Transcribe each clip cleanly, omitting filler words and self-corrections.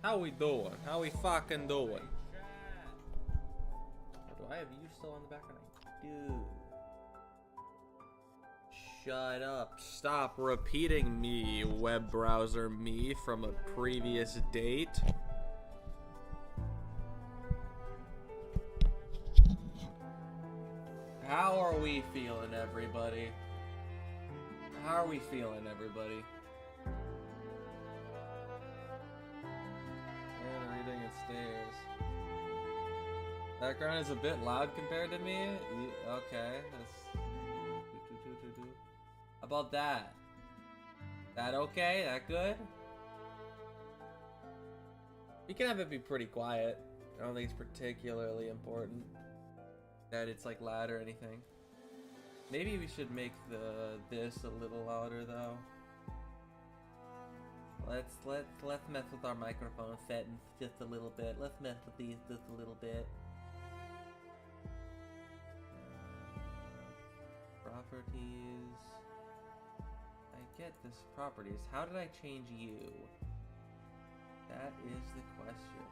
How we doing? How we fucking doing? Or do I have you still on the background? Dude. Shut up. Stop repeating me, web browser me, from a previous date. How are we feeling, everybody? How are we feeling, everybody? And reading it stairs. Background is a bit loud compared to me. Okay, that's... How about that? That okay? That good? You can have it be pretty quiet. I don't think it's particularly important that it's like loud or anything. Maybe we should make this a little louder though. Let's mess with our microphone settings just a little bit. Let's mess with these just a little bit. Properties. I get this properties. How did I change you? That is the question.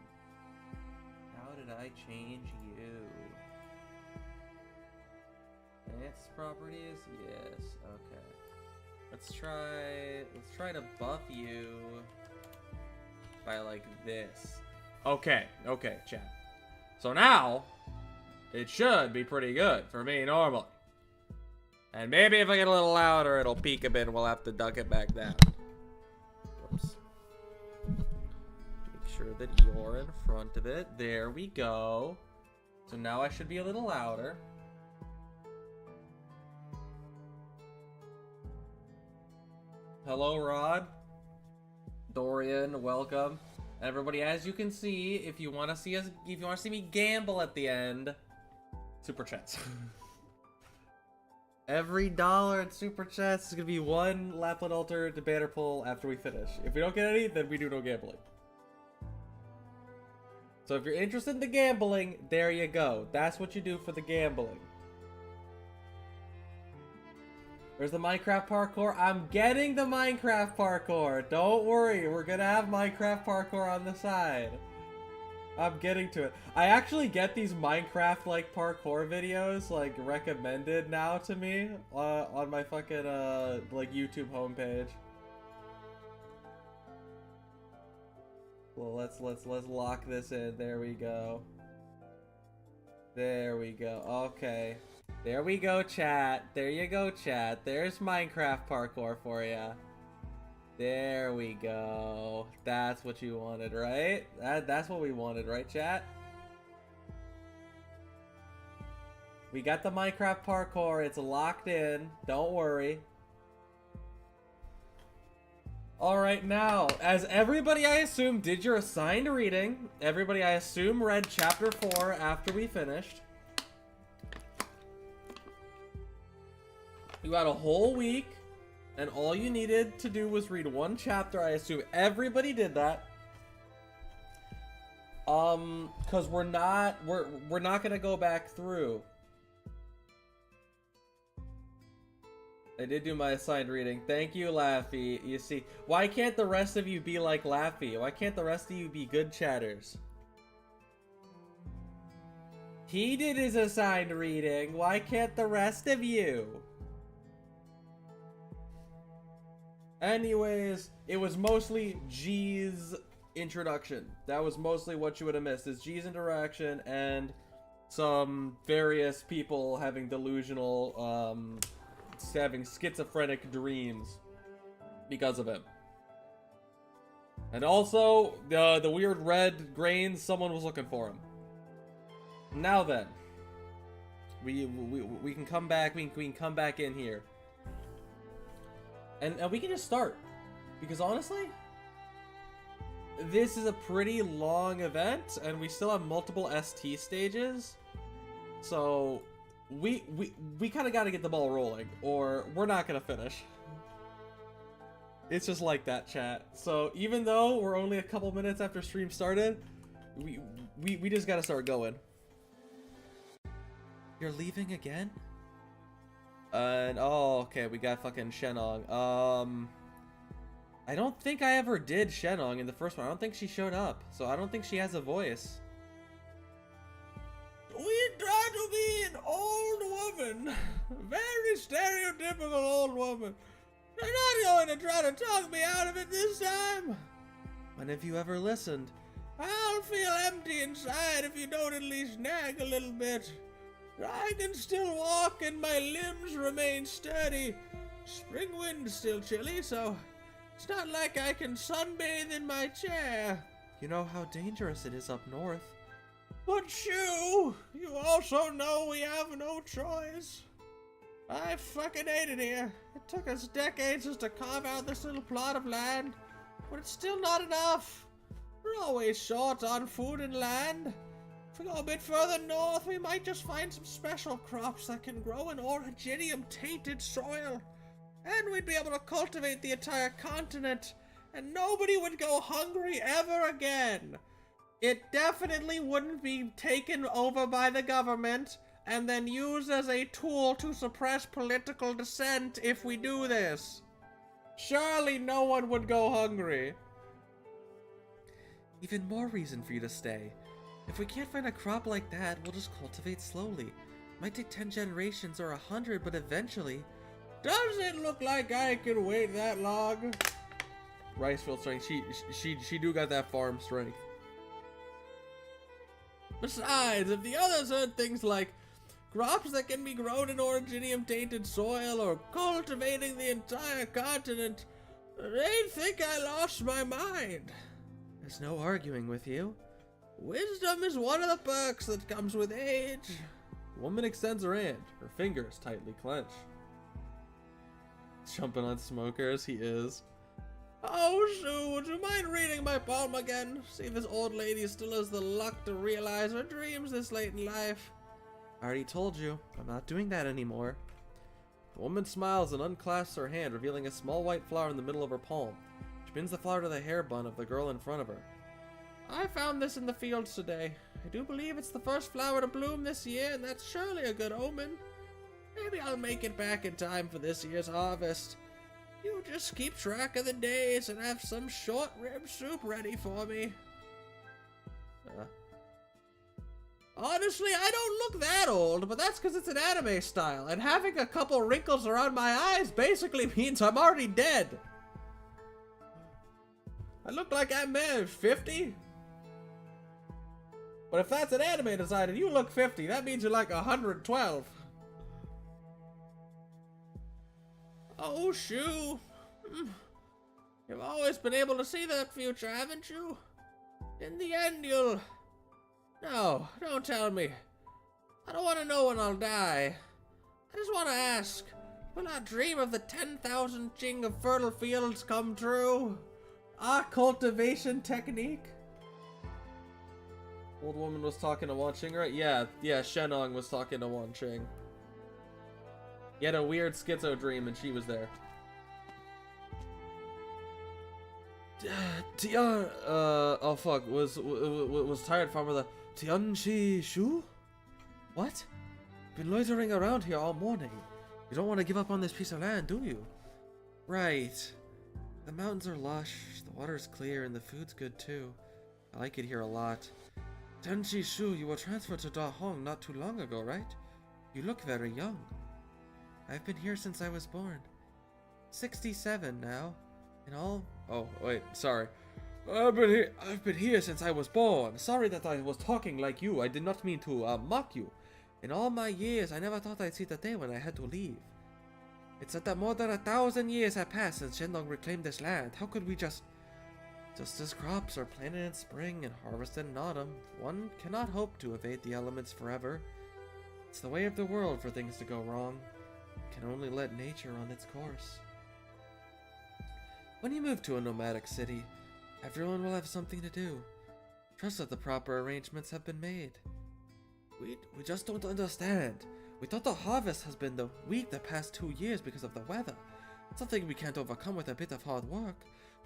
How did I change you? Advanced properties? Yes. Okay. Let's try to buff you by like this. Okay, chat. So now it should be pretty good for me normally. And maybe if I get a little louder, it'll peak a bit and we'll have to duck it back down. Whoops. Make sure that you're in front of it. There we go. So now I should be a little louder. Hello, Rod. Dorian, welcome. Everybody, as you can see, if you want to see us, if you want to see me gamble at the end, super chats. Every dollar in super chats is gonna be one Lapland Altar to banner pull after we finish. If we don't get any, then we do no gambling. So if you're interested in the gambling, there you go. That's what you do for the gambling. Where's the Minecraft parkour? I'm getting the Minecraft parkour. Don't worry, we're gonna have Minecraft parkour on the side. I'm getting to it. I actually get these Minecraft-like parkour videos, like, recommended now to me on my fucking, like, YouTube homepage. Well, let's lock this in. There we go. There we go. Okay. There we go, chat. There you go, chat. There's Minecraft parkour for ya. There we go. That's what you wanted, right? That's what we wanted, right, chat? We got the Minecraft parkour. It's locked in. Don't worry. Alright, now, as everybody, I assume, did your assigned reading, everybody, I assume, read Chapter 4 after we finished. You had a whole week, and all you needed to do was read one chapter. I assume everybody did that. Because we're not gonna go back through. I did do my assigned reading. Thank you, Laffy. You see, why can't the rest of you be like Laffy? Why can't the rest of you be good chatters? He did his assigned reading. Why can't the rest of you? Anyways, it was mostly G's introduction. That was mostly what you would have missed, is G's interaction and some various people having delusional, having schizophrenic dreams because of him. And also, the weird red grains, someone was looking for him. Now then, we can come back, we can come back in here. And we can just start, because honestly, this is a pretty long event, and we still have multiple ST stages, so we kind of got to get the ball rolling, or we're not gonna finish. It's just like that, chat. So even though we're only a couple minutes after stream started, we just gotta start going. You're leaving again? And oh, okay, we got fucking Shenong. I don't think I ever did Shenong in the first one. I don't think she showed up, so I don't think she has a voice. We try to be an old woman. Very stereotypical old woman. You're not going to try to talk me out of it this time. When have you ever listened? I'll feel empty inside if you don't at least nag a little bit. I can still walk and my limbs remain sturdy. Spring wind's still chilly, so it's not like I can sunbathe in my chair. You know how dangerous it is up north. But Shu, you also know we have no choice. I fucking hate it here. It took us decades just to carve out this little plot of land, but it's still not enough. We're always short on food and land. If we go a bit further north, we might just find some special crops that can grow in orogenium-tainted soil. And we'd be able to cultivate the entire continent, and nobody would go hungry ever again. It definitely wouldn't be taken over by the government and then used as a tool to suppress political dissent if we do this. Surely no one would go hungry. Even more reason for you to stay. If we can't find a crop like that, we'll just cultivate slowly. Might take 10 generations or 100, but eventually... Does it look like I can wait that long? Ricefield strength. She do got that farm strength. Besides, if the others heard things like crops that can be grown in orogenium-tainted soil or cultivating the entire continent, they'd think I lost my mind. There's no arguing with you. Wisdom is one of the perks that comes with age. The woman extends her hand, her fingers tightly clenched. Jumping on smokers, he is. Oh, Shu, would you mind reading my palm again? See if this old lady still has the luck to realize her dreams this late in life. I already told you, I'm not doing that anymore. The woman smiles and unclasps her hand, revealing a small white flower in the middle of her palm. She pins the flower to the hair bun of the girl in front of her. I found this in the fields today. I do believe it's the first flower to bloom this year, and that's surely a good omen. Maybe I'll make it back in time for this year's harvest. You just keep track of the days and have some short rib soup ready for me. Honestly, I don't look that old, but that's because it's an anime style, and having a couple wrinkles around my eyes basically means I'm already dead. I look like I'm 50. But if that's an anime design and you look 50, that means you're like 112. Oh, Shu. You've always been able to see that future, haven't you? In the end, you'll... No, don't tell me. I don't want to know when I'll die. I just want to ask, will our dream of the 10,000 Jing of fertile fields come true? Our cultivation technique? Old woman was talking to Wan Qing, right? Yeah, Shenong was talking to Wan Qing. He had a weird schizo dream and she was there. Tian, oh fuck, was tired farmer the Tianchi Shu? What? Been loitering around here all morning. You don't want to give up on this piece of land, do you? Right. The mountains are lush, the water's clear, and the food's good too. I like it here a lot. Tianchi Shu, you were transferred to Da Hong not too long ago, right? You look very young. I've been here since I was born. 67 now. And all... Oh, wait, sorry. I've been here since I was born. Sorry that I was talking like you. I did not mean to mock you. In all my years, I never thought I'd see the day when I had to leave. It's said that more than 1,000 years have passed since Shenlong reclaimed this land. How could we just as crops are planted in spring and harvested in autumn, one cannot hope to evade the elements forever. It's the way of the world for things to go wrong. Can only let nature run its course. When you move to a nomadic city, everyone will have something to do. Trust that the proper arrangements have been made. We just don't understand. We thought the harvest has been weak the past 2 years because of the weather. Something we can't overcome with a bit of hard work.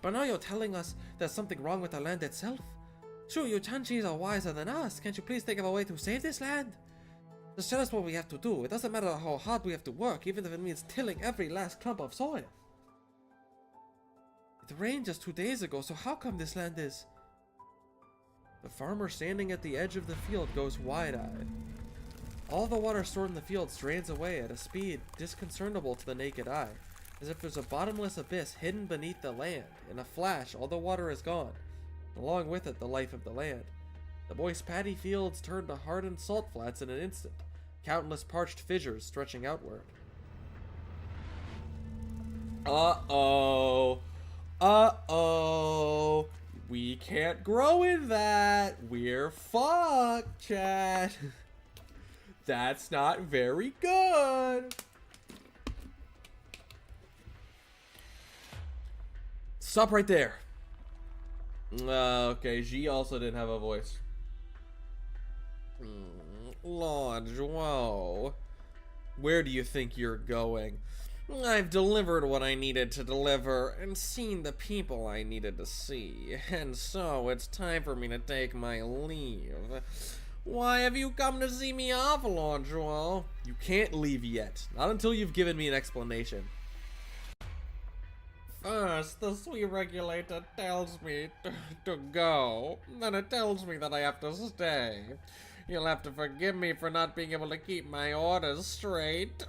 But now you're telling us there's something wrong with the land itself? Sure, you Chanchis are wiser than us. Can't you please think of a way to save this land? Just tell us what we have to do. It doesn't matter how hard we have to work, even if it means tilling every last clump of soil. It It rained just 2 days ago, so how come this land is... The farmer standing at the edge of the field goes wide-eyed. All the water stored in the field drains away at a speed disconcertable to the naked eye, as if there's a bottomless abyss hidden beneath the land. In a flash, all the water is gone, along with it the life of the land. The moist paddy fields turn to hardened salt flats in an instant, countless parched fissures stretching outward. Uh-oh. Uh-oh. We can't grow in that. We're fucked, chat. That's not very good. Stop right there. Okay, G also didn't have a voice. Lord Joao, where do you think you're going? I've delivered what I needed to deliver and seen the people I needed to see, and so it's time for me to take my leave. Why have you come to see me off, Lord Joao? You can't leave yet, not until you've given me an explanation. First, the sweet regulator tells me to go, then it tells me that I have to stay. You'll have to forgive me for not being able to keep my orders straight.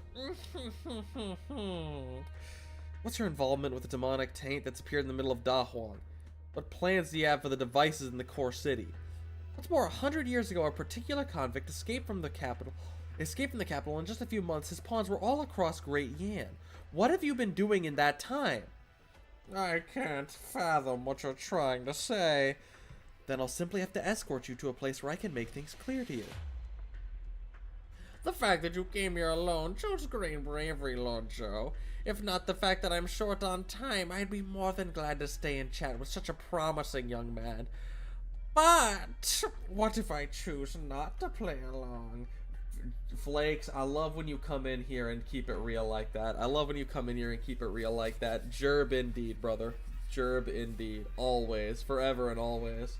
What's your involvement with the demonic taint that's appeared in the middle of Da Huang? What plans do you have for the devices in the core city? What's more, 100 years ago, a particular convict escaped from the capital, and in just a few months, his pawns were all across Great Yan. What have you been doing in that time? I can't fathom what you're trying to say. Then I'll simply have to escort you to a place where I can make things clear to you. The fact that you came here alone shows great bravery, Lord Joe. If not the fact that I'm short on time, I'd be more than glad to stay and chat with such a promising young man. But what if I choose not to play along? Flakes, I love when you come in here and keep it real like that. I love when you come in here and keep it real like that. Gerb indeed, brother. Gerb indeed. Always. Forever and always.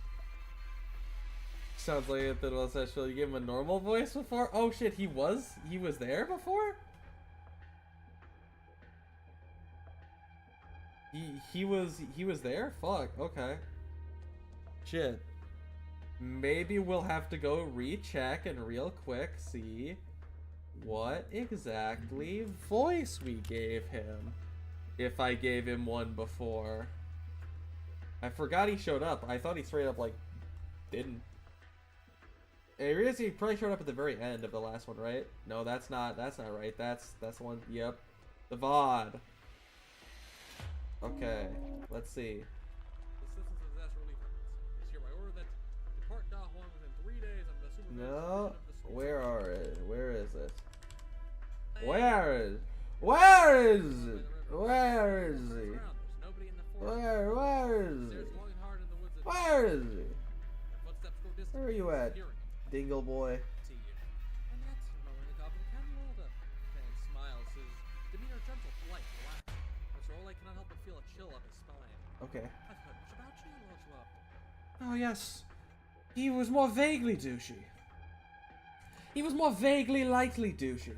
Sounds like it was actually you gave him a normal voice before? Oh shit, he was there before? He was there? Fuck, okay. Shit. Maybe we'll have to go recheck and real quick see what exactly voice we gave him. If I gave him one before. I forgot he showed up. I thought he straight up like didn't. He probably showed up at the very end of the last one, right? No, that's not right. That's the one. Yep. The VOD. Okay, let's see. No, where is it? Where is it? Where is it? Where is it? Where is it? Where is it? Where are you at, Dingle boy? Okay. Oh yes, he was more vaguely douchey. He was more vaguely lightly douchey.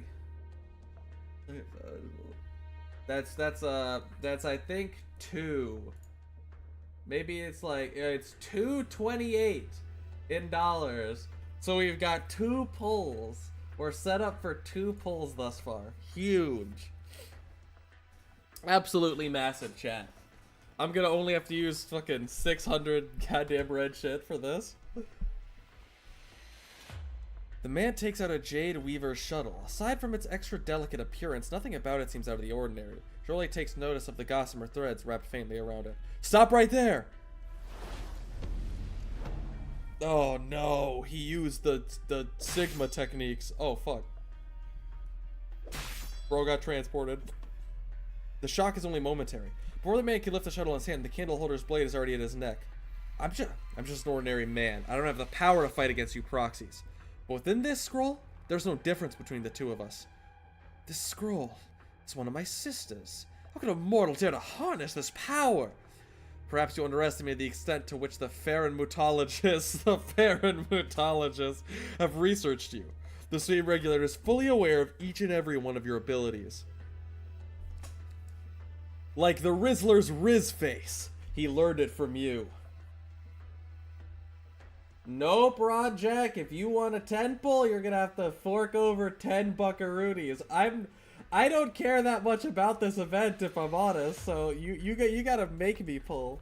That's I think 2. Maybe it's like it's $2.28 in dollars. So we've got 2 pulls. We're set up for 2 pulls thus far. Huge. Absolutely massive, chat. I'm gonna only have to use fucking 600 goddamn red shit for this. The man takes out a Jade Weaver's shuttle. Aside from its extra delicate appearance, nothing about it seems out of the ordinary. Jolie takes notice of the gossamer threads wrapped faintly around it. Stop right there! Oh no, he used the Sigma techniques. Oh fuck. Bro got transported. The shock is only momentary. Before the man can lift the shuttle in his hand, the candle holder's blade is already at his neck. I'm just an ordinary man. I don't have the power to fight against you proxies. But within this scroll, there's no difference between the two of us. This scroll is one of my sisters. How could a mortal dare to harness this power? Perhaps you underestimate the extent to which the Farron Mutologists have researched you. The Stream Regulator is fully aware of each and every one of your abilities. Like the Rizzler's Riz face. He learned it from you. Nope, Rod Jack. If you want a 10 pull, you're gonna have to fork over 10 buckaroonies. I don't care that much about this event, if I'm honest. So you gotta make me pull.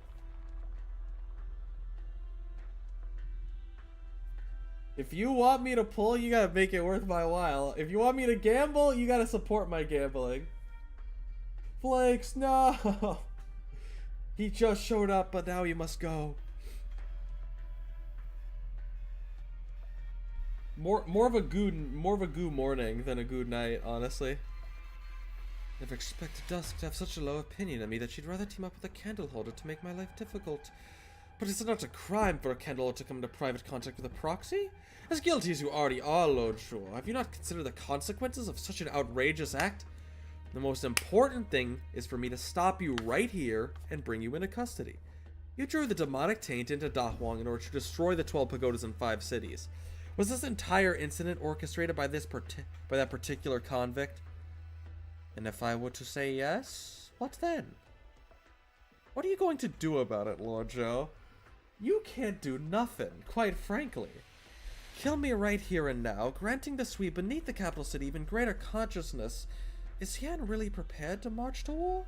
If you want me to pull, you gotta make it worth my while. If you want me to gamble, you gotta support my gambling. Flakes, no. He just showed up, but now he must go. More of a goo morning than a good night, honestly. Never expected Dusk to have such a low opinion of me that she'd rather team up with a candle holder to make my life difficult. But is it not a crime for a candle holder to come into private contact with a proxy? As guilty as you already are, Lord Shaw, have you not considered the consequences of such an outrageous act? The most important thing is for me to stop you right here and bring you into custody. You drew the demonic taint into Dahwang in order to destroy the 12 pagodas in 5 cities. Was this entire incident orchestrated by that particular convict? And if I were to say yes, what then? What are you going to do about it, Lord Joe? You can't do nothing, quite frankly. Kill me right here and now, granting the Swede beneath the capital city even greater consciousness. Is Yan really prepared to march to war?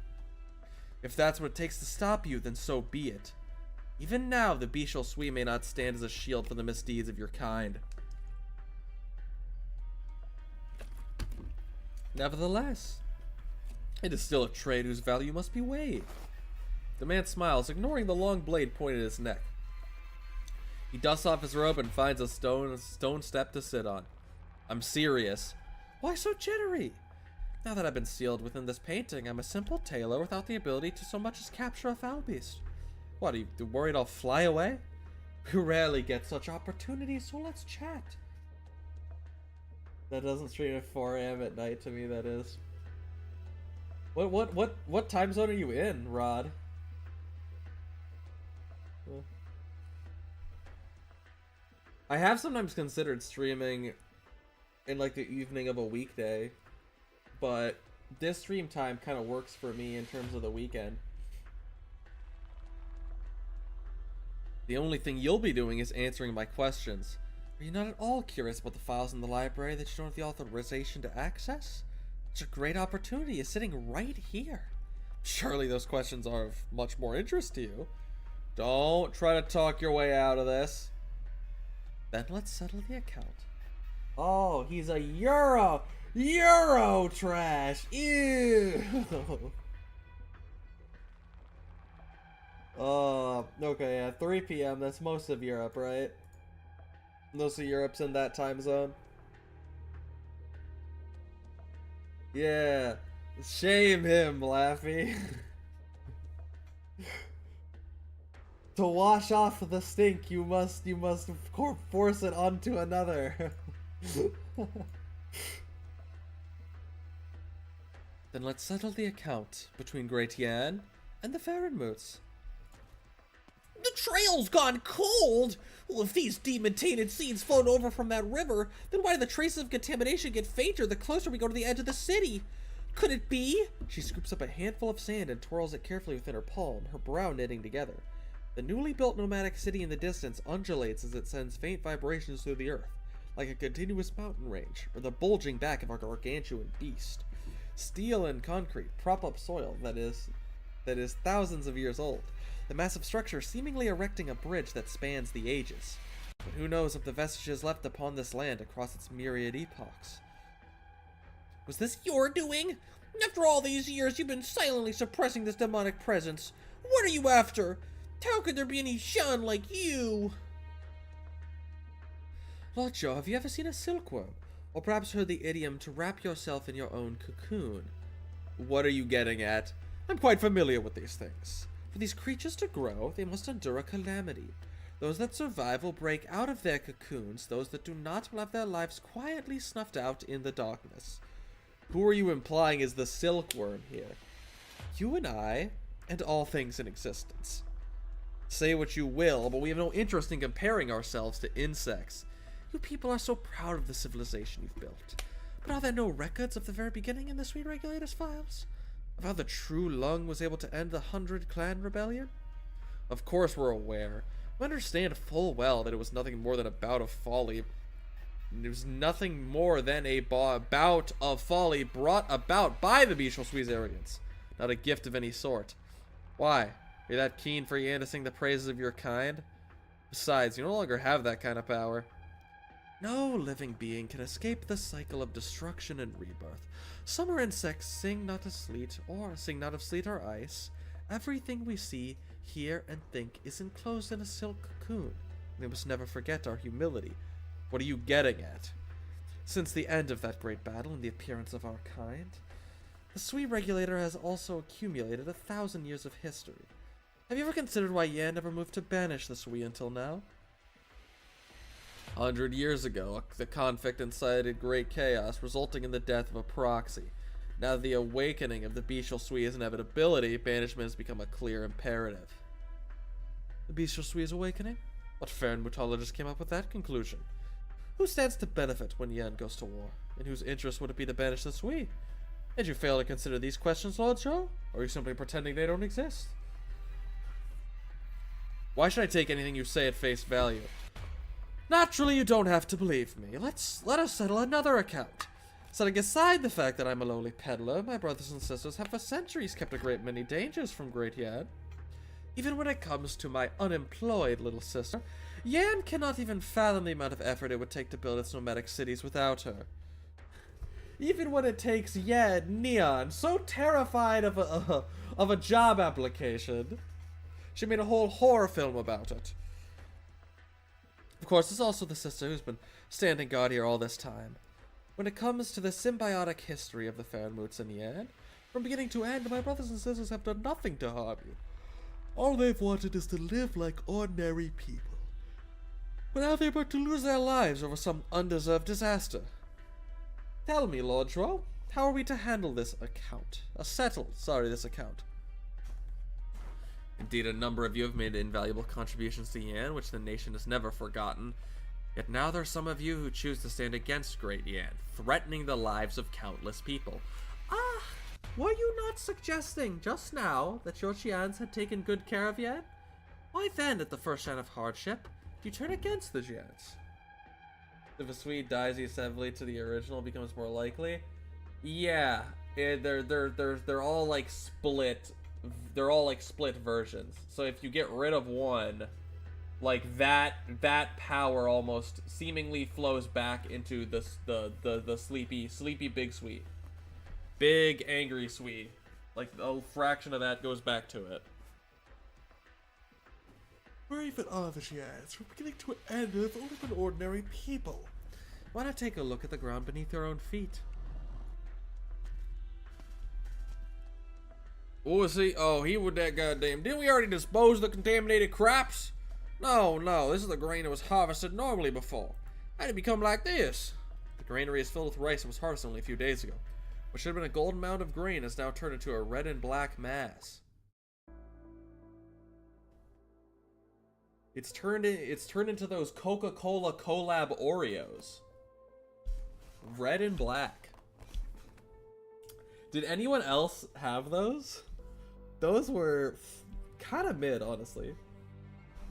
If that's what it takes to stop you, then so be it. Even now, the bestial Swede may not stand as a shield for the misdeeds of your kind. Nevertheless, it is still a trade whose value must be weighed. The man smiles, ignoring the long blade pointed at his neck. He dusts off his robe and finds a stone step to sit on. I'm serious. Why so jittery? Now that I've been sealed within this painting, I'm a simple tailor without the ability to so much as capture a foul beast. What, are you worried I'll fly away? We rarely get such opportunities, so let's chat. That doesn't stream at 4 AM at night to me, that is. What time zone are you in, Rod? I have sometimes considered streaming in like the evening of a weekday, but this stream time kind of works for me in terms of the weekend. The only thing you'll be doing is answering my questions. Are you not at all curious about the files in the library that you don't have the authorization to access? Such a great opportunity is sitting right here. Surely those questions are of much more interest to you. Don't try to talk your way out of this. Then let's settle the account. Oh, he's a Euro trash. Ew. Okay, yeah, 3 PM, that's most of Europe, right? Most of Europe's in that time zone. Yeah, shame him, Laffy. To wash off the stink, you must force it onto another. Then let's settle the account between Great Yan and the Farinmoots. The trail's gone cold! Well, if these demon-tainted seeds float over from that river, then why do the traces of contamination get fainter the closer we go to the edge of the city? Could it be? She scoops up a handful of sand and twirls it carefully within her palm, her brow knitting together. The newly built nomadic city in the distance undulates as it sends faint vibrations through the earth, like a continuous mountain range, or the bulging back of a gargantuan beast. Steel and concrete prop up soil that is thousands of years old, the massive structure seemingly erecting a bridge that spans the ages. But who knows of the vestiges left upon this land across its myriad epochs? Was this your doing? After all these years, you've been silently suppressing this demonic presence. What are you after? How could there be any Shan like you? Lord Joe, have you ever seen a silkworm? Or perhaps heard the idiom to wrap yourself in your own cocoon? What are you getting at? I'm quite familiar with these things. For these creatures to grow, they must endure a calamity. Those that survive will break out of their cocoons. Those that do not will have their lives quietly snuffed out in the darkness. Who are you implying is the silkworm here? You and I, and all things in existence. Say what you will, but we have no interest in comparing ourselves to insects. You people are so proud of the civilization you've built. But are there no records of the very beginning in the Swede Regulators files? Of how the true Lung was able to end the 100 Clan rebellion? Of course we're aware. We understand full well that it was nothing more than a bout of folly. It was nothing more than a bout of folly brought about by the Bishosui's arrogance, not a gift of any sort. Why? Are you that keen for Yan to sing the praises of your kind? Besides, you no longer have that kind of power. No living being can escape the cycle of destruction and rebirth. Summer insects sing not of sleet, or sing not of sleet or ice. Everything we see, hear, and think is enclosed in a silk cocoon. We must never forget our humility. What are you getting at? Since the end of that great battle and the appearance of our kind, the Sui regulator has also accumulated 1,000 years of history. Have you ever considered why Yan never moved to banish the Sui until now? 100 years ago, the conflict incited great chaos, resulting in the death of a proxy. Now the awakening of the Bestial Sui is an inevitability, banishment has become a clear imperative. The Bestial Sui is awakening? What foreign mythologist came up with that conclusion? Who stands to benefit when Yan goes to war? In whose interest would it be to banish the Sui? Did you fail to consider these questions, Lord Zhou? Or are you simply pretending they don't exist? Why should I take anything you say at face value? Naturally, you don't have to believe me. Let us settle another account. Setting aside the fact that I'm a lowly peddler, my brothers and sisters have for centuries kept a great many dangers from Great Yan. Even when it comes to my unemployed little sister, Yan cannot even fathom the amount of effort it would take to build its nomadic cities without her. Even when it takes Yan, Neon, so terrified of a job application, she made a whole horror film about it. Of course, there's also the sister who's been standing guard here all this time. When it comes to the symbiotic history of the Fairmoots and Yan, from beginning to end, my brothers and sisters have done nothing to harm you. All they've wanted is to live like ordinary people. But now they're about to lose their lives over some undeserved disaster. Tell me, Lord Zhou, how are we to handle this account? This account. Indeed, a number of you have made invaluable contributions to Yan, which the nation has never forgotten. Yet now there are some of you who choose to stand against Great Yan, threatening the lives of countless people. Were you not suggesting just now that your Xians had taken good care of Yan? Why then, at the first sign of hardship, you turn against the Xians? If a Swede dies assembly to the original becomes more likely? Yeah, they're all like split. They're all like split versions. So if you get rid of one, like that power almost seemingly flows back into the sleepy big Swede. Big angry Swede. Like a fraction of that goes back to it. Where even are the Xians? From beginning to end, they've only been ordinary people. Why not take a look at the ground beneath your own feet? What was he? Oh, he was that goddamn. Didn't we already dispose the contaminated crops? No, this is the grain that was harvested normally before. How did it become like this? The granary is filled with rice and was harvested only a few days ago. What should have been a golden mound of grain has now turned into a red and black mass. It's turned into those Coca-Cola collab Oreos. Red and black. Did anyone else have those? Those were kind of mid, honestly.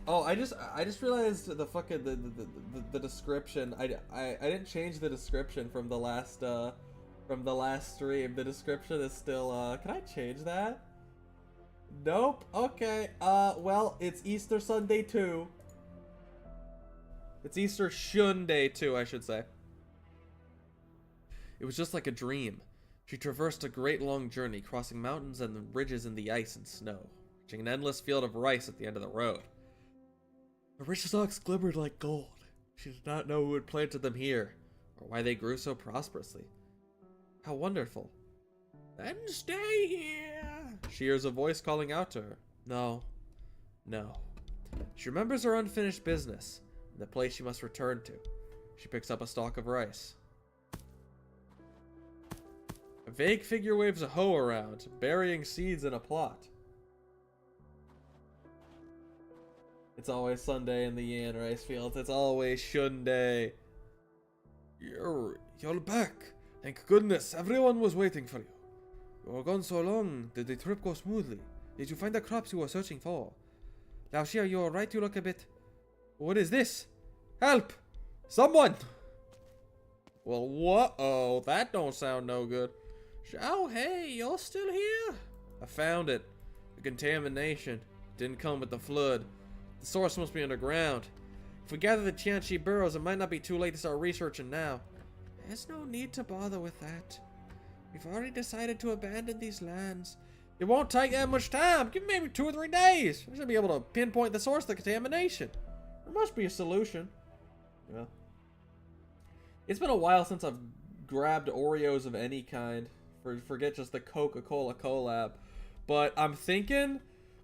Oh, I just realized the fucking the description. I didn't change the description from the last stream. The description is still can I change that? Nope. Okay. Well, it's Easter Sunday too. It's Easter Shu-nday too, I should say. It was just like a dream. She traversed a great long journey, crossing mountains and ridges in the ice and snow, reaching an endless field of rice at the end of the road. The rich stalks glimmered like gold. She did not know who had planted them here, or why they grew so prosperously. How wonderful. Then stay here! She hears a voice calling out to her. No. She remembers her unfinished business, and the place she must return to. She picks up a stalk of rice. A vague figure waves a hoe around, burying seeds in a plot. It's always Sunday in the Yan rice fields. It's always Shu-nday. You're back. Thank goodness. Everyone was waiting for you. You were gone so long. Did the trip go smoothly? Did you find the crops you were searching for? Lao Shi, are you alright? You look a bit... What is this? Help! Someone! Well, what? Oh, that don't sound no good. Oh, hey, you're still here? I found it. The contamination didn't come with the flood. The source must be underground. If we gather the Tianchi burrows, it might not be too late to start researching now. There's no need to bother with that. We've already decided to abandon these lands. It won't take that much time. Give me maybe 2 or 3 days. We should be able to pinpoint the source of the contamination. There must be a solution. Yeah. It's been a while since I've grabbed Oreos of any kind. Forget just the Coca-Cola collab. But I'm thinking...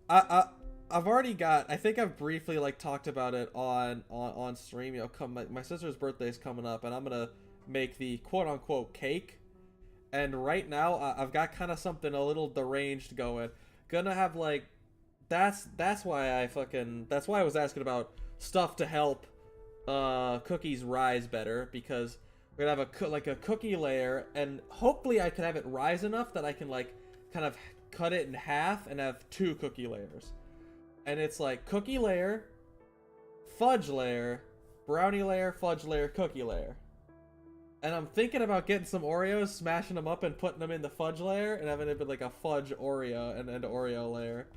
I've already got... I think I've briefly like talked about it on stream. You know, my sister's birthday is coming up, and I'm gonna make the quote-unquote cake. And right now, I've got kind of something a little deranged going. Gonna have like... That's why I was asking about stuff to help cookies rise better, because we're gonna have a cookie layer, and hopefully I can have it rise enough that I can like kind of cut it in half and have 2 cookie layers. And it's like cookie layer, fudge layer, brownie layer, fudge layer, cookie layer. And I'm thinking about getting some Oreos, smashing them up and putting them in the fudge layer, and having it be like a fudge Oreo and an Oreo layer.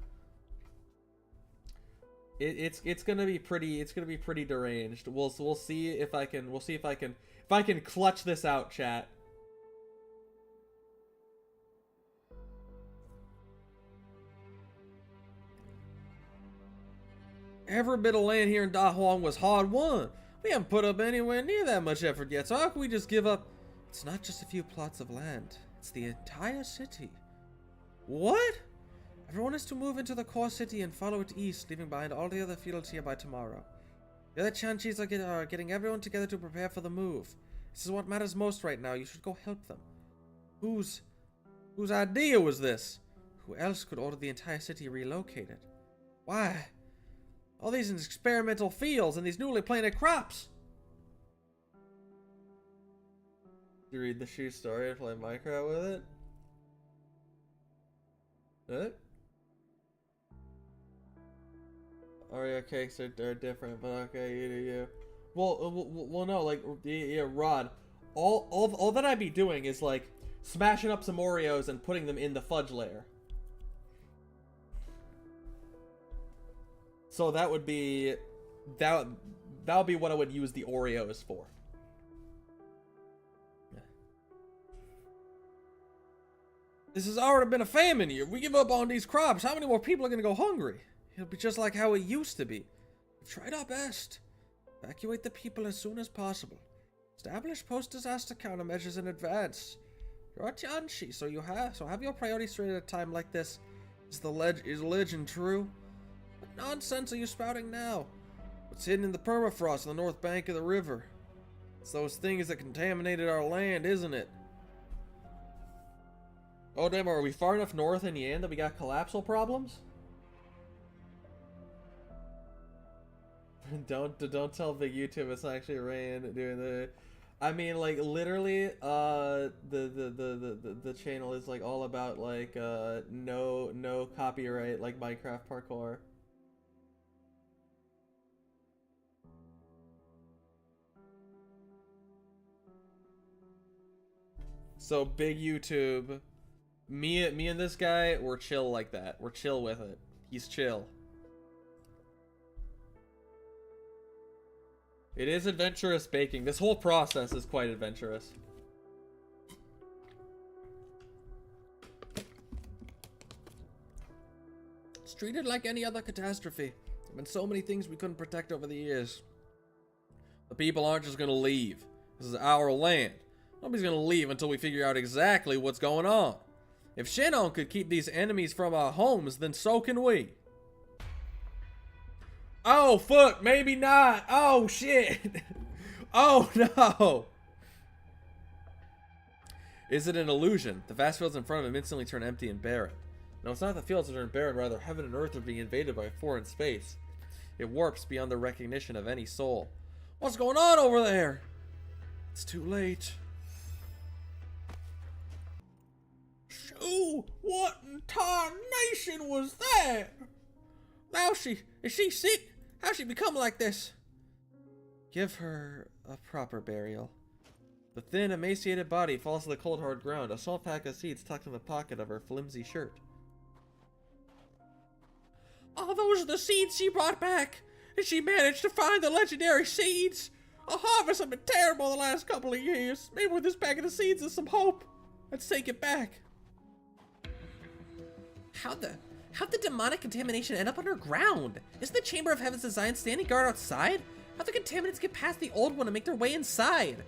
It's gonna be pretty deranged. We'll see if I can clutch this out, chat. Every bit of land here in Da Huang was hard won. We haven't put up anywhere near that much effort yet, so how can we just give up? It's not just a few plots of land. It's the entire city. What? Everyone is to move into the core city and follow it east, leaving behind all the other fields here by tomorrow. The other Chanchis are getting everyone together to prepare for the move. This is what matters most right now. You should go help them. Whose idea was this? Who else could order the entire city relocated? Why? All these experimental fields and these newly planted crops. You read the Shu story and play Minecraft with it? What? Oreo cakes are different, but okay, you do you. Well, no, like, yeah, Rod. All that I'd be doing is like smashing up some Oreos and putting them in the fudge layer. So that would be that would be what I would use the Oreos for. This has already been a famine year. If we give up on these crops, how many more people are going to go hungry? It'll be just like how it used to be. We've tried our best. Evacuate the people as soon as possible. Establish post-disaster countermeasures in advance. You're a Tianchi, so have your priorities straight at a time like this. Is legend true? What nonsense are you spouting now? What's hidden in the permafrost on the north bank of the river? It's those things that contaminated our land, isn't it? Oh damn, are we far enough north in Yan that we got collapsal problems? Don't tell big YouTube it's actually Rain doing the... I mean, like, literally, the channel is, like, all about, like, no copyright, like, Minecraft parkour. So, big YouTube, me and this guy, we're chill like that. We're chill with it. He's chill. It is adventurous baking. This whole process is quite adventurous. It's treated like any other catastrophe. There have been so many things we couldn't protect over the years. The people aren't just gonna leave. This is our land. Nobody's gonna leave until we figure out exactly what's going on. If Shannon could keep these enemies from our homes, then so can we. Oh, fuck, maybe not. Oh, shit. Oh, no. Is it an illusion? The vast fields in front of him instantly turn empty and barren. No, it's not the fields that turn barren, rather heaven and earth are being invaded by foreign space. It warps beyond the recognition of any soul. What's going on over there? It's too late. Shu, what in tarnation was that? How's she become like this? Give her a proper burial. The thin, emaciated body falls to the cold, hard ground, a small pack of seeds tucked in the pocket of her flimsy shirt. Oh, those are the seeds she brought back! And she managed to find the legendary seeds! A harvest has been terrible the last couple of years. Maybe with this packet of seeds there's some hope. Let's take it back. How'd the demonic contamination end up underground? Isn't the Chamber of Heaven's design standing guard outside? How'd the contaminants get past the old one and make their way inside?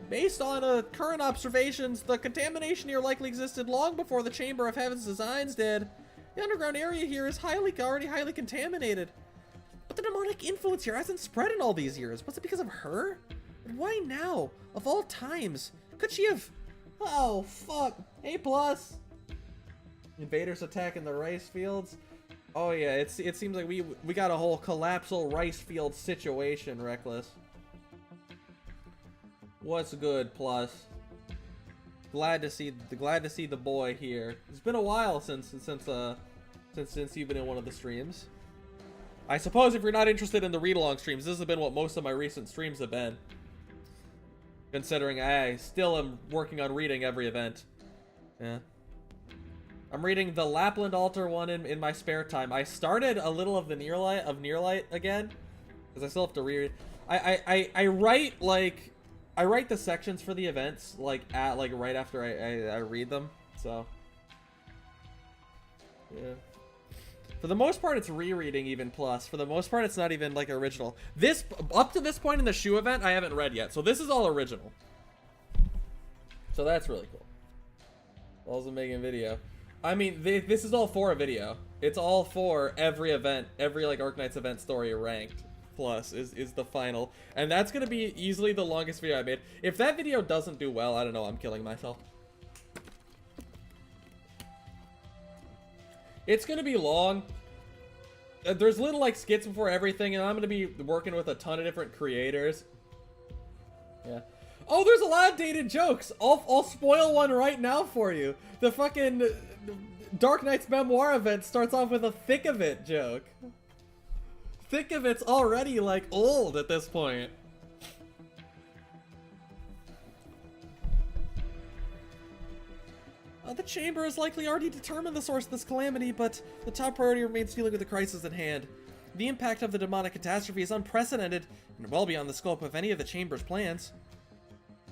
Based on current observations, the contamination here likely existed long before the Chamber of Heaven's designs did. The underground area here is already highly contaminated. But the demonic influence here hasn't spread in all these years. Was it because of her? And why now? Of all times? Could she have... Oh, fuck. A+. Invaders attacking the rice fields? Oh yeah, it seems like we got a whole collapsal rice field situation, Reckless. What's good, Plus? Glad to see the boy here. It's been a while since you've been in one of the streams. I suppose if you're not interested in the read-along streams, this has been what most of my recent streams have been. Considering I still am working on reading every event. Yeah. I'm reading the Lapland Altar one in my spare time. I started a little of the Nearlight again, because I still have to read. I write the sections for the events right after I read them. So yeah. For the most part, it's rereading even plus. For the most part, it's not even like original. This up to this point in the Shu event, I haven't read yet, so this is all original. So that's really cool. Also making a video. I mean, this is all for a video. It's all for every event, every like Arknights event story ranked plus is the final, and that's gonna be easily the longest video I made. If that video doesn't do well, I don't know. I'm killing myself. It's gonna be long. There's little like skits before everything, and I'm gonna be working with a ton of different creators. Yeah. Oh, there's a lot of dated jokes. I'll spoil one right now for you. The fucking Dark Knight's Memoir event starts off with a Thick of It joke. Thick of It's already like old at this point. The Chamber has likely already determined the source of this calamity, but the top priority remains dealing with the crisis at hand. The impact of the demonic catastrophe is unprecedented and well beyond the scope of any of the Chamber's plans.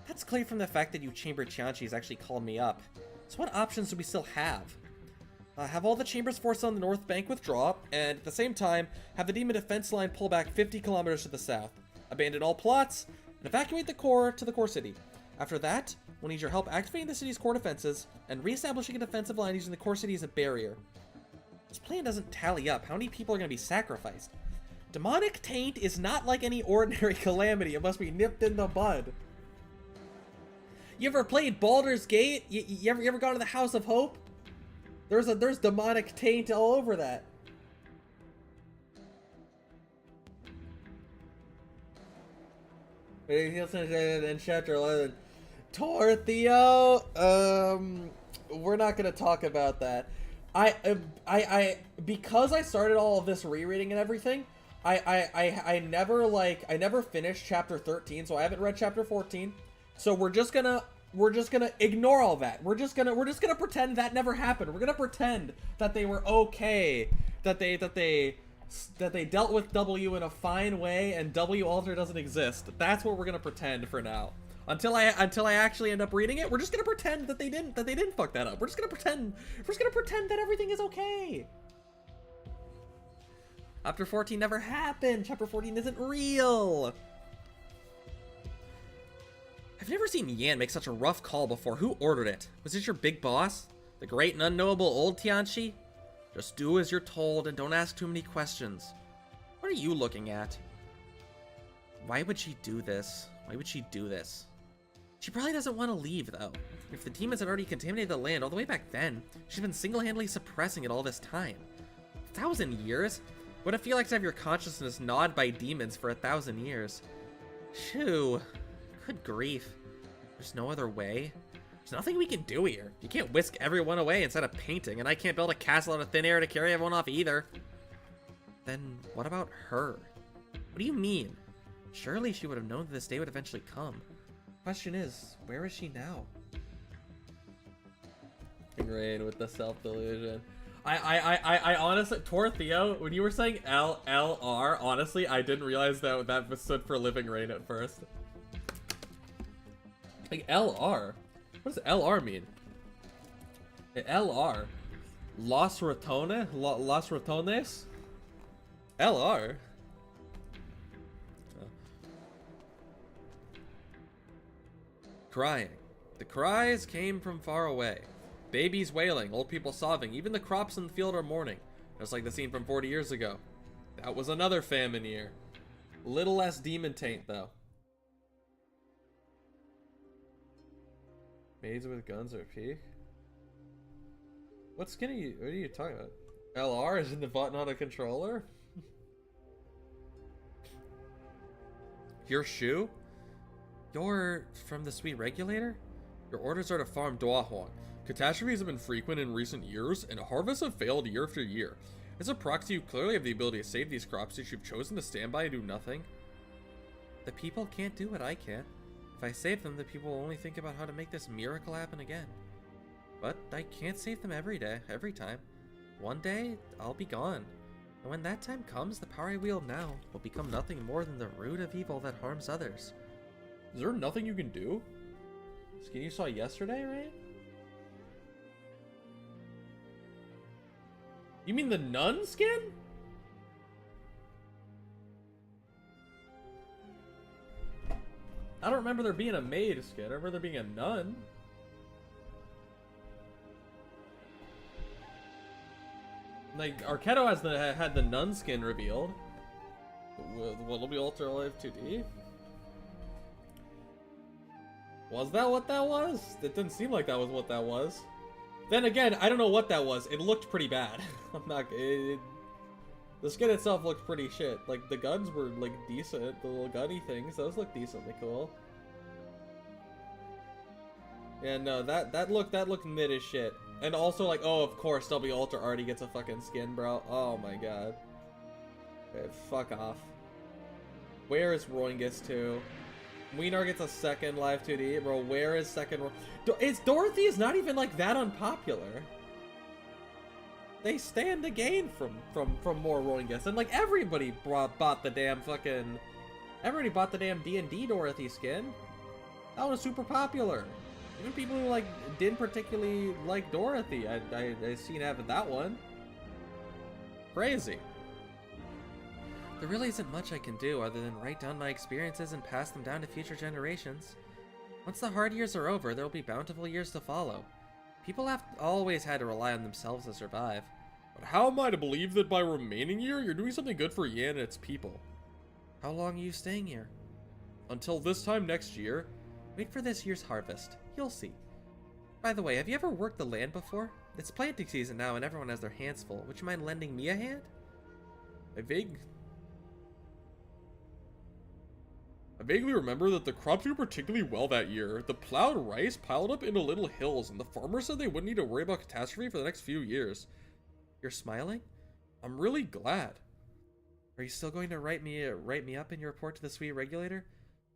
That's clear from the fact that you Chamber Chianchis actually called me up. So what options do we still have? Have all the Chamber's forces on the north bank withdraw, and at the same time, have the demon defense line pull back 50 kilometers to the south. Abandon all plots, and evacuate the core to the core city. After that, we'll need your help activating the city's core defenses, and re-establishing a defensive line using the core city as a barrier. This plan doesn't tally up. How many people are going to be sacrificed? Demonic taint is not like any ordinary calamity. It must be nipped in the bud. You ever played Baldur's Gate? You ever gone to the House of Hope? There's demonic taint all over that. In chapter 11. Tortheo, we're not gonna talk about that. Because I started all of this rereading and everything, I never finished chapter 13, so I haven't read chapter 14. So we're just gonna ignore all that. We're just gonna pretend that never happened. We're gonna pretend that they were okay, that they dealt with W in a fine way, and W altar doesn't exist. That's what we're gonna pretend for now. Until I actually end up reading it, we're just gonna pretend that they didn't fuck that up. We're just gonna pretend that everything is okay. Chapter 14 never happened. Chapter 14 isn't real. I've never seen Yan make such a rough call before. Who ordered it? Was it your big boss? The great and unknowable old Tianchi? Just do as you're told and don't ask too many questions. What are you looking at? Why would she do this? Why would she do this? She probably doesn't want to leave, though. If the demons had already contaminated the land all the way back then, she's been single-handedly suppressing it all this time. 1,000 years? What it feel like to have your consciousness gnawed by demons for 1,000 years? Shoo. Good grief. There's no other way. There's nothing we can do here. You can't whisk everyone away instead of painting, and I can't build a castle out of thin air to carry everyone off either. Then what about her? What do you mean? Surely she would have known that this day would eventually come. Question is, where is she now? Rain with the self-delusion. I honestly, Tortheo, when you were saying LLR, honestly, I didn't realize that stood for Living Rain at first. Like, LR? What does LR mean? LR? Los Ratones? LR? Oh. Crying. The cries came from far away. Babies wailing, old people sobbing, even the crops in the field are mourning. Just like the scene from 40 years ago. That was another famine year. Little less demon taint, though. Maids with guns are peak? What skin are you? What are you talking about? LR is in the button on a controller? Your Shu? You're from the Sweet Regulator? Your orders are to farm Duahuang. Catastrophes have been frequent in recent years, and harvests have failed year after year. As a proxy, you clearly have the ability to save these crops, yet you've chosen to stand by and do nothing. The people can't do what I can. If I save them, the people will only think about how to make this miracle happen again. But I can't save them every day, every time. One day, I'll be gone. And when that time comes, the power I wield now will become nothing more than the root of evil that harms others. Is there nothing you can do? Skin you saw yesterday, right? You mean the nun skin? I don't remember there being a maid skin. I remember there being a nun. Like, Arketo has had the nun skin revealed. Will be Ultra Life 2D? Was that what that was? It didn't seem like that was what that was. Then again, I don't know what that was. It looked pretty bad. I'm not. The skin itself looked pretty shit. Like, the guns were, like, decent. The little gunny things, those look decently cool. Yeah, no, that looked mid as shit. And also, like, oh, of course, W Ultra already gets a fucking skin, bro. Oh my god. Okay, fuck off. Where is Roingus 2? Wiener gets a second Live 2D. Bro, where is second... Dorothy is not even, like, that unpopular. They stand to gain from more Roingus. And, like, everybody bought the damn fucking... Everybody bought the damn D&D Dorothy skin. That was super popular. Even people who, like, didn't particularly like Dorothy, I seen having that one. Crazy. There really isn't much I can do other than write down my experiences and pass them down to future generations. Once the hard years are over, there will be bountiful years to follow. People have always had to rely on themselves to survive. But how am I to believe that by remaining here, you're doing something good for Yan and its people? How long are you staying here? Until this time next year. Wait for this year's harvest. You'll see. By the way, have you ever worked the land before? It's planting season now and everyone has their hands full. Would you mind lending me a hand? I vaguely remember that the crops grew particularly well that year. The plowed rice piled up into little hills, and the farmers said they wouldn't need to worry about catastrophe for the next few years. You're smiling? I'm really glad. Are you still going to write me up in your report to the Sweet Regulator?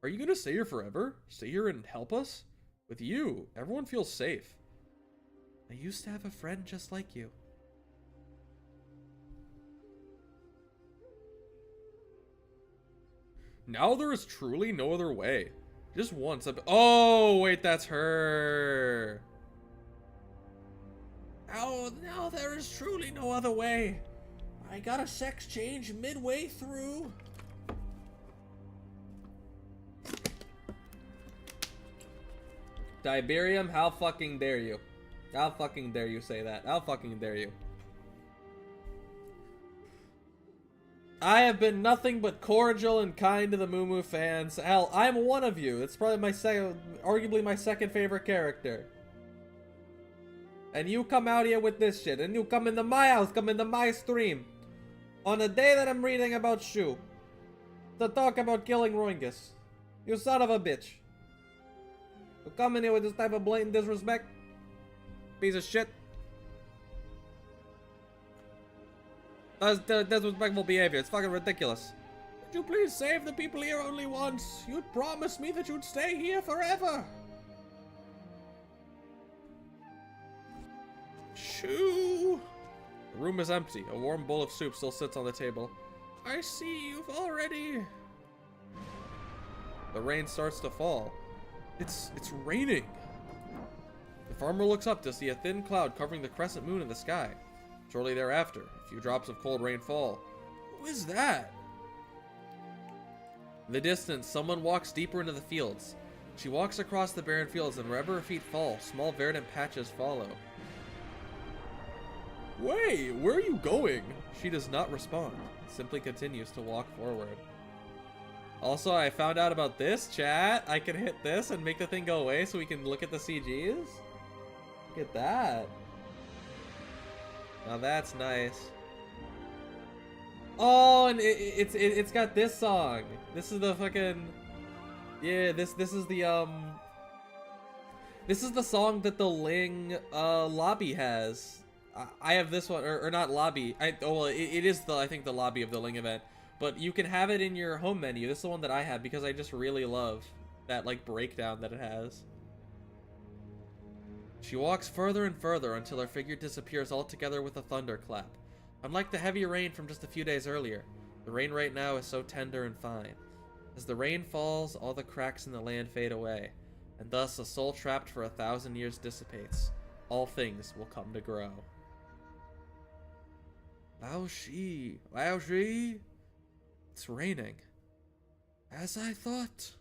Are you going to stay here forever? Stay here and help us? With you, everyone feels safe. I used to have a friend just like you. Now there is truly no other way. Just once. Oh, wait, that's her. Oh, now there is truly no other way. I got a sex change midway through. Tiberium, how fucking dare you? How fucking dare you say that? How fucking dare you? I have been nothing but cordial and kind to the Moo Moo fans. Hell, I'm one of you. It's probably my arguably my second favorite character. And you come out here with this shit, and you come into my house, come into my stream, on a day that I'm reading about Shu, to talk about killing Roingus. You son of a bitch. You come in here with this type of blatant disrespect. Piece of shit. That's disrespectful behavior. It's fucking ridiculous. Would you please save the people here only once? You'd promised me that you'd stay here forever. Shoo! The room is empty. A warm bowl of soup still sits on the table. I see you've already... The rain starts to fall. It's raining. The farmer looks up to see a thin cloud covering the crescent moon in the sky. Shortly thereafter, a few drops of cold rain fall. Who is that? In the distance, someone walks deeper into the fields. She walks across the barren fields, and wherever her feet fall, small verdant patches follow. Wait, where are you going? She does not respond, simply continues to walk forward. Also, I found out about this, chat. I can hit this and make the thing go away so we can look at the CGs. Look at that. Now that's nice. Oh, and it's got this song. This is the fucking... Yeah, this is the, This is the song that the Ling, lobby has. I have this one, or not lobby. Well, it is I think the lobby of the Ling event. But you can have it in your home menu. This is the one that I have because I just really love that, like, breakdown that it has. She walks further and further until her figure disappears altogether with a thunderclap. Unlike the heavy rain from just a few days earlier, the rain right now is so tender and fine. As the rain falls, all the cracks in the land fade away, and thus a soul trapped for 1,000 years dissipates. All things will come to grow. Lao Shi, Lao Shi. It's raining. As I thought.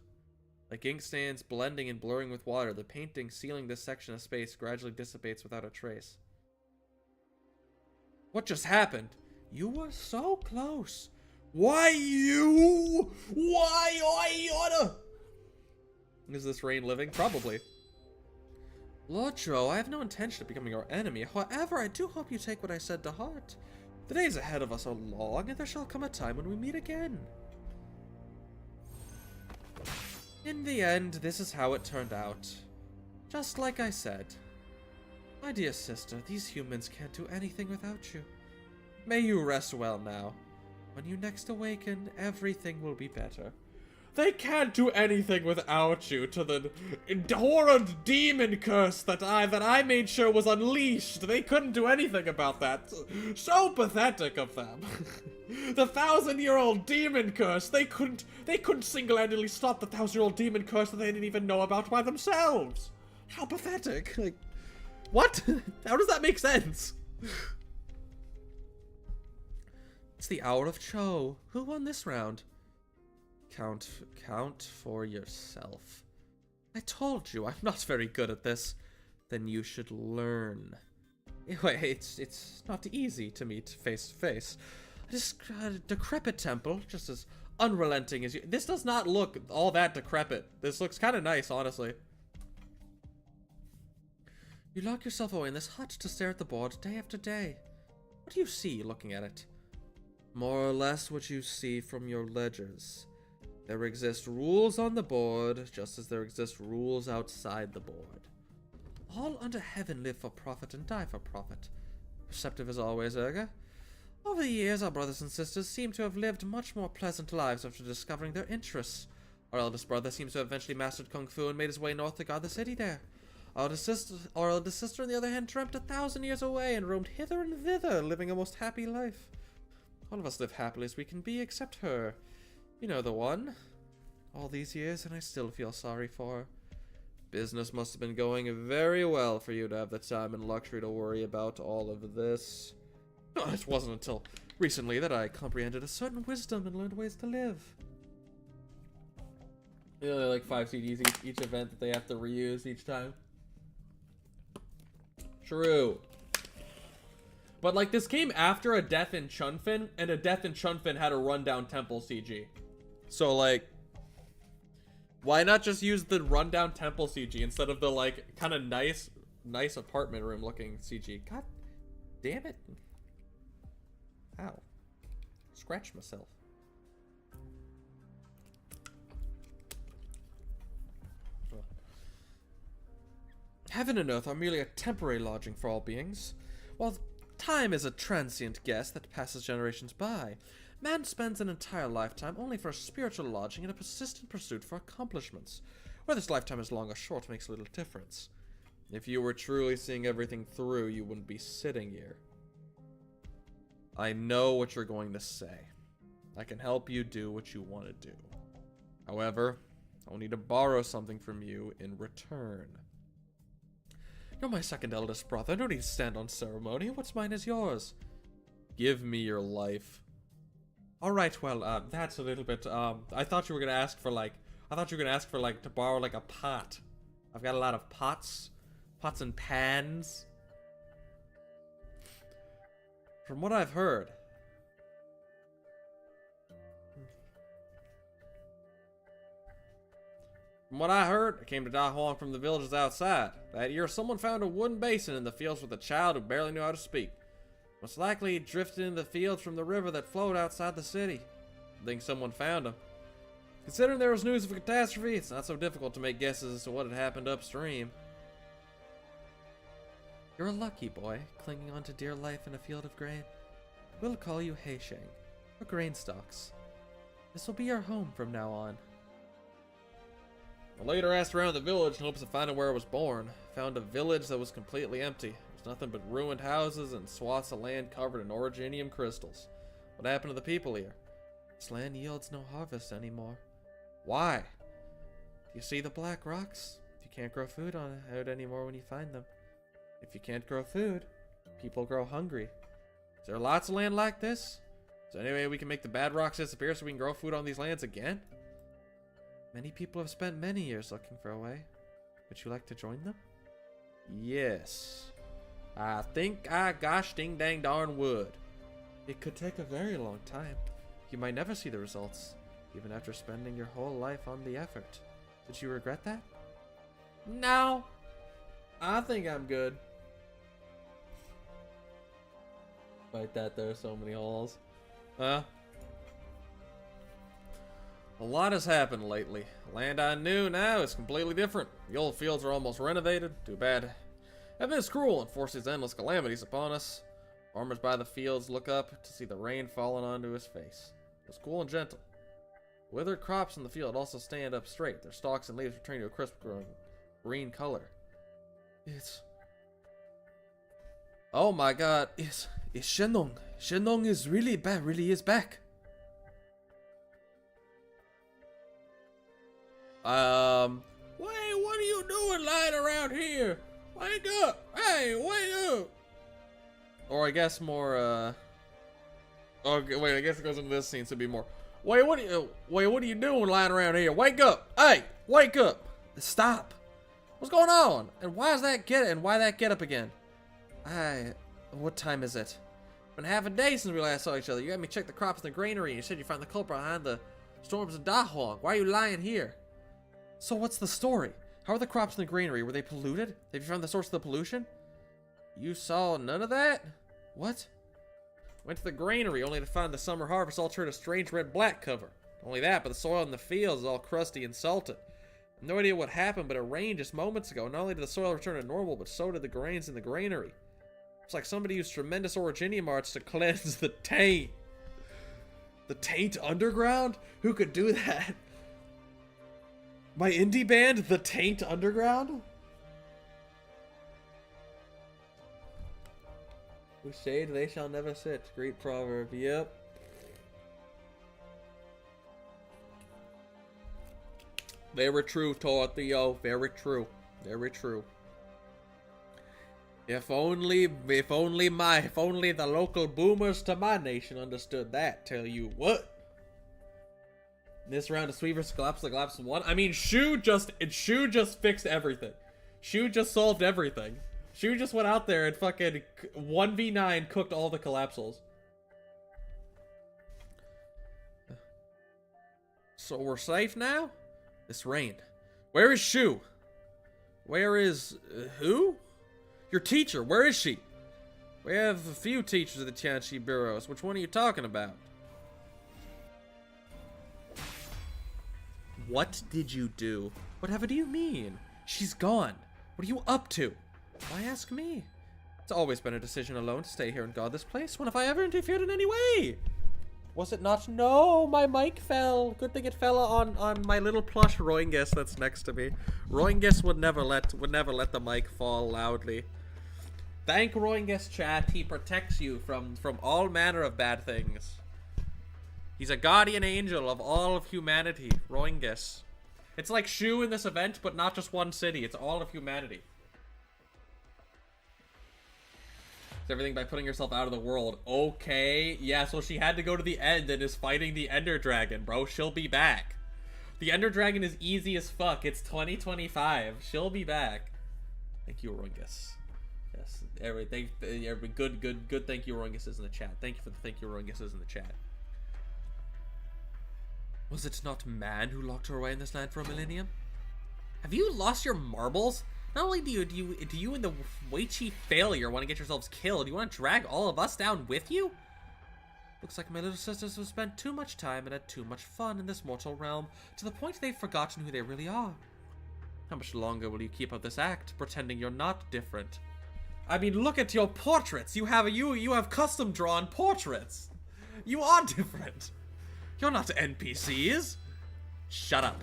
Like ink stains blending and blurring with water, the painting sealing this section of space gradually dissipates without a trace. What just happened? You were so close. Why you? Why I oughta? Is this rain living? Probably. Lord Joe, I have no intention of becoming your enemy. However, I do hope you take what I said to heart. The days ahead of us are long, and there shall come a time when we meet again. In the end, this is how it turned out. Just like I said. My dear sister, these humans can't do anything without you. May you rest well now. When you next awaken, everything will be better. They can't do anything without you, to the horrid demon curse that I made sure was unleashed. They couldn't do anything about that. So pathetic of them. The 1,000-year-old demon curse. They couldn't single-handedly stop the 1,000-year-old demon curse that they didn't even know about by themselves. How pathetic. Like, what? How does that make sense? It's the hour of Cho. Who won this round? Count for yourself. I told you I'm not very good at this. Then you should learn. Anyway, it's not easy to meet face to face. This decrepit temple, just as unrelenting as you. This does not look all that decrepit. This looks kind of nice, honestly. You lock yourself away in this hut to stare at the board day after day. What do you see looking at it? More or less what you see from your ledgers. There exist rules on the board, just as there exist rules outside the board. All under heaven live for profit and die for profit. Perceptive as always, Urga. Over the years, our brothers and sisters seem to have lived much more pleasant lives after discovering their interests. Our eldest brother seems to have eventually mastered Kung Fu and made his way north to guard the city there. Our eldest sister, on the other hand, dreamt 1,000 years away and roamed hither and thither, living a most happy life. All of us live happily as we can be, except her. You know the one. All these years, and I still feel sorry for her. Business must have been going very well for you to have the time and luxury to worry about all of this. No, it wasn't until recently that I comprehended a certain wisdom and learned ways to live. Yeah, they're like 5 CDs each event that they have to reuse each time. True. But like this came after a death in Chunfin, and a death in Chunfin had a rundown temple CG. So like, why not just use the rundown temple CG instead of the like kind of nice apartment room looking CG? God damn it. Ow. Scratch myself. Heaven and earth are merely a temporary lodging for all beings. While Time is a transient guest that passes generations by. Man spends an entire lifetime only for spiritual lodging and a persistent pursuit for accomplishments. Whether this lifetime is long or short makes little difference. If you were truly seeing everything through, you wouldn't be sitting here. I know what you're going to say. I can help you do what you want to do. However, I'll need to borrow something from you in return. You're my second eldest brother. No need to stand on ceremony. What's mine is yours. Give me your life. Alright, well, that's a little bit, I thought you were gonna ask for, to borrow, like, a pot. I've got a lot of pots and pans. From what I've heard, I came to Da Huang from the villages outside. That year, someone found a wooden basin in the fields with a child who barely knew how to speak. Most likely, he drifted into the fields from the river that flowed outside the city. I think someone found him. Considering there was news of a catastrophe, it's not so difficult to make guesses as to what had happened upstream. You're a lucky boy, clinging on to dear life in a field of grain. We'll call you SHU-ING, or grain stalks. This will be your home from now on. I later asked around the village in hopes of finding where I was born. Found a village that was completely empty. There was nothing but ruined houses and swaths of land covered in orogenium crystals. What happened to the people here? This land yields no harvest anymore. Why? Do you see the black rocks? You can't grow food on it anymore when you find them. If you can't grow food, people grow hungry. Is there lots of land like this? Is there any way we can make the bad rocks disappear so we can grow food on these lands again? Many people have spent many years looking for a way. Would you like to join them? Yes. I think I gosh ding dang darn would. It could take a very long time. You might never see the results, even after spending your whole life on the effort. Did you regret that? No. I think I'm good. Like that, there are so many holes. A lot has happened lately. Land I knew now is completely different. The old fields are almost renovated. Too bad. Heaven is cruel and forces endless calamities upon us. Farmers by the fields look up to see the rain falling onto his face. It's cool and gentle. Withered crops in the field also stand up straight. Their stalks and leaves return to a crisp green color. It's... Oh my god, it's Shen-nong. Shen-nong is really bad, really is back. Wait, what are you doing lying around here? Wake up! Hey, wake up! Or I guess more, okay, wait, I guess it goes into this scene, so it'd be more. Wait, what are you doing lying around here? Wake up! Hey, wake up! Stop! What's going on? And why that get up again? What time is it? Been half a day since we last saw each other. You had me check the crops in the granary and you said you found the culprit behind the storms of Da Huang. Why are you lying here? So what's the story? How are the crops in the granary? Were they polluted? Have you found the source of the pollution? You saw none of that? What? Went to the granary only to find the summer harvest all turned a strange red-black cover. Not only that, but the soil in the fields is all crusty and salted. I have no idea what happened, but it rained just moments ago. Not only did the soil return to normal, but so did the grains in the granary. It's like somebody used tremendous orogenium arts to cleanse the taint. The Taint Underground? Who could do that? My indie band, The Taint Underground? With shade they shall never sit. Great proverb. Yep. Very true, Theo. Very true. Very true. If only the local boomers to my nation understood that. Tell you what. This round of Sweet vs. Collapse 1. I mean, Shu just fixed everything. Shu just solved everything. Shu just went out there and fucking 1v9 cooked all the collapsals. So we're safe now? This rained. Where is Shu? Where is... who? Your teacher, where is she? We have a few teachers at the Tianqi bureaus. Which one are you talking about? What did you do? Whatever do you mean? She's gone. What are you up to? Why ask me? It's always been a decision alone to stay here and guard this place. When have I ever interfered in any way? Was it not? No, my mic fell. Good thing it fell on my little plush Roingus that's next to me. Roingus would never let the mic fall loudly. Thank Roingus, chat. He protects you from all manner of bad things. He's a guardian angel of all of humanity. Roingus. It's like Shu in this event, but not just one city. It's all of humanity. Everything by putting herself out of the world. Okay, yeah, so she had to go to the end and is fighting the Ender Dragon, bro. She'll be back. The Ender Dragon is easy as fuck. It's 2025. She'll be back. Thank you, Rungus. Yes, everything. Good. Thank you, Rungus is in the chat. Thank you for the thank you, Rungus is in the chat. Was it not man who locked her away in this land for a millennium? Have you lost your marbles? Not only do you and the Weichi failure want to get yourselves killed, you want to drag all of us down with you? Looks like my little sisters have spent too much time and had too much fun in this mortal realm, to the point they've forgotten who they really are. How much longer will you keep up this act, pretending you're not different? I mean, look at your portraits. You have custom drawn portraits. You are different. You're not NPCs. Shut up.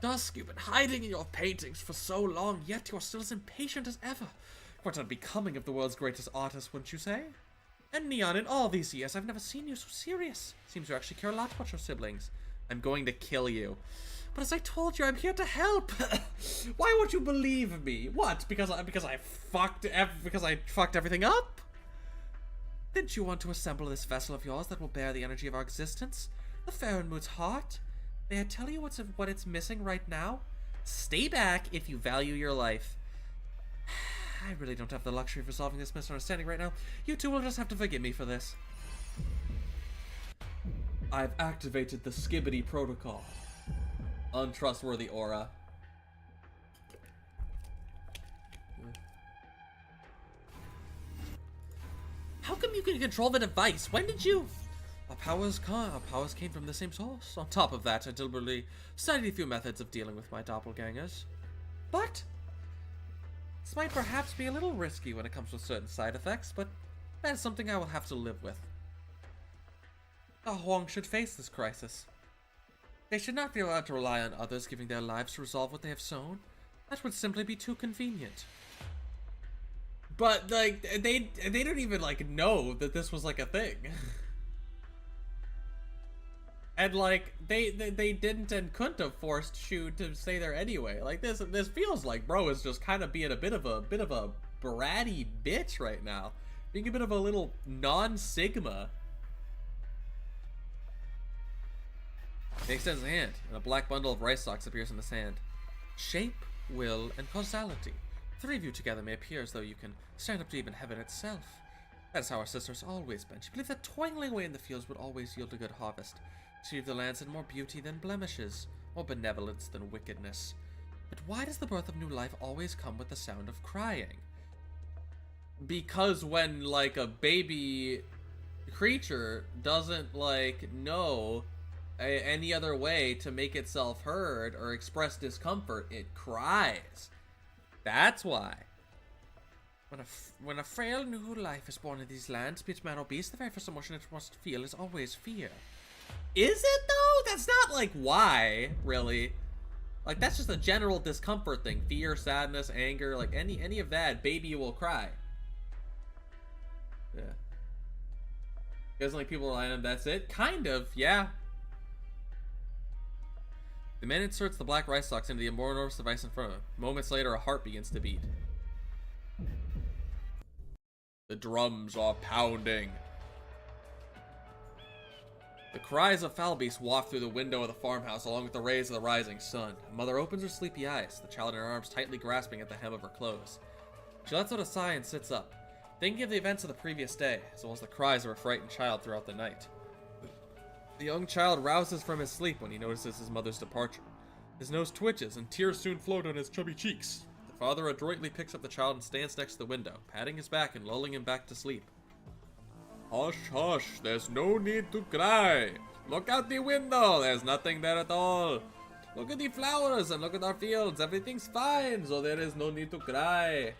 Dusk, you've been hiding in your paintings for so long, yet you're still as impatient as ever. Quite unbecoming of the world's greatest artist, wouldn't you say? And Neon, in all these years, I've never seen you so serious. Seems you actually care a lot about your siblings. I'm going to kill you. But as I told you, I'm here to help. Why won't you believe me? What? Because I fucked everything up? Didn't you want to assemble this vessel of yours that will bear the energy of our existence? The Farenmoot's heart? May I tell you what it's missing right now? Stay back if you value your life. I really don't have the luxury of resolving this misunderstanding right now. You two will just have to forgive me for this. I've activated the Skibbity protocol. Untrustworthy aura. How come you can control the device? When did you... Our powers came from the same source. On top of that, I deliberately studied a few methods of dealing with my doppelgangers. But this might perhaps be a little risky when it comes to certain side effects, but that is something I will have to live with. The Huang should face this crisis. They should not be allowed to rely on others giving their lives to resolve what they have sown. That would simply be too convenient. But, like, they don't even, like, know that this was, like, a thing. And like they didn't and couldn't have forced Shu to stay there anyway. Like this feels like bro is just kind of being a bit of a bratty bitch right now, being a bit of a little non-Sigma. He extends a hand, and a black bundle of rice stalks appears in the sand. Shape, will, and causality. Three of you together may appear as though you can stand up to even heaven itself. That is how our sisters always been. She believed that toiling away in the fields would always yield a good harvest. She believed the lands had more beauty than blemishes, more benevolence than wickedness. But why does the birth of new life always come with the sound of crying? Because when, like, a baby creature doesn't, like, know any other way to make itself heard or express discomfort, it cries. That's why. When a frail new life is born in these lands, be it man or beast, the very first emotion it must feel is always fear. Is it though? That's not like why, really. Like that's just a general discomfort thing. Fear, sadness, anger, like any of that, baby will cry. Yeah. Doesn't like people line up, that's it? Kind of, yeah. The man inserts the black rice stalks into the amorphous device in front of him. Moments later, a heart begins to beat. The drums are pounding. The cries of Falbeast waft through the window of the farmhouse along with the rays of the rising sun. A mother opens her sleepy eyes, the child in her arms tightly grasping at the hem of her clothes. She lets out a sigh and sits up, thinking of the events of the previous day, as well as the cries of her frightened child throughout the night. The young child rouses from his sleep when he notices his mother's departure. His nose twitches and tears soon flow down his chubby cheeks. The father adroitly picks up the child and stands next to the window, patting his back and lulling him back to sleep. Hush, hush, there's no need to cry. Look out the window, there's nothing there at all. Look at the flowers and look at our fields. Everything's fine, so there is no need to cry.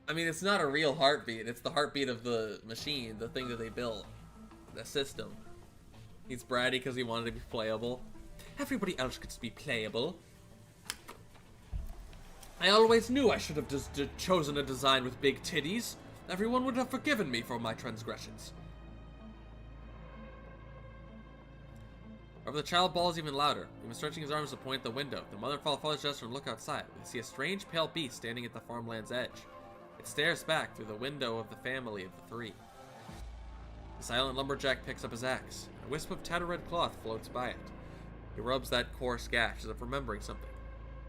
I mean, it's not a real heartbeat. It's the heartbeat of the machine, the thing that they built. The system. He's bratty because he wanted to be playable. Everybody else gets to be playable. I always knew I should have just chosen a design with big titties. Everyone would have forgiven me for my transgressions. However, the child bawls even louder. He was stretching his arms to point at the window. The mother follows father's gesture and look outside. We see a strange pale beast standing at the farmland's edge. It stares back through the window of the family of the three. The silent lumberjack picks up his axe. A wisp of tattered red cloth floats by it. He rubs that coarse gash as if remembering something.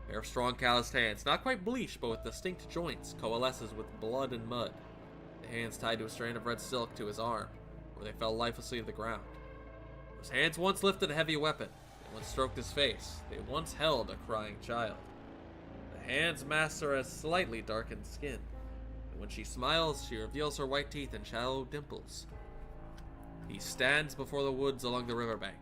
A pair of strong calloused hands, not quite bleached but with distinct joints, coalesces with blood and mud. The hands tied to a strand of red silk to his arm, where they fell lifelessly to the ground. Those hands once lifted a heavy weapon. They once stroked his face. They once held a crying child. The hands mask her as slightly darkened skin. And when she smiles, she reveals her white teeth and shallow dimples. He stands before the woods along the riverbank.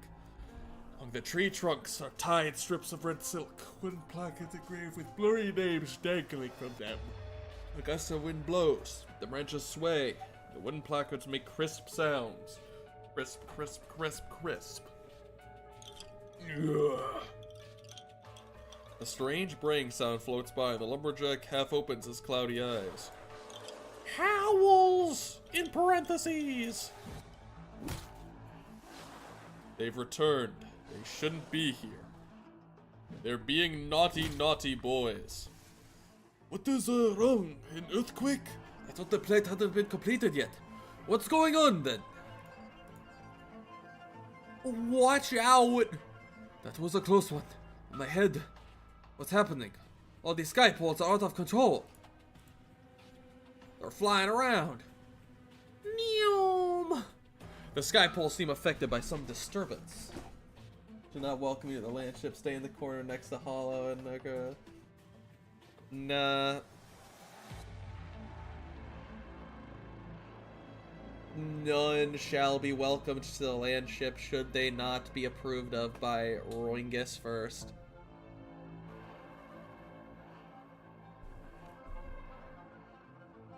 Along the tree trunks are tied strips of red silk, wooden plaques engraved with blurry names dangling from them. A gust of wind blows, the branches sway, the wooden placards make crisp sounds. Crisp, crisp, crisp, crisp. Ugh. A strange braying sound floats by. The lumberjack half opens his cloudy eyes. Howls! In parentheses! They've returned. They shouldn't be here. They're being naughty, naughty boys. What is wrong? An earthquake? I thought the plate hadn't been completed yet. What's going on then? Watch out! That was a close one. My head. What's happening? All these sky poles are out of control. They're flying around. Neom! The sky poles seem affected by some disturbance. Do not welcome you to the land ship. Stay in the corner next to Hollow and Nah. None shall be welcomed to the land ship should they not be approved of by Roingus first.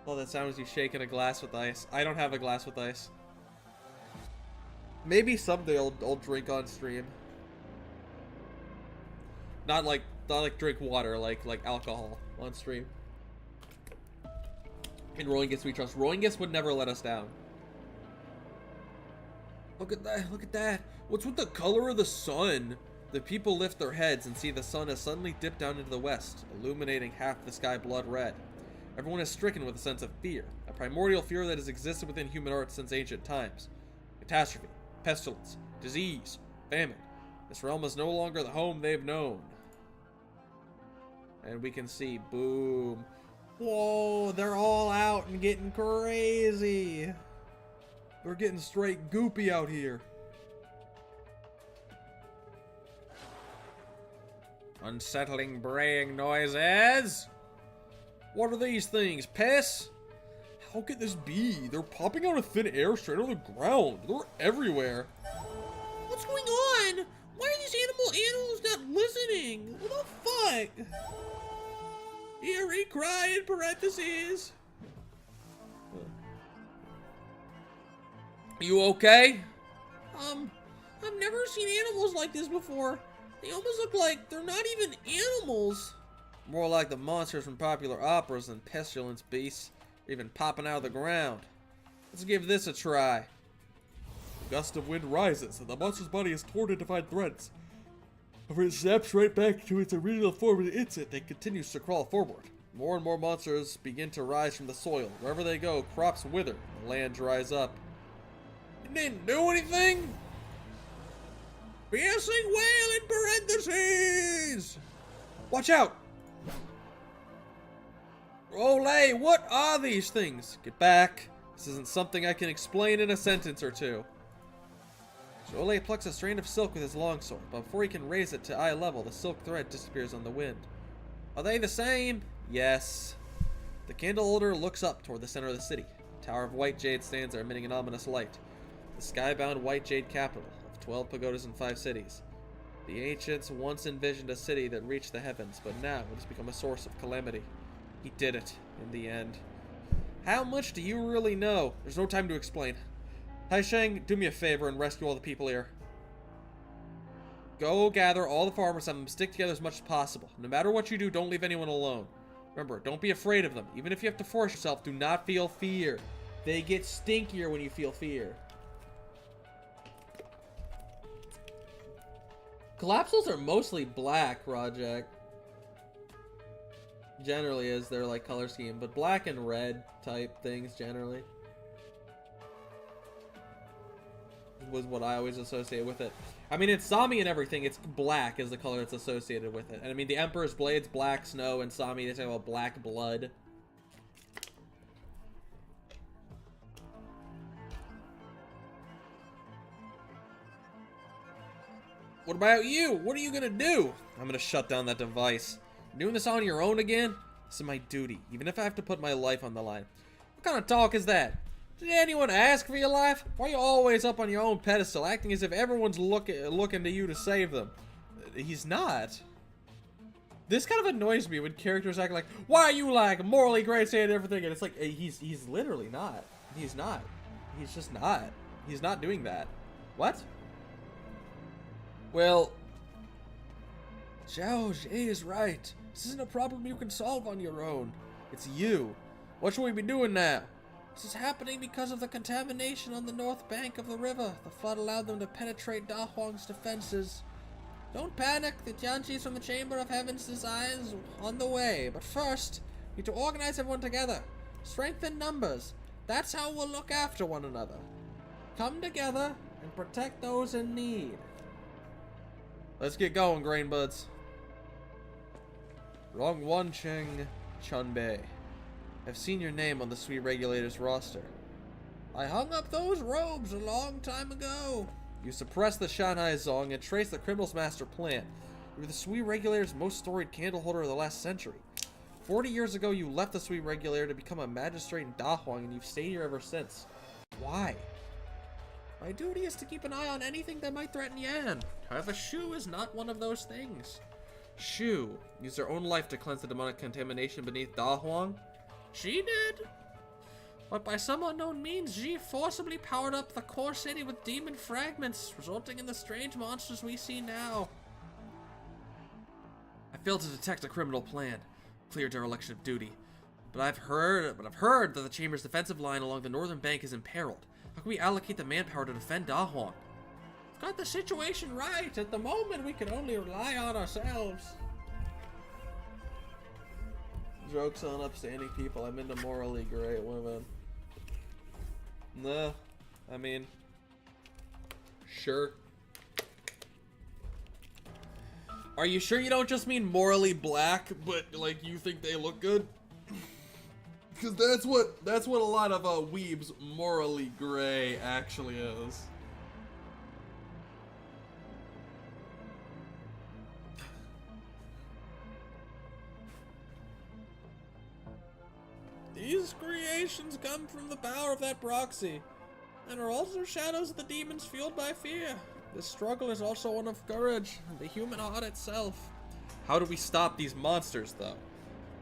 Oh, that sound is you shaking a glass with ice. I don't have a glass with ice. Maybe someday I'll drink on stream. Not like drink water, like alcohol on stream. And Roingus we trust. Roingus would never let us down. Look at that, look at that. What's with the color of the sun? The people lift their heads and see the sun has suddenly dipped down into the west, illuminating half the sky blood red. Everyone is stricken with a sense of fear, a primordial fear that has existed within human art since ancient times. Catastrophe, pestilence, disease, famine. This realm is no longer the home they've known. And we can see, boom. Whoa, they're all out and getting crazy. They're getting straight goopy out here. Unsettling braying noises. What are these things, piss? How could this be? They're popping out of thin air straight on the ground. They're everywhere. What's going on? Why are these animals not listening? What the fuck? Eerie cry in parentheses. You okay? I've never seen animals like this before. They almost look like they're not even animals. More like the monsters from popular operas than pestilence beasts, even popping out of the ground. Let's give this a try. A gust of wind rises, and the monster's body is torn into fine threads. However, it snaps right back to its original form in an instant and continues to crawl forward. More and more monsters begin to rise from the soil. Wherever they go, crops wither, and the land dries up. It didn't do anything? Piercing wail in parentheses! Watch out! Olay, what are these things? Get back. This isn't something I can explain in a sentence or two. Olay plucks a strand of silk with his longsword, but before he can raise it to eye level, the silk thread disappears on the wind. Are they the same? Yes. The candle holder looks up toward the center of the city. A tower of white jade stands there, emitting an ominous light. the skybound white jade capital of 12 pagodas and 5 cities. The ancients once envisioned a city that reached the heavens, but now it has become a source of calamity. He did it, in the end. How much do you really know? There's no time to explain. Taisheng, do me a favor and rescue all the people here. Go gather all the farmers and stick together as much as possible. No matter what you do, don't leave anyone alone. Remember, don't be afraid of them. Even if you have to force yourself, do not feel fear. They get stinkier when you feel fear. Collapsals are mostly black, Rajek. Generally is their like color scheme, but black and red type things generally was what I always associate with it. I mean, it's Sami and everything, it's black is the color that's associated with it. And I mean, the Emperor's Blade's black snow, and Sami, they talk about black blood. What about you? What are you gonna do? I'm gonna shut down that device. You're doing this on your own again? This is my duty, even if I have to put my life on the line. What kind of talk is that? Did anyone ask for your life? Why are you always up on your own pedestal, acting as if everyone's looking to you to save them? He's not. This kind of annoys me when characters act like, why are you like morally great saying everything? And it's like, he's literally not. He's not. He's just not. He's not doing that. What? Well, Xiao is right. This isn't a problem you can solve on your own. It's you. What should we be doing now? This is happening because of the contamination on the north bank of the river. The flood allowed them to penetrate Da Huang's defenses. Don't panic. The Jianqis from the Chamber of Heaven's designs on the way. But first, we need to organize everyone together. Strengthen numbers. That's how we'll look after one another. Come together and protect those in need. Let's get going, grain buds. Wrong one, Cheng Chunbei. I've seen your name on the Sui Regulator's roster. I hung up those robes a long time ago. You suppressed the Shanghai Zong and traced the criminal's master plan. You were the Sui Regulator's most storied candle holder of the last century. 40 years ago, you left the Sui Regulator to become a magistrate in Da Huang, and you've stayed here ever since. Why? My duty is to keep an eye on anything that might threaten Yan. However, Shu is not one of those things. Shu used her own life to cleanse the demonic contamination beneath Da Huang. She did. But by some unknown means, Ji forcibly powered up the core city with demon fragments, resulting in the strange monsters we see now. I failed to detect a criminal plan. Clear dereliction of duty. But I've heard that the Chamber's defensive line along the northern bank is imperiled. How can we allocate the manpower to defend Da Huang? We've got the situation right. At the moment, we can only rely on ourselves. Jokes on upstanding people. I'm into morally great women. Nah, I mean, sure. Are you sure you don't just mean morally black, but like you think they look good? Because that's what a lot of weebs morally gray actually is. These creations come from the power of that proxy, and are also shadows of the demons fueled by fear. This struggle is also one of courage, and the human heart itself. How do we stop these monsters, though?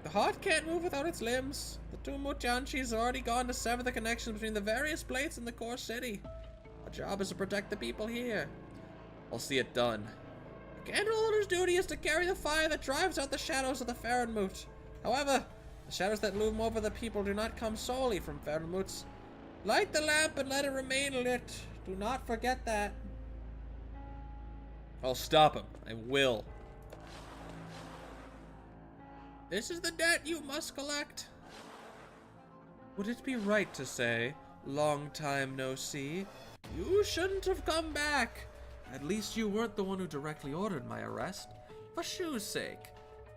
The heart can't move without its limbs. The two Mujanshis have already gone to sever the connection between the various plates in the core city. Our job is to protect the people here. I'll see it done. The candle holder's duty is to carry the fire that drives out the shadows of the Farenmut. However, the shadows that loom over the people do not come solely from Farenmuts. Light the lamp and let it remain lit. Do not forget that. I'll stop him. I will. This is the debt you must collect. Would it be right to say, long time no see? You shouldn't have come back. At least you weren't the one who directly ordered my arrest. For Shu's sake.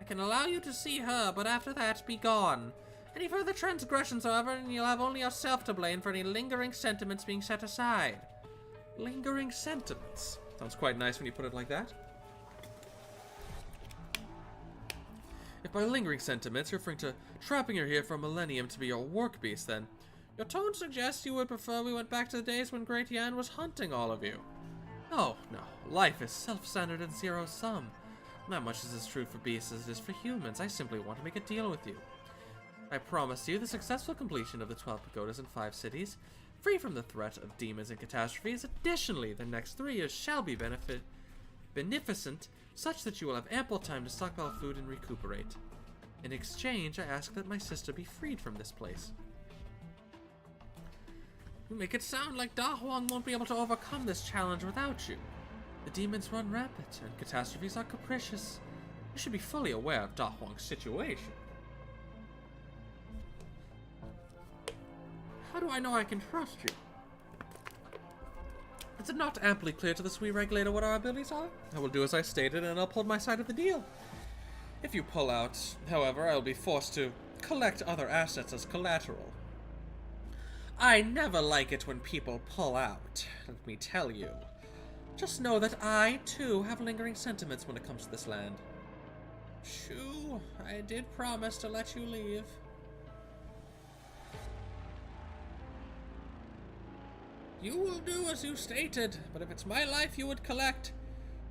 I can allow you to see her, but after that, be gone. Any further transgressions, however, and you'll have only yourself to blame for any lingering sentiments being set aside. Lingering sentiments. Sounds quite nice when you put it like that. If by lingering sentiments you're referring to trapping her here for a millennium to be your work beast, then Your tone suggests you would prefer we went back to the days when Great Yan was hunting all of you. Oh, no. Life is self-centered and zero-sum. Not much as is true for beasts as it is for humans. I simply want to make a deal with you. I promise you the successful completion of the 12 pagodas in 5 cities, free from the threat of demons and catastrophes. Additionally, the next 3 years shall be beneficent, such that you will have ample time to stockpile food and recuperate. In exchange, I ask that my sister be freed from this place. You make it sound like Da Huang won't be able to overcome this challenge without you. The demons run rampant, and catastrophes are capricious. You should be fully aware of Da Huang's situation. How do I know I can trust you? Is it not amply clear to the SHU-ING regulator what our abilities are? I will do as I stated and uphold my side of the deal. If you pull out, however, I will be forced to collect other assets as collateral. I never like it when people pull out, let me tell you. Just know that I, too, have lingering sentiments when it comes to this land. Shu, I did promise to let you leave. You will do as you stated, but if it's my life you would collect,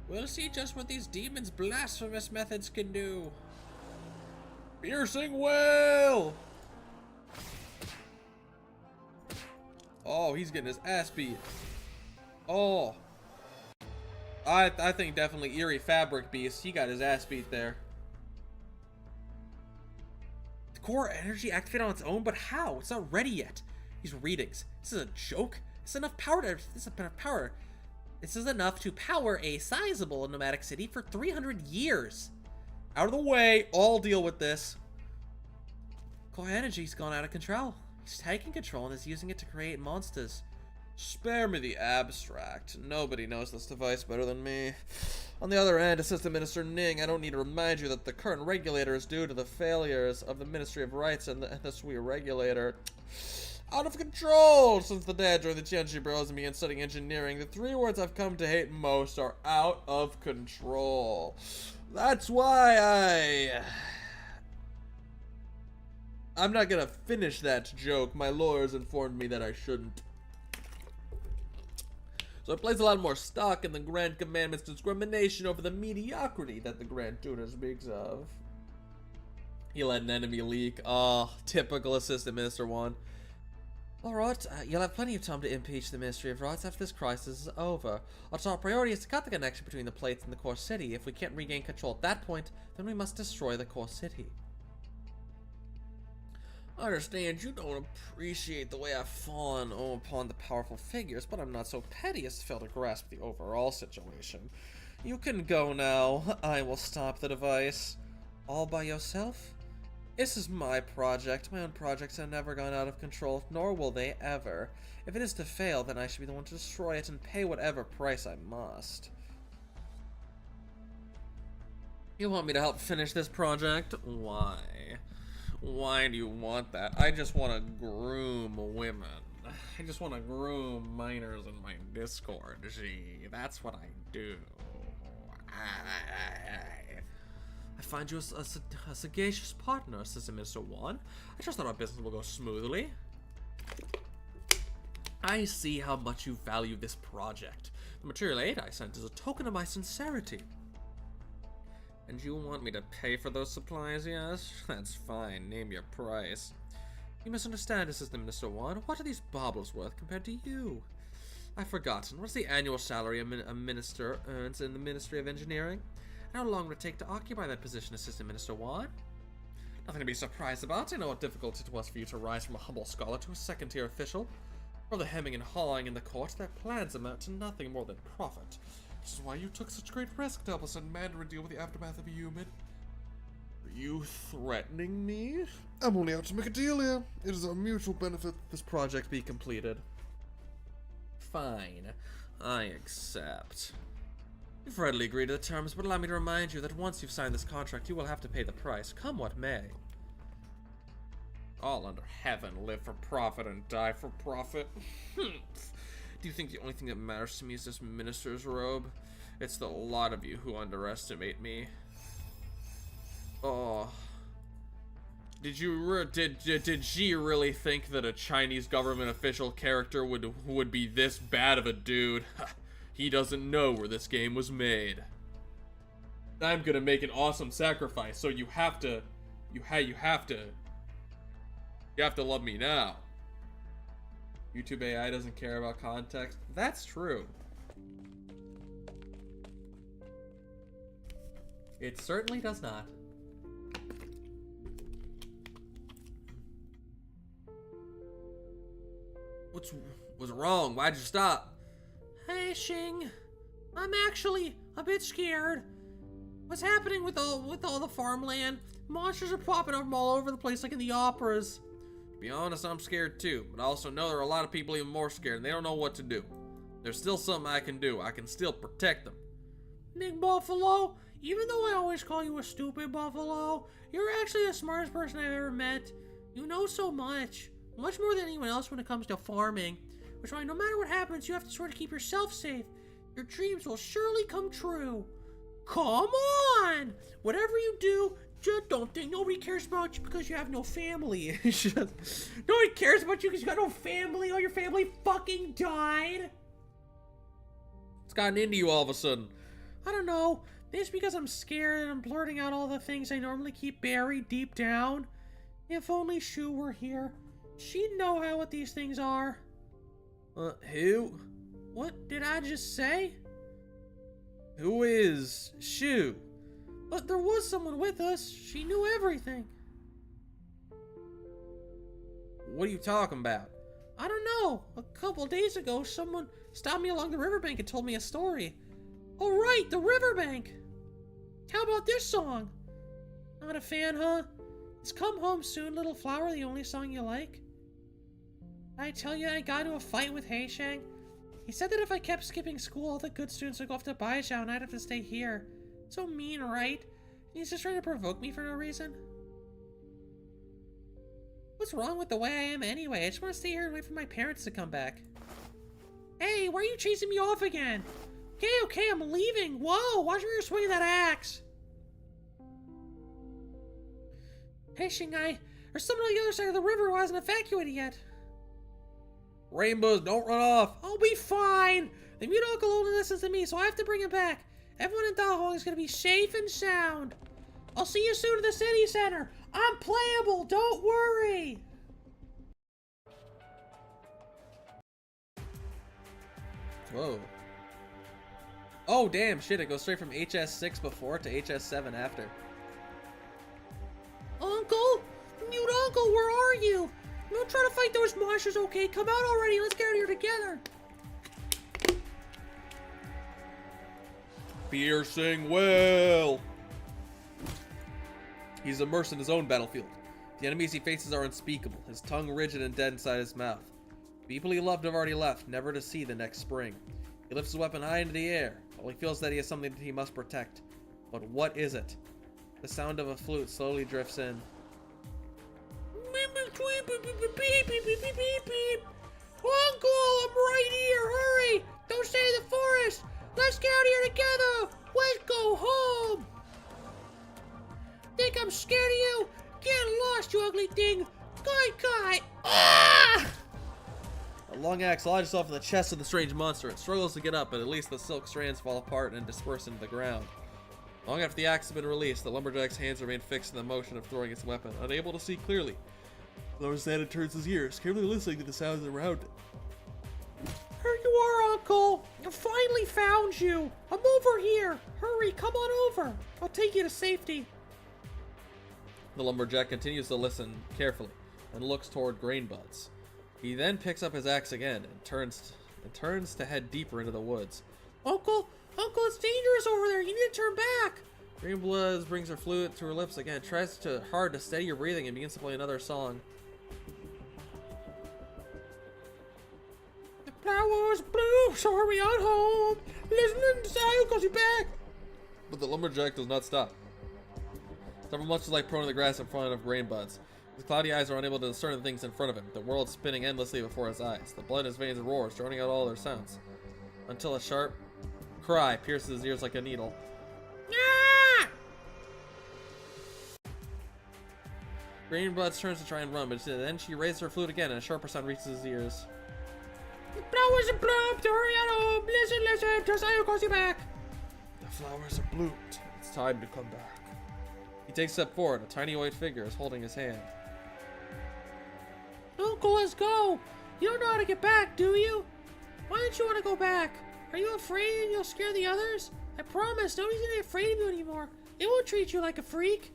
we'll see just what these demons' blasphemous methods can do. Piercing wail! Oh, he's getting his ass beat. Oh. I think definitely Eerie Fabric Beast. He got his ass beat there. The core energy activated on its own, but how? It's not ready yet. These readings. This is a joke? This is enough power to... This is enough to power a sizable nomadic city for 300 years. Out of the way. I'll deal with this. Core energy's gone out of control. He's taking control and is using it to create monsters. Spare me the abstract. Nobody knows this device better than me. On the other hand, Assistant Minister Ning, I don't need to remind you that the current regulator is due to the failures of the Ministry of Rights and the SHU-ING regulator. Out of control! Since the day I joined the Tianchi Bros and began studying engineering, the 3 words I've come to hate most are out of control. That's why I'm not gonna finish that joke. My lawyers informed me that I shouldn't. So I place a lot more stock in the Grand Commandment's discrimination over the mediocrity that the Grand Tutor speaks of. He let an enemy leak. Oh, typical Assistant Minister 1. Alright, you'll have plenty of time to impeach the Ministry of Rights after this crisis is over. Our top priority is to cut the connection between the plates and the core city. If we can't regain control at that point, then we must destroy the core city. I understand you don't appreciate the way I've fallen upon the powerful figures, but I'm not so petty as to fail to grasp the overall situation. You can go now. I will stop the device. All by yourself? This is my project. My own projects have never gone out of control, nor will they ever. If it is to fail, then I should be the one to destroy it and pay whatever price I must. You want me to help finish this project? Why? Why do you want that? I just want to groom women. I just want to groom minors in my Discord. Gee, that's what I do. I find you a sagacious partner, Assistant Minister 1. I just thought our business will go smoothly. I see how much you value this project. The material aid I sent is a token of my sincerity. And you want me to pay for those supplies, yes? That's fine. Name your price. You misunderstand, Assistant Minister 1. What are these baubles worth compared to you? I've forgotten. What's the annual salary a minister earns in the Ministry of Engineering? How long would it take to occupy that position, Assistant Minister 1? Nothing to be surprised about. I know what difficult it was for you to rise from a humble scholar to a second-tier official. For the hemming and hawing in the court, their plans amount to nothing more than profit. Which is why you took such great risk to help us send Mandarin deal with the aftermath of a human. Are you threatening me? I'm only out to make a deal here. It is our mutual benefit that this project be completed. Fine. I accept. You've readily agreed to the terms, but allow me to remind you that once you've signed this contract, you will have to pay the price, come what may. All under heaven live for profit and die for profit. Do you think the only thing that matters to me is this minister's robe? It's the lot of you who underestimate me. Oh. Did she really think that a Chinese government official character would be this bad of a dude? He doesn't know where this game was made. I'm gonna make an awesome sacrifice, so you have to love me now. YouTube AI doesn't care about context. That's true. It certainly does not. What's wrong? Why'd you stop? Hey, Shing. I'm actually a bit scared. What's happening with all the farmland? Monsters are popping up from all over the place like in the operas. To be honest, I'm scared too, but I also know there are a lot of people even more scared and they don't know what to do. There's still something I can do. I can still protect them. Nick Buffalo, even though I always call you a stupid buffalo, you're actually the smartest person I've ever met. You know so much more than anyone else when it comes to farming. Which is why no matter what happens, you have to sort of keep yourself safe. Your dreams will surely come true. Come on! Whatever you do, just don't think nobody cares about you because you have no family. Nobody cares about you because you got no family. All your family fucking died. It's gotten into you all of a sudden. I don't know. Maybe it's because I'm scared and I'm blurting out all the things I normally keep buried deep down. If only Shu were here. She'd know what these things are. Who? What did I just say? Who is Shu? But there was someone with us. She knew everything. What are you talking about? I don't know. A couple days ago, someone stopped me along the riverbank and told me a story. Oh right, the riverbank. How about this song? Not a fan, huh? Is Come Home Soon, Little Flower the only song you like? Did I tell you I got into a fight with Heishang? He said that if I kept skipping school, all the good students would go off to Baijiao and I'd have to stay here. So mean, right? And he's just trying to provoke me for no reason. What's wrong with the way I am anyway? I just want to stay here and wait for my parents to come back. Hey, why are you chasing me off again? Okay, I'm leaving. Whoa, watch where you're swinging that axe. Hey, Shingai, there's someone on the other side of the river who hasn't evacuated yet. Rainbows, don't run off. I'll be fine. The mute uncle only listens to me, so I have to bring him back. Everyone in Dahong is going to be safe and sound. I'll see you soon at the city center. I'm playable, don't worry. Whoa. Oh, damn, shit, it goes straight from HS6 before to HS7 after. Uncle? Mute uncle, where are you? Don't try to fight those monsters, okay? Come out already, let's get out of here together. Piercing well. He's immersed in his own battlefield. The enemies he faces are unspeakable, his tongue rigid and dead inside his mouth. People he loved have already left, never to see the next spring. He lifts his weapon high into the air, while he feels that he has something that he must protect. But what is it? The sound of a flute slowly drifts in. Uncle, I'm right here, hurry! Don't stay in the forest! Let's get out of here together! Let's go home! Think I'm scared of you? Get lost, you ugly thing! Guy! Ah! A long axe lodges itself in the chest of the strange monster. It struggles to get up, but at least the silk strands fall apart and disperse into the ground. Long after the axe has been released, the lumberjack's hands remain fixed in the motion of throwing his weapon, unable to see clearly. Lower turns his ears, carefully listening to the sounds around it. Here you are, Uncle! I finally found you! I'm over here! Hurry, come on over! I'll take you to safety. The lumberjack continues to listen carefully and looks toward grain buds. He then picks up his axe again and turns to head deeper into the woods. Uncle, it's dangerous over there. You need to turn back. Greenblood brings her flute to her lips again, tries hard to steady her breathing, and begins to play another song. The flowers blue, so hurry on home. Listening to sound calls you back. But the lumberjack does not stop. Several monsters lie prone in the grass in front of grain buds. His cloudy eyes are unable to discern the things in front of him, the world spinning endlessly before his eyes. The blood in his veins roars, drowning out all their sounds, until a sharp cry pierces his ears like a needle. Ah! Greenbuds turns to try and run, but then she raises her flute again and a sharper sound reaches his ears. The flowers are bloomed. Hurry at home. Listen. Josiah calls you back. The flowers are bloomed. It's time to come back. He takes a step forward. A tiny white figure is holding his hand. Uncle, let's go. You don't know how to get back, do you? Why don't you want to go back? Are you afraid you'll scare the others? I promise, nobody's gonna be afraid of you anymore. It won't treat you like a freak.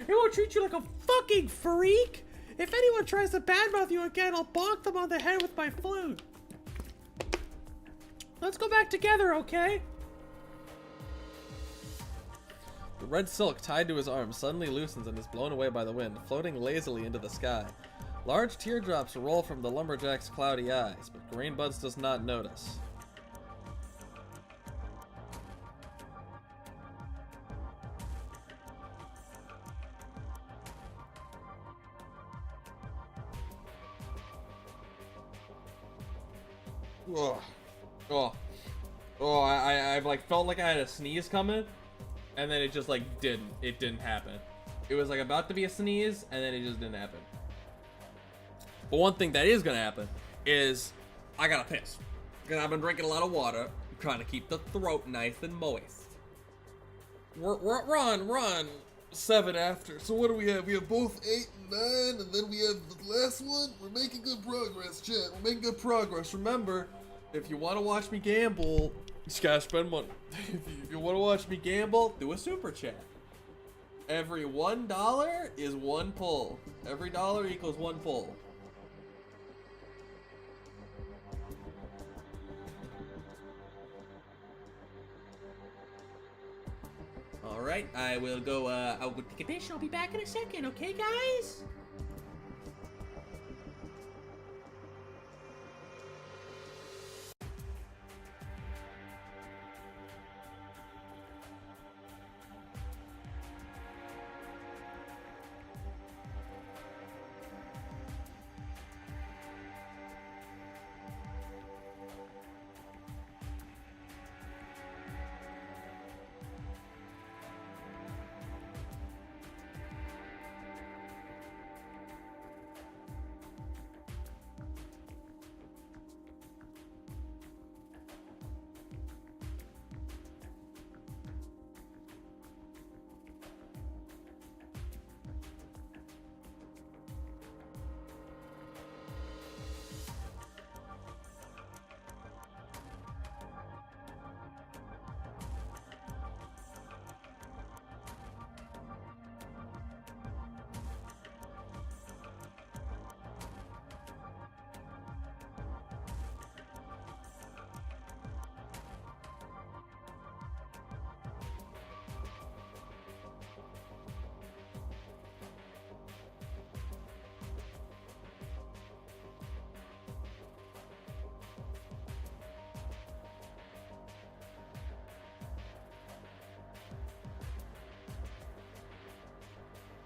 It won't treat you like a fucking freak. If anyone tries to badmouth you again, I'll bonk them on the head with my flute. Let's go back together, okay? The red silk tied to his arm suddenly loosens and is blown away by the wind, floating lazily into the sky. Large teardrops roll from the lumberjack's cloudy eyes, but Greenbuds does not notice. I've like felt like I had a sneeze coming, and then it just like didn't happen. It was like about to be a sneeze, and then it just didn't happen. But one thing that is gonna happen is I gotta piss, because I've been drinking a lot of water. I'm trying to keep the throat nice and moist. Run. 7 after. So what do we have? We have both 8 and 9, and then we have the last one. We're making good progress, chat. We're making good progress. Remember, if you want to watch me gamble, you just gotta spend money. If you want to watch me gamble, do a super chat. Every $1 is 1 pull. Every dollar equals 1 pull. Alright, I'll go take a piss. I'll be back in a second, okay guys?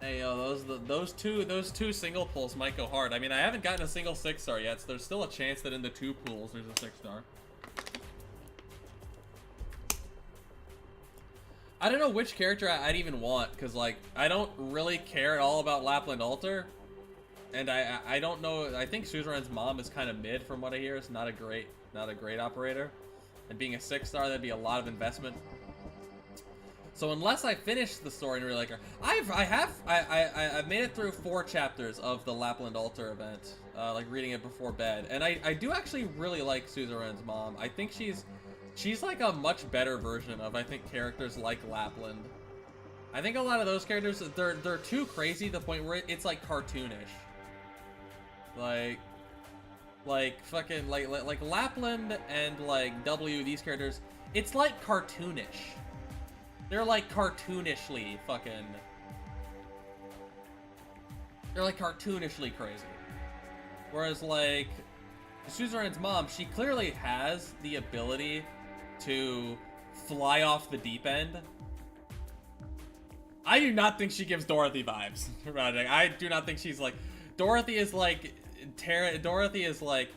Hey yo, those two single pulls might go hard. I mean, I haven't gotten a single 6-star yet, so there's still a chance that in the 2 pools there's a 6-star. I don't know which character I'd even want, because like I don't really care at all about Lapland Altar, and I don't know. I think Suzerain's mom is kind of mid from what I hear. It's not a great operator, and being a 6-star, that'd be a lot of investment. So unless I finish the story and really like her, I've made it through 4 chapters of the Lapland Altar event, like reading it before bed, and I do actually really like Suzerain's mom. I think she's like a much better version of, I think, characters like Lapland. I think a lot of those characters, they're too crazy to the point where it's like cartoonish. Like fucking like Lapland and like W, these characters, it's like cartoonish. They're like cartoonishly fucking... They're like cartoonishly crazy. Whereas like, Suzerain's mom, she clearly has the ability to fly off the deep end. I do not think she gives Dorothy vibes. I do not think she's like... Dorothy is like... Dorothy is like...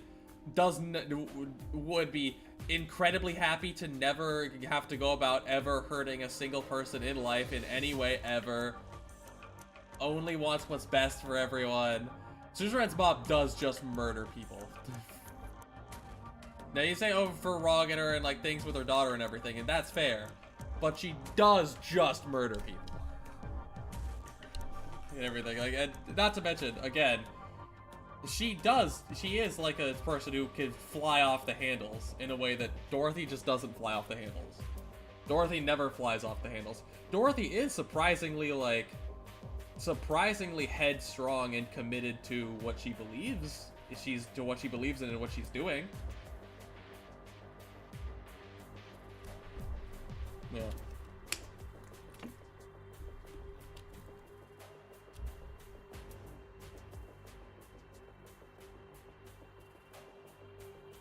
would be incredibly happy to never have to go about ever hurting a single person in life in any way ever. only wants what's best for everyone. Suzerain's mom does just murder people. Now you say for wronging her and like things with her daughter and everything, and that's fair. But she does just murder people. And everything. Like, and not to mention, again, she is like a person who can fly off the handles in a way that Dorothy just doesn't fly off the handles. Dorothy never flies off the handles. Dorothy is surprisingly headstrong and committed to what she believes. To what she believes in and what she's doing. Yeah.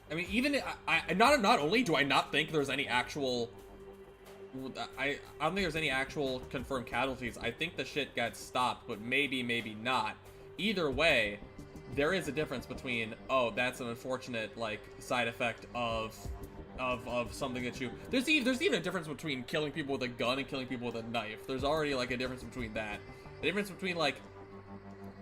I mean, even not only do I not think there's any actual, I don't think there's any actual confirmed casualties. I think the shit got stopped, but maybe not. Either way, there is a difference between, oh, that's an unfortunate like side effect of something that you. There's even a difference between killing people with a gun and killing people with a knife. There's already like a difference between that. The difference between like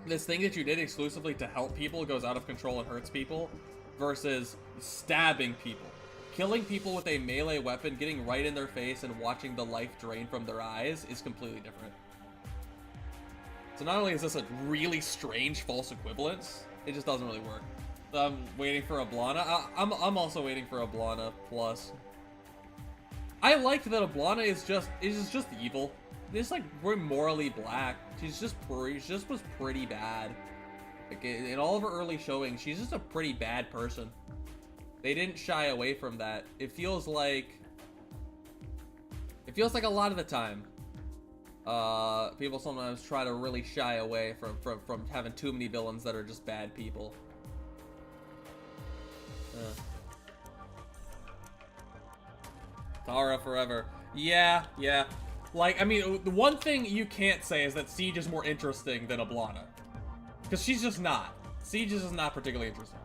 this thing that you did exclusively to help people goes out of control and hurts people, versus stabbing people. Killing people with a melee weapon, getting right in their face and watching the life drain from their eyes is completely different. So not only is this a really strange false equivalence, it just doesn't really work. So I'm waiting for a Blana. I'm also waiting for a Blana plus. I liked that Ablana is just evil. It's like we're morally black. She just was pretty bad. Like in all of her early showings, she's just a pretty bad person. They didn't shy away from that. It feels like a lot of the time, people sometimes try to really shy away from having too many villains that are just bad people. Tara forever. Yeah. Like, I mean, the one thing you can't say is that Siege is more interesting than Ablana. Because she's just not. Siege is just not particularly interesting.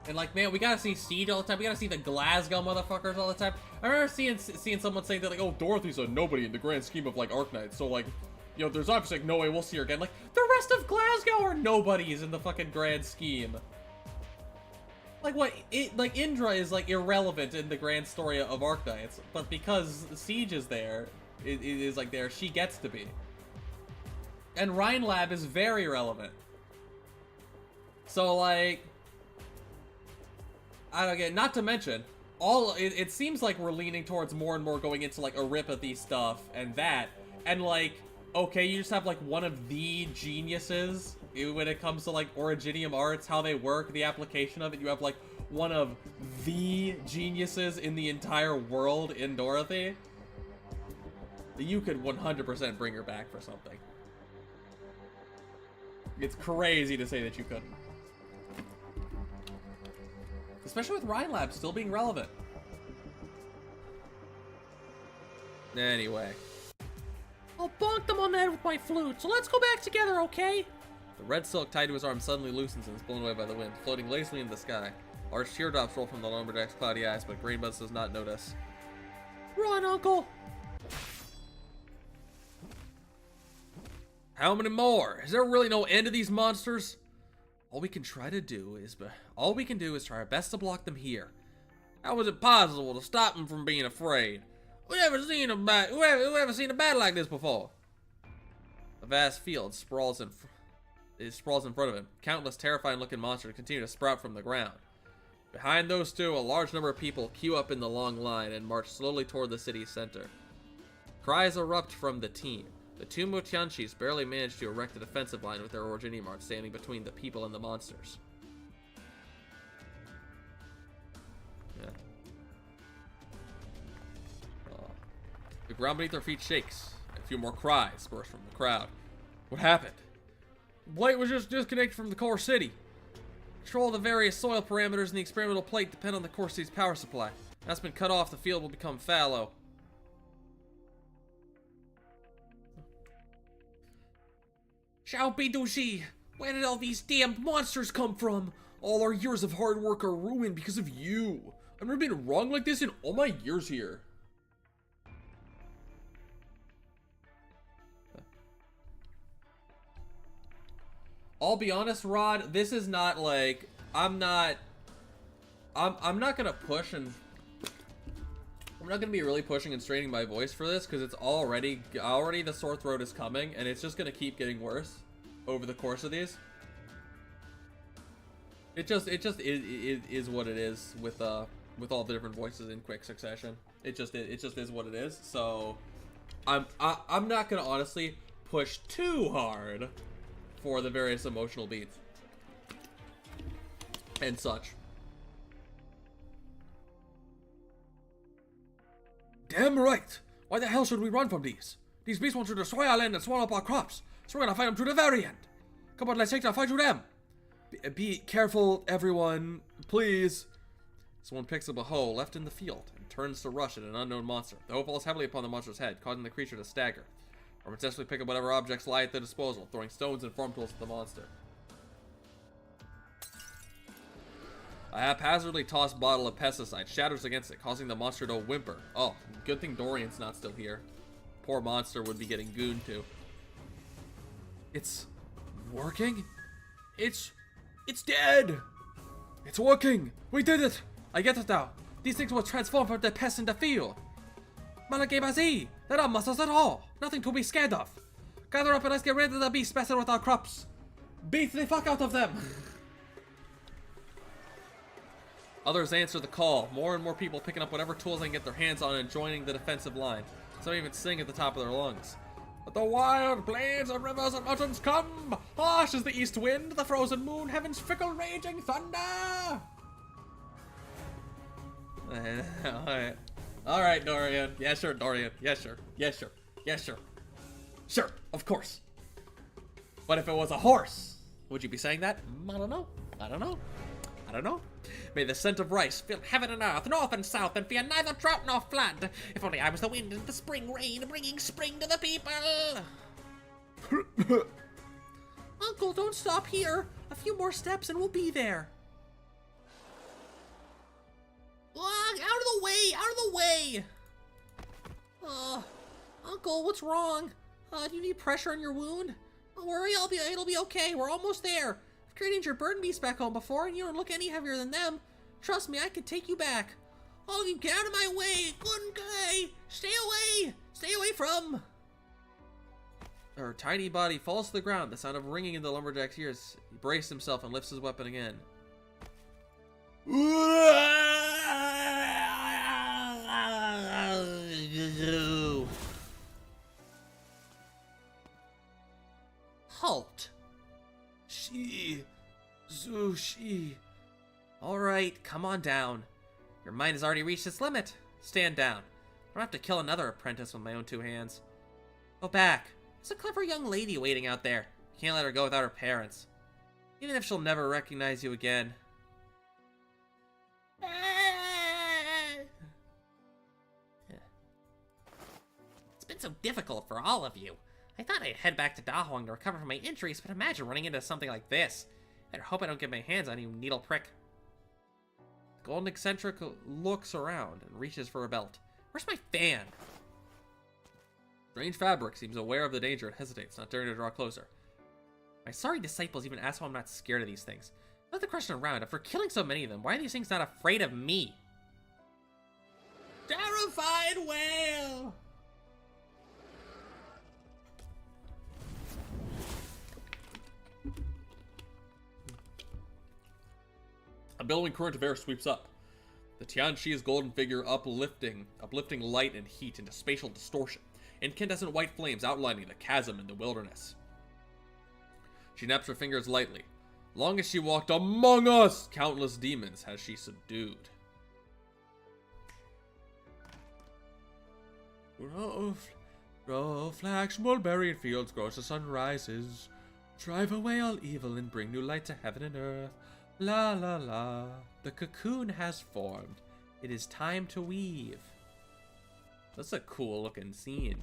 And like, man, we gotta see Siege all the time. We gotta see the Glasgow motherfuckers all the time. I remember seeing someone saying that, like, oh, Dorothy's a nobody in the grand scheme of, like, Arknights. So, like, you know, there's obviously, like, no way we'll see her again. Like, the rest of Glasgow are nobodies in the fucking grand scheme. Like, what? Like, Indra is, like, irrelevant in the grand story of Arknights. But because Siege is there, it is, like, there, she gets to be. And Rhinelab is very relevant. So, like, I don't get, not to mention, it seems like we're leaning towards more and more going into, like, Aripathy stuff and that. And, like, okay, you just have, like, one of the geniuses when it comes to, like, Originium arts, how they work, the application of it. You have, like, one of the geniuses in the entire world in Dorothy. You could 100% bring her back for something. It's crazy to say that you couldn't. Especially with Rhinelab still being relevant. Anyway. I'll bonk them on the head with my flute, so let's go back together, okay? The red silk tied to his arm suddenly loosens and is blown away by the wind, floating lazily in the sky. Large teardrops roll from the lumberjack's cloudy eyes, but Greenbuzz does not notice. Run, Uncle! How many more? Is there really no end to these monsters? All we can do is try our best to block them here. How is it possible to stop them from being afraid? Who ever seen a battle like this before? A vast field sprawls in front of him. Countless terrifying-looking monsters continue to sprout from the ground. Behind those two, a large number of people queue up in the long line and march slowly toward the city's center. Cries erupt from the team. The two Motianchis barely manage to erect a defensive line with their Originium art standing between the people and the monsters. Yeah. The ground beneath their feet shakes. A few more cries burst from the crowd. What happened? The plate was just disconnected from the core city. Control of the various soil parameters in the experimental plate depend on the core city's power supply. That's been cut off, the field will become fallow. Xiaobidushi, where did all these damn monsters come from? All our years of hard work are ruined because of you. I've never been wrong like this in all my years here. I'll be honest, Rod, this is not like, I'm not gonna push and I'm not gonna be really pushing and straining my voice for this because it's already the sore throat is coming and it's just gonna keep getting worse over the course of these. It just is what it is with all the different voices in quick succession. It just is what it is. So I'm not gonna honestly push too hard for the various emotional beats and such. Damn right! Why the hell should we run from these? These beasts want to destroy our land and swallow up our crops, so we're gonna fight them to the very end. Come on, let's take the fight to them. Be careful, everyone, please. Someone picks up a hoe left in the field and turns to rush at an unknown monster. The hoe falls heavily upon the monster's head, causing the creature to stagger, or potentially pick up whatever objects lie at their disposal, throwing stones and farm tools at the monster. A haphazardly tossed bottle of pesticide shatters against it, causing the monster to whimper. Oh, good thing Dorian's not still here. Poor monster would be getting gooned to. It's working? It's dead! It's working! We did it! I get it now. These things will transform from the pests in the field. Malagabazi! They're not muscles at all. Nothing to be scared of. Gather up and let's get rid of the beasts messing with our crops. Beat the fuck out of them! Others answer the call. More and more people picking up whatever tools they can get their hands on and joining the defensive line. Some even sing at the top of their lungs. But the wild blades of rivers and mountains come! Harsh as the east wind, the frozen moon, heaven's fickle raging thunder! Alright, Dorian. Yeah, sure, Dorian. Yeah, sure. Yeah, sure. Yeah, sure. Sure, of course. But if it was a horse, would you be saying that? I don't know. I don't know. I don't know. May the scent of rice fill heaven and earth, north and south, and fear neither drought nor flood. If only I was the wind and the spring rain, bringing spring to the people. Uncle, don't stop here. A few more steps and we'll be there. Out of the way! Out of the way! Uncle, what's wrong? Do you need pressure on your wound? Don't worry, it'll be okay. We're almost there. I've carried your burden beasts back home before, and you don't look any heavier than them. Trust me, I can take you back. All of you, get out of my way! Good guy! Stay away! Stay away from... Her tiny body falls to the ground, the sound of ringing in the lumberjack's ears. He braces himself and lifts his weapon again. Halt. She. Alright, come on down. Your mind has already reached its limit. Stand down. I don't have to kill another apprentice with my own two hands. Go back. There's a clever young lady waiting out there. You can't let her go without her parents. Even if she'll never recognize you again. It's been so difficult for all of you. I thought I'd head back to Dahong to recover from my injuries, but imagine running into something like this. I hope I don't get my hands on you, needle prick. Golden Eccentric looks around and reaches for a belt. Where's my fan? Strange Fabric seems aware of the danger and hesitates, not daring to draw closer. My sorry disciples even ask why I'm not scared of these things. Let the question around, after killing so many of them, why are these things not afraid of me? Terrified whale! A billowing current of air sweeps up. The Tianshi's golden figure uplifting light and heat into spatial distortion. Incandescent white flames outlining the chasm in the wilderness. She naps her fingers lightly. Long as she walked among us, countless demons has she subdued. Grow flax, mulberry, and fields grow as the sun rises. Drive away all evil and bring new light to heaven and earth. La la la. The cocoon has formed. It is time to weave. That's a cool looking scene.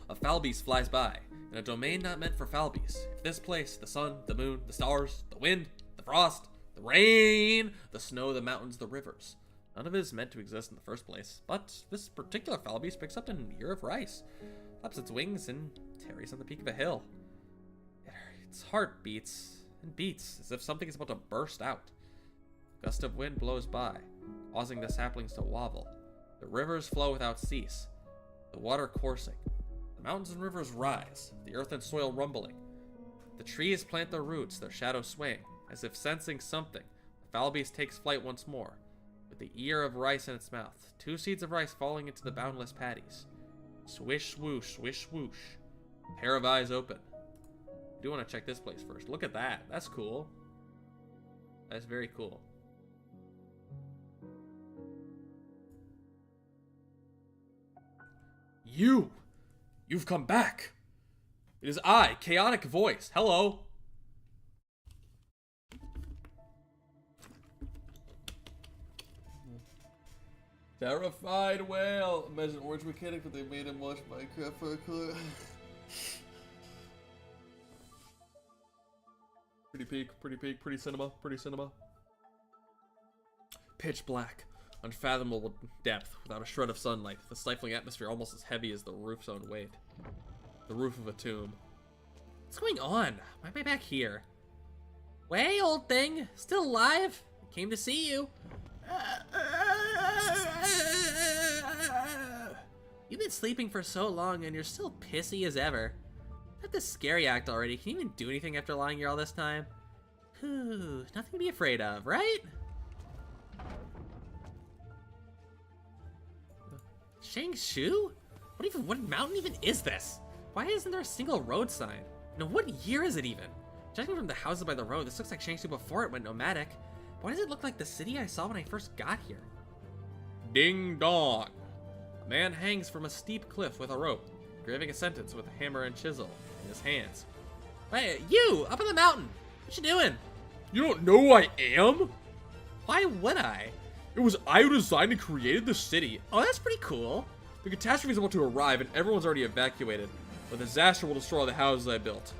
A foul beast flies by, in a domain not meant for foul beasts. If this place, the sun, the moon, the stars, the wind, the frost, the rain, the snow, the mountains, the rivers. None of it is meant to exist in the first place. But this particular foul beast picks up an ear of rice, flaps its wings, and tarries on the peak of a hill. Its heart beats and beats as if something is about to burst out. A gust of wind blows by, causing the saplings to wobble. The rivers flow without cease, the water coursing. The mountains and rivers rise, the earth and soil rumbling. The trees plant their roots, their shadows swaying, as if sensing something. The foul beast takes flight once more, with the ear of rice in its mouth, 2 seeds of rice falling into the boundless paddies. Swish, swoosh, swish, swoosh. A pair of eyes open. I do want to check this place first. Look at that. That's cool. That's very cool. You've come back. It is I, Chaotic Voice. Hello. Terrified whale. Imagine Orange Mechanic, but they made him watch Minecraft for a clue. Pretty peak, pretty cinema. Pitch black, unfathomable depth, without a shred of sunlight. The stifling atmosphere almost as heavy as the roof's own weight. The roof of a tomb. What's going on? Why am I back here? Way, old thing. Still alive? Came to see you. You've been sleeping for so long and you're still pissy as ever. Not this scary act already. Can you even do anything after lying here all this time? Whew, nothing to be afraid of, right? Shu-Ing? What mountain even is this? Why isn't there a single road sign? No, what year is it even? Judging from the houses by the road, this looks like Shu before it went nomadic. Why does it look like the city I saw when I first got here? Ding dong. A man hangs from a steep cliff with a rope, engraving a sentence with a hammer and chisel in his hands. Hey, you! Up on the mountain! What you doing? You don't know who I am? Why would I? It was I who designed and created the city. Oh, that's pretty cool. The catastrophe is about to arrive and everyone's already evacuated. The disaster will destroy the houses I built.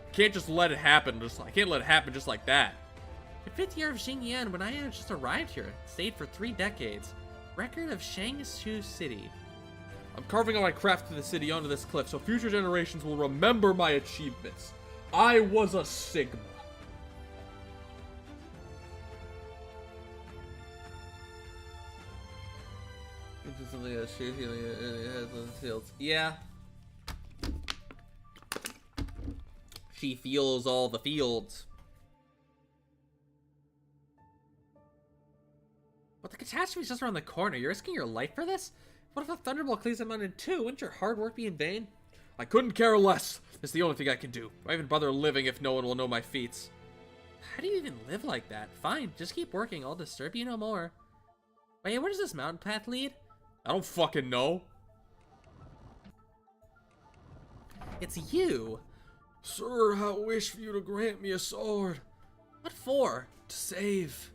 I can't just let it happen. I can't let it happen just like that. The 5th year of Xingyan, when I had just arrived here, stayed for 3 decades. Record of Shangshu City. I'm carving out my craft to the city onto this cliff so future generations will remember my achievements. I was a Sigma. Something that Shu healing has on the fields. Yeah. She feels all the fields. But the catastrophe's just around the corner. You're risking your life for this? What if a thunderbolt cleaves them out in 2? Wouldn't your hard work be in vain? I couldn't care less. It's the only thing I can do. Why even bother living if no one will know my feats? How do you even live like that? Fine, just keep working. I'll disturb you no more. Wait, where does this mountain path lead? I don't fucking know. It's you. Sir, how wish for you to grant me a sword. What for? To save.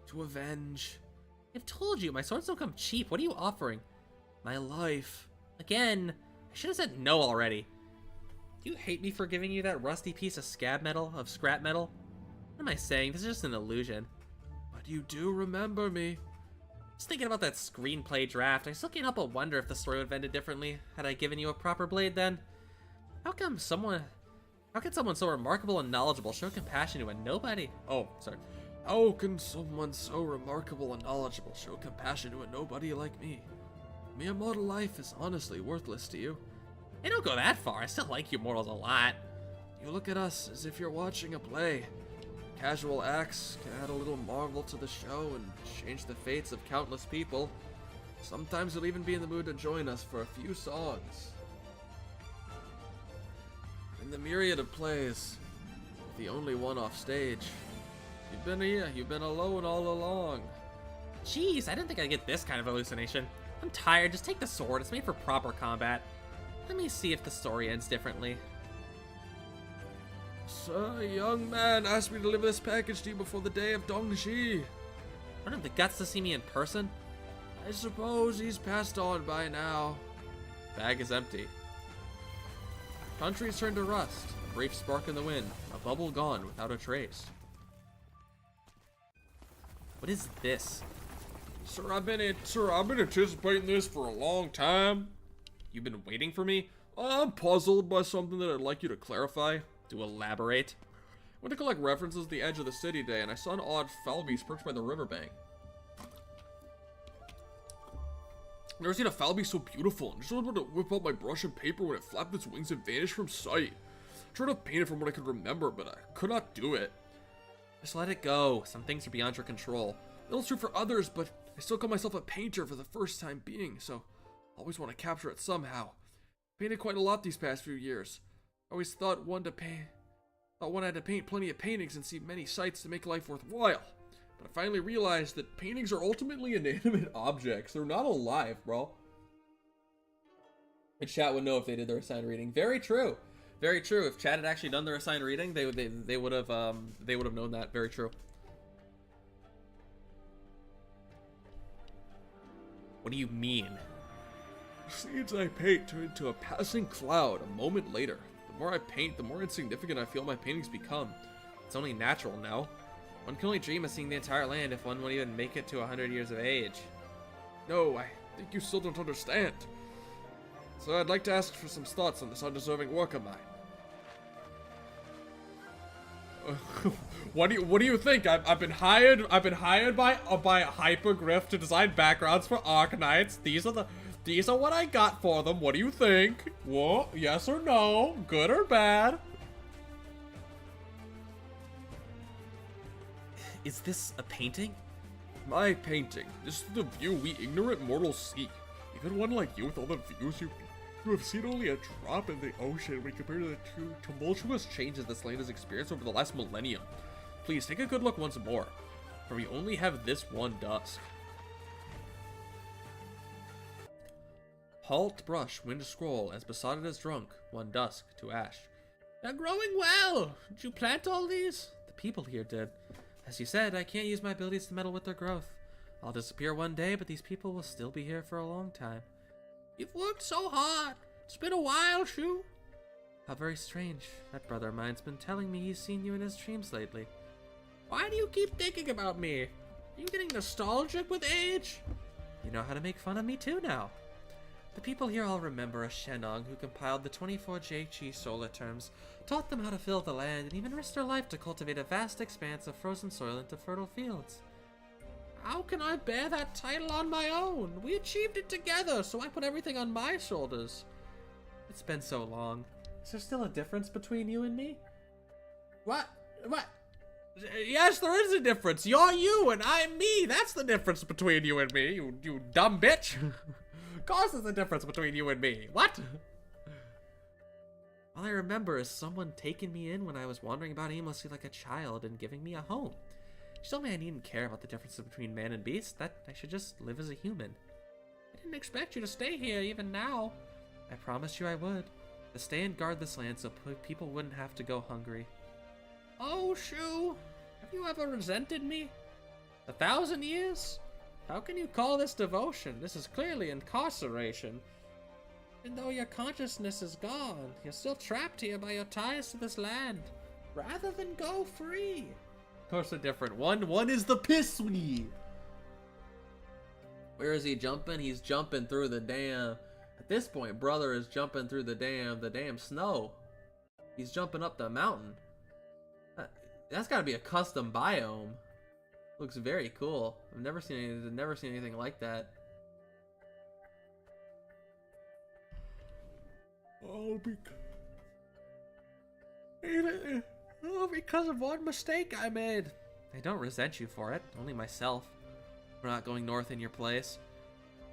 To avenge. I've told you, my swords don't come cheap. What are you offering? My life. Again, I should have said no already. Do you hate me for giving you that rusty piece of scrap metal? What am I saying? This is just an illusion. But you do remember me. Just thinking about that screenplay draft, I still can't help but wonder if the story would have ended differently had I given you a proper blade then. How can someone so remarkable and knowledgeable show compassion to a nobody? Oh, sorry. How can someone so remarkable and knowledgeable show compassion to a nobody like me? Mere mortal life is honestly worthless to you. Hey, don't go that far. I still like you mortals a lot. You look at us as if you're watching a play. Casual acts can add a little marvel to the show and change the fates of countless people. Sometimes you'll even be in the mood to join us for a few songs. In the myriad of plays, the only one off stage. You've been here, you've been alone all along. Jeez, I didn't think I'd get this kind of hallucination. I'm tired, just take the sword, it's made for proper combat. Let me see if the story ends differently. Sir, a young man asked me to deliver this package to you before the day of Dongxi. Don't have the guts to see me in person? I suppose he's passed on by now. Bag is empty. Country's turned to rust. A brief spark in the wind. A bubble gone without a trace. What is this? Sir, I've been anticipating this for a long time. You've been waiting for me? I'm puzzled by something that I'd like you to clarify. To elaborate. I went to collect references at the edge of the city today, and I saw an odd foul beast perched by the riverbank. Never seen a foul beast so beautiful, and just wanted to whip out my brush and paper when it flapped its wings and vanished from sight. I tried to paint it from what I could remember, but I could not do it. Just let it go. Some things are beyond your control. It's true for others, but I still call myself a painter for the first time being, so I always want to capture it somehow. Painted quite a lot these past few years. I always thought one had to paint plenty of paintings and see many sights to make life worthwhile. But I finally realized that paintings are ultimately inanimate objects. They're not alive, bro. And chat would know if they did their assigned reading. Very true. Very true. If chat had actually done their assigned reading, they would have known that. Very true. What do you mean? The seeds I paint turn into a passing cloud a moment later. The more I paint, the more insignificant I feel my paintings become. It's only natural, no? One can only dream of seeing the entire land if one would even make it to 100 years of age. No, I think you still don't understand. So I'd like to ask for some thoughts on this undeserving work of mine. What do you think? I've been hired by Hypergriff to design backgrounds for Arknights. These are what I got for them. What do you think? What? Yes or no? Good or bad? Is this a painting? My painting. This is the view we ignorant mortals see. Even one like you with all the views you have seen only a drop in the ocean when compared to the two tumultuous changes this land has experienced over the last millennium. Please take a good look once more, for we only have this one dusk. Halt, brush, wind, scroll, as besotted as drunk, one dusk to ash. They're growing well. Did you plant all these? The people here did. As you said, I can't use my abilities to meddle with their growth. I'll disappear one day, but these people will still be here for a long time. You've worked so hard. It's been a while, Shu. How very strange. That brother of mine's been telling me he's seen you in his dreams lately. Why do you keep thinking about me? Are you getting nostalgic with age? You know how to make fun of me too now. The people here all remember a Shenong who compiled the 24 JG solar terms, taught them how to fill the land, and even risked their life to cultivate a vast expanse of frozen soil into fertile fields. How can I bear that title on my own? We achieved it together, so I put everything on my shoulders. It's been so long. Is there still a difference between you and me? What? Yes, there is a difference. You're you and I'm me. That's the difference between you and me, you dumb bitch. Of course there's a difference between you and me. What? All I remember is someone taking me in when I was wandering about aimlessly like a child and giving me a home. She told me I needn't care about the differences between man and beast, that I should just live as a human. I didn't expect you to stay here even now. I promised you I would. To stay and guard this land so people wouldn't have to go hungry. Oh, Shu, have you ever resented me? 1,000 years? How can you call this devotion? This is clearly incarceration. Even though your consciousness is gone, you're still trapped here by your ties to this land. Rather than go free. Of course they're different. One is the Pisswee. Where is he jumping? He's jumping through the damn... At this point, brother is jumping through the damn snow. He's jumping up the mountain. That's gotta be a custom biome. Looks very cool. I've never seen anything like that. Oh, because of one mistake I made. I don't resent you for it, only myself. For not going north in your place.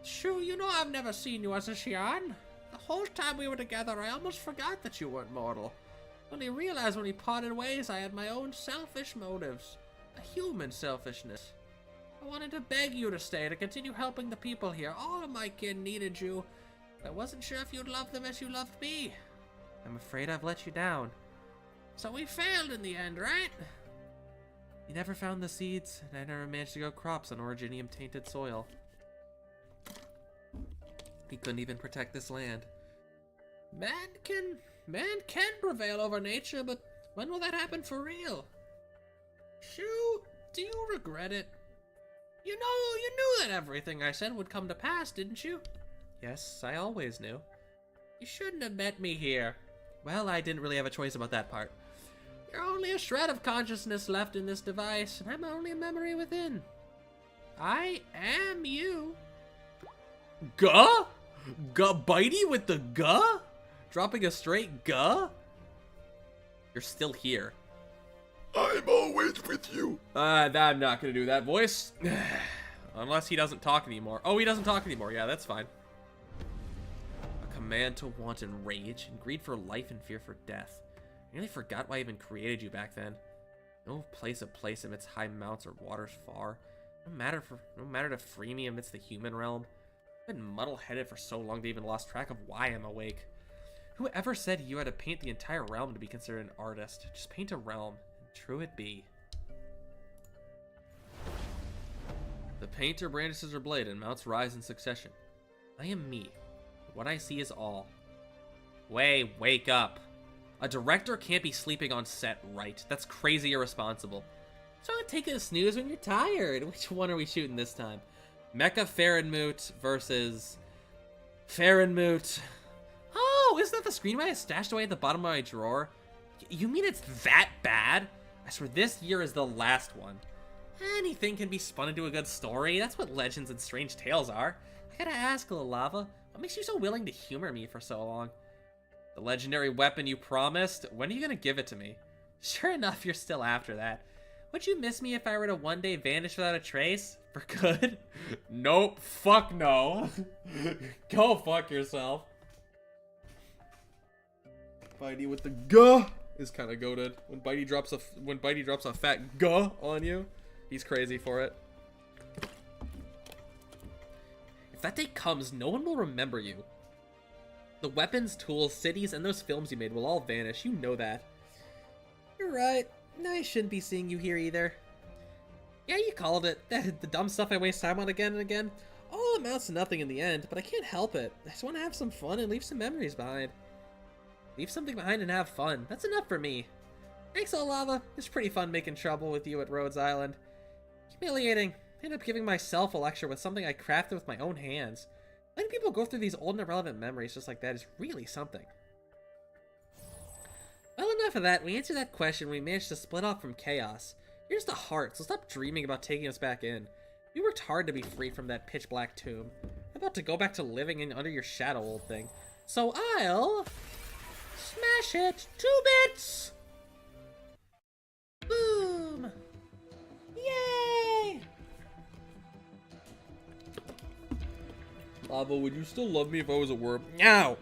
Shu, you know I've never seen you as a Xian. The whole time we were together, I almost forgot that you weren't mortal. Only realized when we parted ways I had my own selfish motives. A human selfishness. I wanted to beg you to stay, to continue helping the people here. All of my kin needed you. I wasn't sure if you'd love them as you loved me. I'm afraid I've let you down. So we failed in the end, right? You never found the seeds, and I never managed to grow crops on Originium-tainted soil. We couldn't even protect this land. Man can prevail over nature, but when will that happen for real? Shu, do you regret it? You knew that everything I said would come to pass, didn't you? Yes, I always knew. You shouldn't have met me here. Well, I didn't really have a choice about that part. You're only a shred of consciousness left in this device, and I'm only a memory within. I am you. Guh? Guh bitey with the guh? Dropping a straight guh? You're still here. I'm always with you. I'm not gonna do that voice. Unless he doesn't talk anymore. Oh, he doesn't talk anymore. Yeah, that's fine. A command to want and rage, and greed for life and fear for death. I nearly forgot why I even created you back then. No place amidst high mounts or waters far. No matter to free me amidst the human realm. I've been muddle-headed for so long they even lost track of why I'm awake. Whoever said you had to paint the entire realm to be considered an artist? Just paint a realm, and true it be. The painter brandishes her blade and mounts rise in succession. I am me. What I see is all. Wake up. A director can't be sleeping on set, right? That's crazy irresponsible. So I'm taking a snooze when you're tired. Which one are we shooting this time? Mecha Farenmoot versus Farenmoot. Oh, isn't that the screenwrite I stashed away at the bottom of my drawer? You mean it's that bad? I swear this year is the last one. Anything can be spun into a good story. That's what legends and strange tales are. I gotta ask, Lava, what makes you so willing to humor me for so long? The legendary weapon you promised? When are you gonna give it to me? Sure enough, you're still after that. Would you miss me if I were to one day vanish without a trace? For good? Nope. Fuck no. Go fuck yourself. Bitey with the guh is kind of goated. When Bitey drops a fat guh on you, he's crazy for it. If that day comes, no one will remember you. The weapons, tools, cities, and those films you made will all vanish. You know that. You're right. I shouldn't be seeing you here either. Yeah, you called it. The dumb stuff I waste time on again and again. All amounts to nothing in the end, but I can't help it. I just want to have some fun and leave some memories behind. Leave something behind and have fun. That's enough for me. Thanks, Lava. It's pretty fun making trouble with you at Rhodes Island. Humiliating. I ended up giving myself a lecture with something I crafted with my own hands. Letting people go through these old and irrelevant memories just like that is really something. Well, enough of that. We answered that question when we managed to split off from chaos. You're just a heart, so stop dreaming about taking us back in. We worked hard to be free from that pitch black tomb. I'm about to go back to living in under your shadow, old thing. So I'll smash it 2 bits. Boom. Yay! Lava, would you still love me if I was a worm? Now.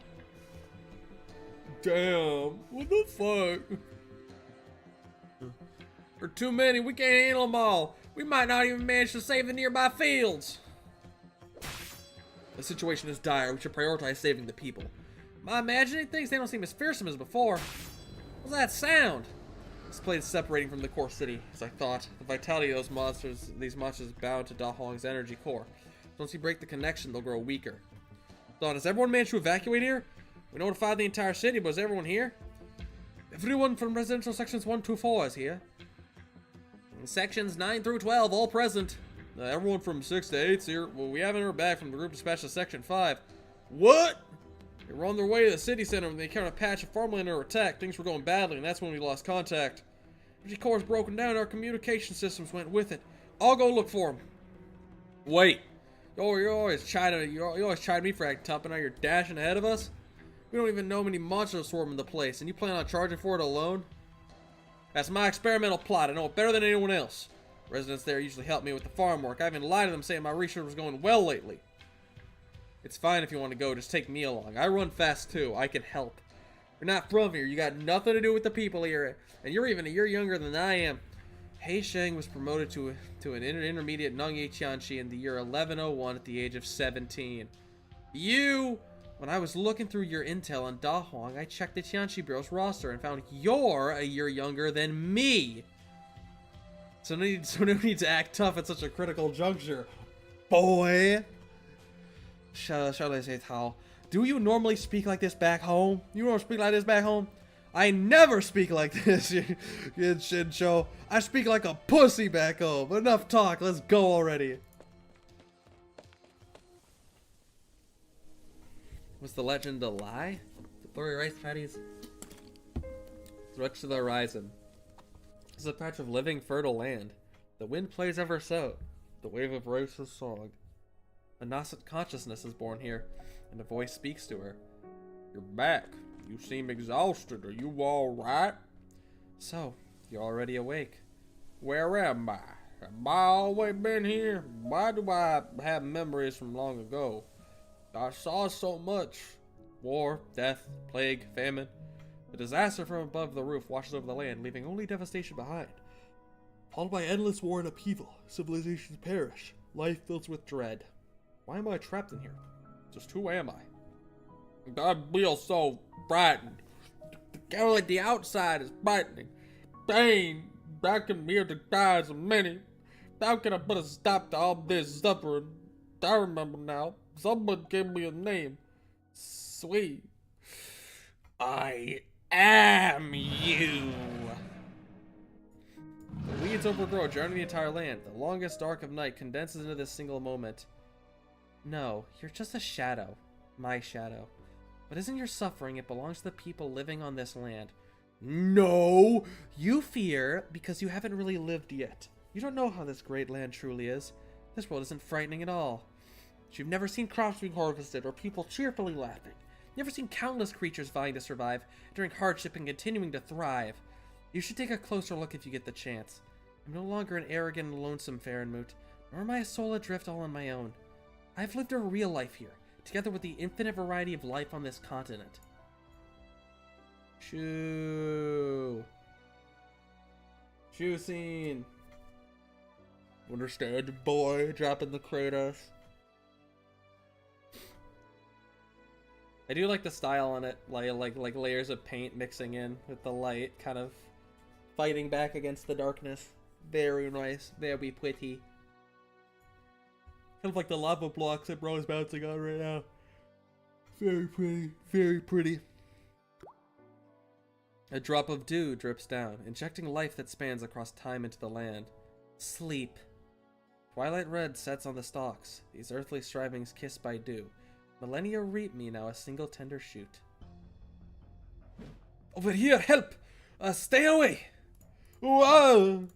Damn, what the fuck? For too many, we can't handle them all. We might not even manage to save the nearby fields. The situation is dire. We should prioritize saving the people. Am I imagining things? They don't seem as fearsome as before. What's that sound? This place is separating from the core city, as I thought. The vitality of these monsters is bound to Da Hong's energy core. Once you break the connection, they'll grow weaker. Dawn, has everyone managed to evacuate here? We notified the entire city, but is everyone here? Everyone from residential sections 1 to 4 is here. Sections 9 through 12, all present. Everyone from 6 to 8 is here. Well, we haven't heard back from the group dispatched to Section 5. What? They were on their way to the city center when they encountered a patch of farmland under attack. Things were going badly, and that's when we lost contact. Energy core is broken down, our communication systems went with it. I'll go look for them. Wait. You always chiding me for acting tough, and now you're dashing ahead of us? We don't even know how many monsters swarm in the place, and you plan on charging for it alone? That's my experimental plot. I know it better than anyone else. Residents there usually help me with the farm work. I even lied to them saying my research was going well lately. It's fine if you want to go, just take me along. I run fast too. I can help. You're not from here. You got nothing to do with the people here, and you're even a year younger than I am. Hei-sheng was promoted to an intermediate Nongye Qianshi in the year 1101 at the age of 17. When I was looking through your intel on Da Hong, I checked the Qianshi Bureau's roster and found you're a year younger than me. So no need to act tough at such a critical juncture, boy. Shall I say Tao? Do you normally speak like this back home? You normally speak like this back home? I never speak like this, you Shinsho. I speak like a pussy back home. Enough talk, let's go already. Was the legend a lie? The blurry rice patties stretch to the horizon. This is a patch of living, fertile land. The wind plays ever so. The wave of roses song. A nascent consciousness is born here, and a voice speaks to her. You're back. You seem exhausted. Are you all right? So, you're already awake. Where am I? Have I always been here? Why do I have memories from long ago? I saw so much. War, death, plague, famine. The disaster from above the roof washes over the land, leaving only devastation behind. Followed by endless war and upheaval, civilizations perish. Life fills with dread. Why am I trapped in here? Just who am I? I feel so frightened. Only the outside is frightening. Pain. I can hear the cries of many. How can I put a stop to all this suffering? I remember now. Someone gave me a name. Sweet. I am you. The weeds overgrow, drowning the entire land. The longest dark of night condenses into this single moment. No, you're just a shadow. My shadow. But isn't your suffering? It belongs to the people living on this land. No! You fear because you haven't really lived yet. You don't know how this great land truly is. This world isn't frightening at all. You've never seen crops being harvested or people cheerfully laughing. You've never seen countless creatures vying to survive, enduring hardship and continuing to thrive. You should take a closer look if you get the chance. I'm no longer an arrogant and lonesome Farinmoot, nor am I a soul adrift all on my own. I've lived a real life here, together with the infinite variety of life on this continent. Shu. Shu scene. Understand, boy, dropping the Kratos. I do like the style on it, like layers of paint mixing in with the light, kind of fighting back against the darkness. Very nice, very pretty. Kind of like the lava blocks that Bro's bouncing on right now. Very pretty, very pretty. A drop of dew drips down, injecting life that spans across time into the land. Sleep. Twilight red sets on the stalks, these earthly strivings kissed by dew. Millennia reap me now a single tender shoot. Over here, help! Stay away! Whoa!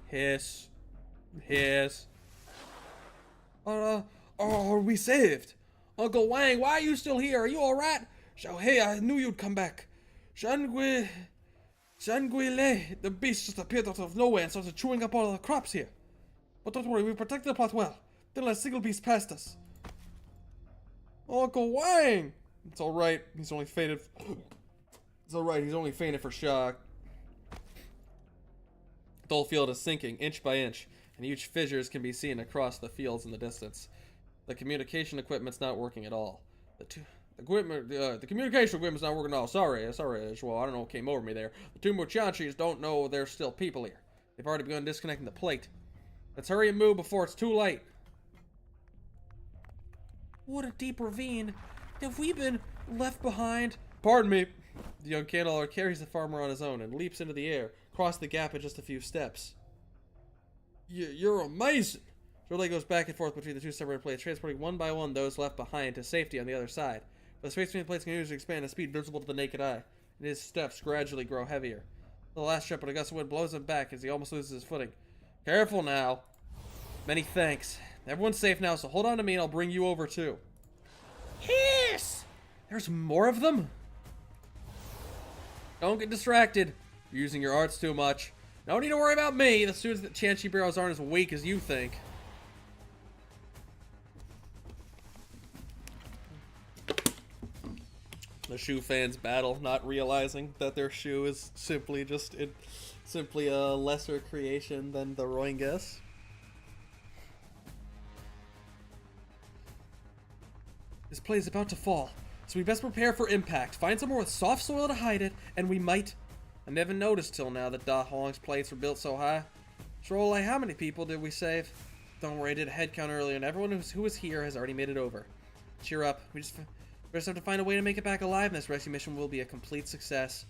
Hiss. Hiss. Are we saved? Uncle Wang, why are you still here? Are you alright? Hey, I knew you'd come back. Shangui Le, the beast just appeared out of nowhere and started chewing up all the crops here. But don't worry, we protected the plot well. Didn't let a single beast past us. Uncle Wang! It's alright, he's only fainted. It's alright, he's only fainted for shock. The whole field is sinking, inch by inch, and huge fissures can be seen across the fields in the distance. The communication equipment's not working at all. The communication equipment's not working at all. Sorry, well, I don't know what came over me there. The two Muchanchis don't know there's still people here. They've already begun disconnecting the plate. Let's hurry and move before it's too late. What a deep ravine. Have we been left behind? Pardon me. The young candleholder carries the farmer on his own and leaps into the air, across the gap in just a few steps. You're amazing. Shu-nday goes back and forth between the two separate plates, transporting one by one those left behind to safety on the other side. But the space between the plates continues to expand at a speed visible to the naked eye, and his steps gradually grow heavier. The last step, but a gust of wind blows him back as he almost loses his footing. Careful now. Many thanks. Everyone's safe now, so hold on to me and I'll bring you over too. Hiss! There's more of them? Don't get distracted. You're using your arts too much. No need to worry about me. The students at Chanchi Barrows aren't as weak as you think. The Shu fans battle, not realizing that their Shu is simply a lesser creation than the Rohingyas. This plate is about to fall, so we best prepare for impact. Find somewhere with soft soil to hide it, and we might... I never noticed till now that Da Hong's plates were built so high. Shu-nday, how many people did we save? Don't worry, I did a head count earlier, and everyone who was here has already made it over. Cheer up. We just have to find a way to make it back alive, and this rescue mission will be a complete success.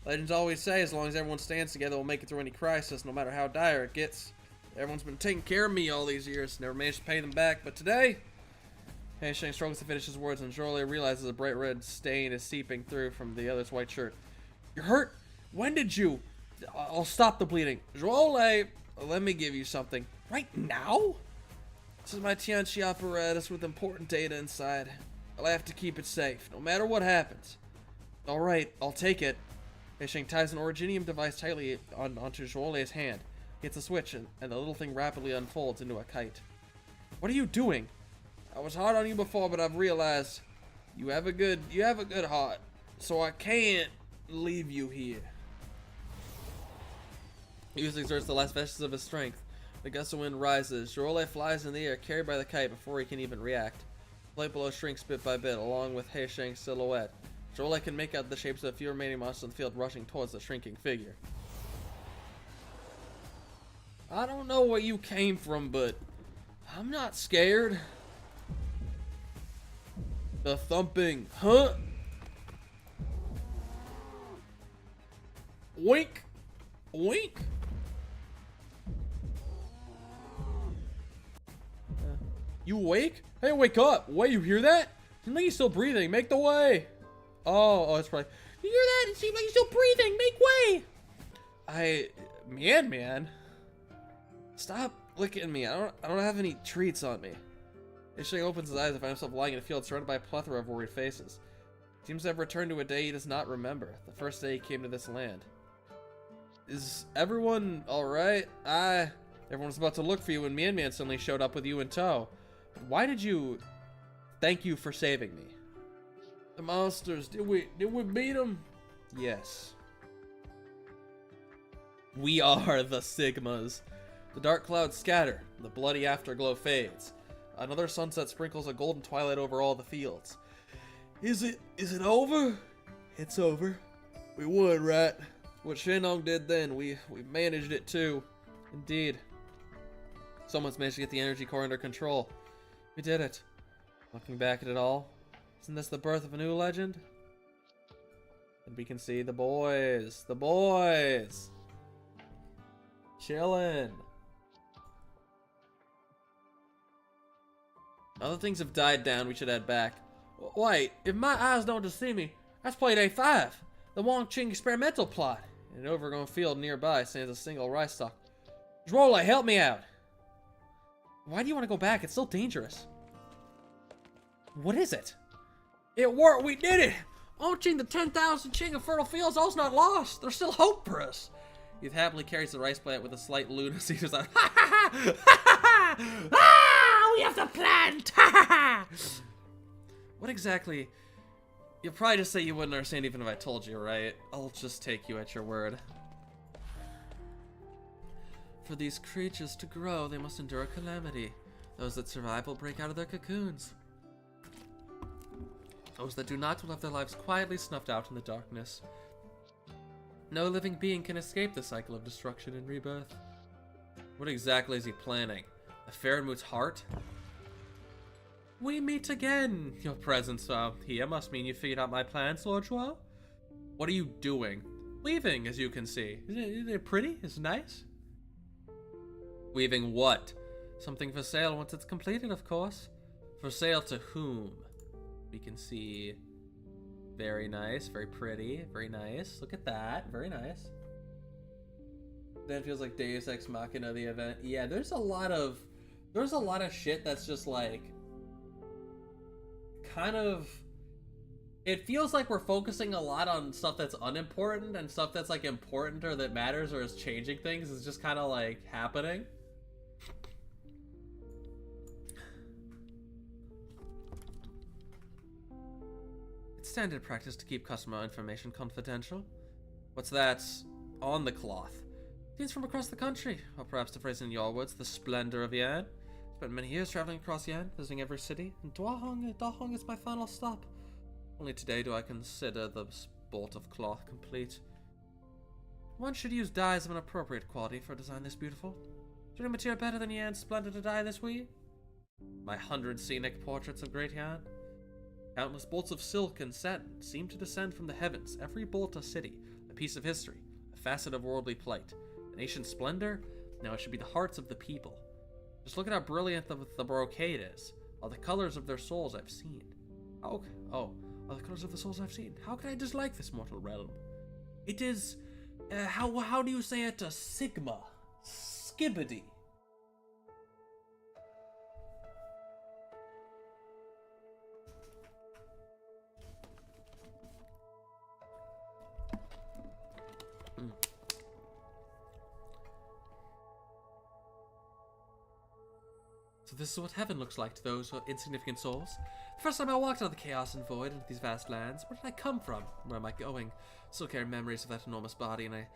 Legends always say, as long as everyone stands together, we'll make it through any crisis, no matter how dire it gets. Everyone's been taking care of me all these years, never managed to pay them back, but today... Shang struggles to finish his words, and Shu-nday realizes a bright red stain is seeping through from the other's white shirt. You're hurt? When did you? I'll stop the bleeding. Joel, let me give you something. Right now? This is my Tianchi apparatus with important data inside. I'll have to keep it safe, no matter what happens. Alright, I'll take it. Shang ties an originium device tightly onto Joel's hand. He hits a switch, and the little thing rapidly unfolds into a kite. What are you doing? I was hard on you before, but I've realized you have a good heart, so I can't leave you here. He exerts the last vestige of his strength. The gust of wind rises. Joel flies in the air, carried by the kite before he can even react. The plate below shrinks bit by bit, along with He Shang's silhouette. Joel can make out the shapes of a few remaining monsters in the field rushing towards the shrinking figure. I don't know where you came from, but I'm not scared. The thumping, huh? Wink, wink. You awake? Hey, wake up! Wait, you hear that? Seems like he's still breathing. Make the way. Oh, that's right. You hear that? It seems like he's still breathing. Make way. Man. Stop looking at me. I don't have any treats on me. Ishing opens his eyes and finds himself lying in a field surrounded by a plethora of worried faces. He seems to have returned to a day he does not remember. The first day he came to this land. Is everyone alright? Everyone was about to look for you when Man suddenly showed up with you in tow. Why did you... Thank you for saving me. The monsters, did we beat them? Yes. We are the Sigmas. The dark clouds scatter. The bloody afterglow fades. Another sunset sprinkles a golden twilight over all the fields. Is it over? It's over. We won, right? What Shen-nday did then, we managed it too. Indeed. Someone's managed to get the energy core under control. We did it. Looking back at it all, isn't this the birth of a new legend? And we can see the boys. The boys! Chillin'. Now that things have died down, we should head back. Wait, if my eyes don't deceive me, that's plate A5. The Wong-Ching experimental plot. In an overgrown field nearby stands a single rice stalk. Drola, help me out! Why do you want to go back? It's still dangerous. What is it? It worked! We did it! Wong-Ching, the 10,000 Ching of fertile fields, all's not lost. There's still hope for us. He happily carries the rice plant with a slight lunacy. He's like, Ha ha ha! Ha ha ha! Ah! We have the plant! Ha ha ha! what exactly? You'll probably just say you wouldn't understand even if I told you, right? I'll just take you at your word. For these creatures to grow, they must endure a calamity. Those that survive will break out of their cocoons. Those that do not will have their lives quietly snuffed out in the darkness. No living being can escape the cycle of destruction and rebirth. What exactly is he planning? A Farenmoot's heart? We meet again! Your presence here must mean you figured out my plans, Lord Joao? What are you doing? Leaving, as you can see. Isn't it pretty? Is it nice? Leaving what? Something for sale once it's completed, of course. For sale to whom? We can see... Very nice, very pretty, very nice. Look at that, very nice. Then it feels like Deus Ex Machina the event. Yeah, there's a lot of shit that's just like kind of, it feels like we're focusing a lot on stuff that's unimportant, and stuff that's like important or that matters or is changing things is just kind of like happening. It's standard practice to keep customer information confidential. What's that on the cloth? It's from across the country, or perhaps to phrase in your words, the splendor of Yan. Spent many years traveling across Yan, visiting every city, and Dahong is my final stop. Only today do I consider the sport of cloth complete. One should use dyes of an appropriate quality for a design this beautiful. Is there any material better than Yan's splendor to dye this way? My 100 scenic portraits of Great Yan. Countless bolts of silk and satin seem to descend from the heavens, every bolt a city, a piece of history, a facet of worldly plight. The nation's splendor? Now it should be the hearts of the people. Just look at how brilliant the brocade is. All the colors of their souls I've seen. All the colors of the souls I've seen. How can I dislike this mortal realm? It is How do you say it to Sigma? Skibbity. So this is what heaven looks like to those insignificant souls. The first time I walked out of the chaos and void into these vast lands, where did I come from? Where am I going? Still carry memories of that enormous body, and I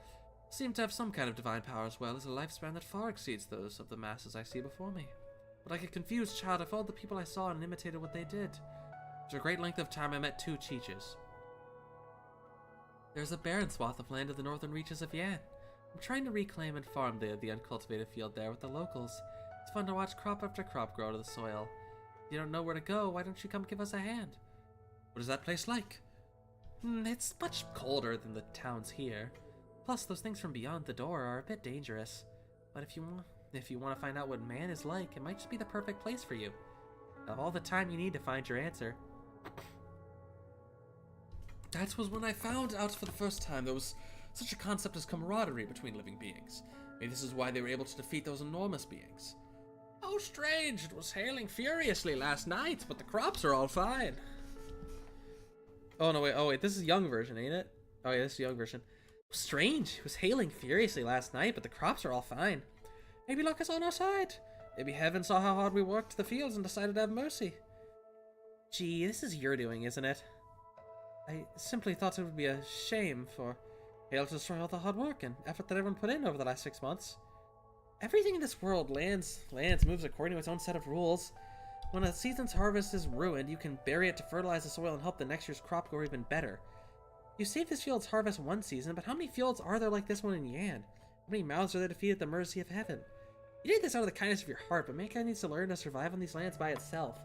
seem to have some kind of divine power as well as a lifespan that far exceeds those of the masses I see before me. But like a confused child, I followed the people I saw and imitated what they did. After a great length of time, I met two Cheeches. There's a barren swath of land in the northern reaches of Yan. I'm trying to reclaim and farm the uncultivated field there with the locals. It's fun to watch crop after crop grow to the soil. If you don't know where to go, why don't you come give us a hand? What is that place like? It's much colder than the towns here. Plus, those things from beyond the door are a bit dangerous. But if you want to find out what man is like, it might just be the perfect place for you. Have all the time you need to find your answer. That was when I found out for the first time there was such a concept as camaraderie between living beings. Maybe this is why they were able to defeat those enormous beings. Oh, strange. It was hailing furiously last night, but the crops are all fine. Oh, no, wait. Oh, wait. This is young version, ain't it? Oh, yeah, this is young version. Strange. It was hailing furiously last night, but the crops are all fine. Maybe luck is on our side. Maybe heaven saw how hard we worked the fields and decided to have mercy. Gee, this is your doing, isn't it? I simply thought it would be a shame for hail to destroy all the hard work and effort that everyone put in over the last 6 months. Everything in this world lands moves according to its own set of rules. When a season's harvest is ruined, you can bury it to fertilize the soil and help the next year's crop grow even better. You saved this field's harvest one season, but how many fields are there like this one in Yan? How many mouths are there to feed at the mercy of heaven? You did this out of the kindness of your heart, but mankind needs to learn to survive on these lands by itself.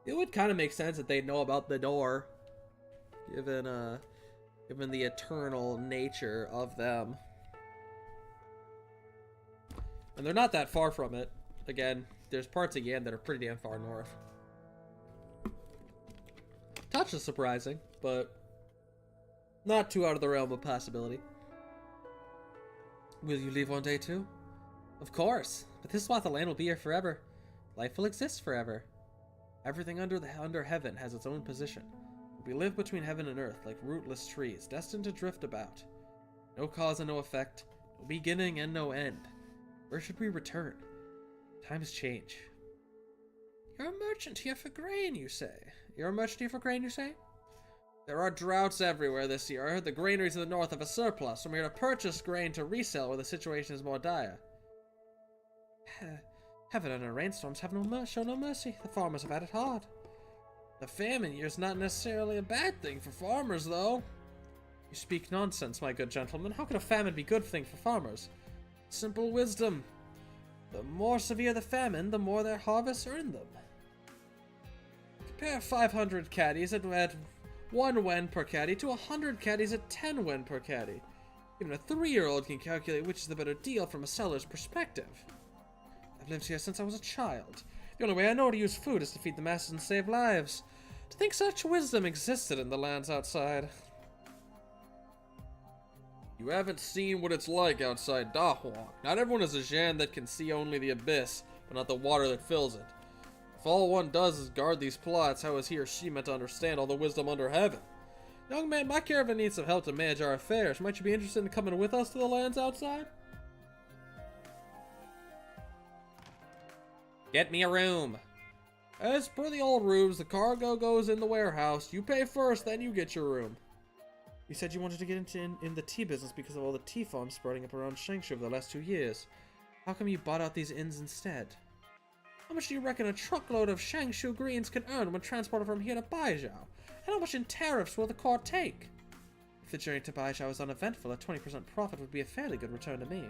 It would kind of make sense that they'd know about the door, given the eternal nature of them. And they're not that far from it. Again, there's parts of Yan that are pretty damn far north. Touch is surprising, but not too out of the realm of possibility. Will you leave one day too? Of course, but this swath of land will be here forever. Life will exist forever. Everything under heaven has its own position. We live between heaven and earth like rootless trees, destined to drift about. No cause and no effect, no beginning and no end. Where should we return? Times change. You're a merchant here for grain, you say? You're a merchant here for grain, you say? There are droughts everywhere this year. I heard the granaries in the north have a surplus. I'm here to purchase grain to resell where the situation is more dire. Heaven and rainstorms have show no mercy. The farmers have had it hard. The famine year is not necessarily a bad thing for farmers, though. You speak nonsense, my good gentleman. How could a famine be a good thing for farmers? Simple wisdom. The more severe the famine, the more their harvests earn them. Compare 500 caddies at 1 wen per caddy to 100 caddies at 10 wen per caddy. Even a 3-year-old can calculate which is the better deal from a seller's perspective. I've lived here since I was a child. The only way I know to use food is to feed the masses and save lives. To think such wisdom existed in the lands outside. You haven't seen what it's like outside Da Huang. Not everyone is a Zhan that can see only the abyss, but not the water that fills it. If all one does is guard these plots, how is he or she meant to understand all the wisdom under heaven? Young man, my caravan needs some help to manage our affairs. Might you be interested in coming with us to the lands outside? Get me a room. As per the old rules, the cargo goes in the warehouse. You pay first, then you get your room. You said you wanted to get into in the tea business because of all the tea farms sprouting up around Shangshu over the last 2 years. How come you bought out these inns instead? How much do you reckon a truckload of Shangshu greens can earn when transported from here to Baijiao? And how much in tariffs will the court take? If the journey to Baijiao is uneventful, a 20% profit would be a fairly good return to me.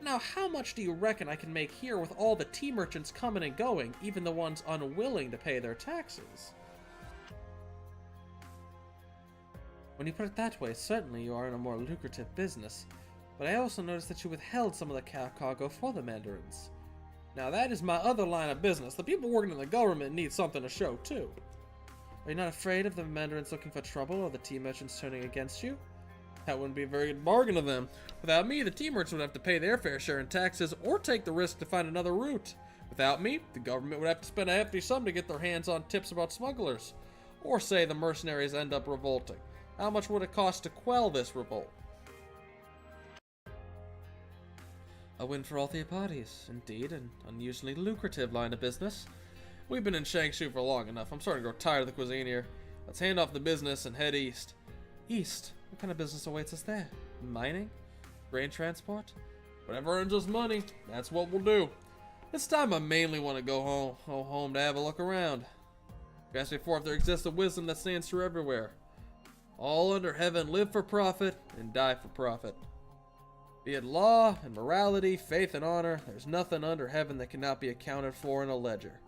Now, how much do you reckon I can make here with all the tea merchants coming and going, even the ones unwilling to pay their taxes? When you put it that way, certainly you are in a more lucrative business. But I also noticed that you withheld some of the cargo for the mandarins. Now that is my other line of business. The people working in the government need something to show too. Are you not afraid of the mandarins looking for trouble or the tea merchants turning against you? That wouldn't be a very good bargain of them. Without me, the tea merchants would have to pay their fair share in taxes or take the risk to find another route. Without me, the government would have to spend a hefty sum to get their hands on tips about smugglers. Or say the mercenaries end up revolting. How much would it cost to quell this revolt? A win for all three parties. Indeed, an unusually lucrative line of business. We've been in Shangshu for long enough. I'm starting to grow tired of the cuisine here. Let's hand off the business and head east. East? What kind of business awaits us there? Mining? Grain transport? Whatever earns us money, that's what we'll do. This time I mainly want to go home to have a look around. You asked before if there exists a wisdom that stands true everywhere. All under heaven live for profit and die for profit. Be it law and morality, faith and honor, there's nothing under heaven that cannot be accounted for in a ledger.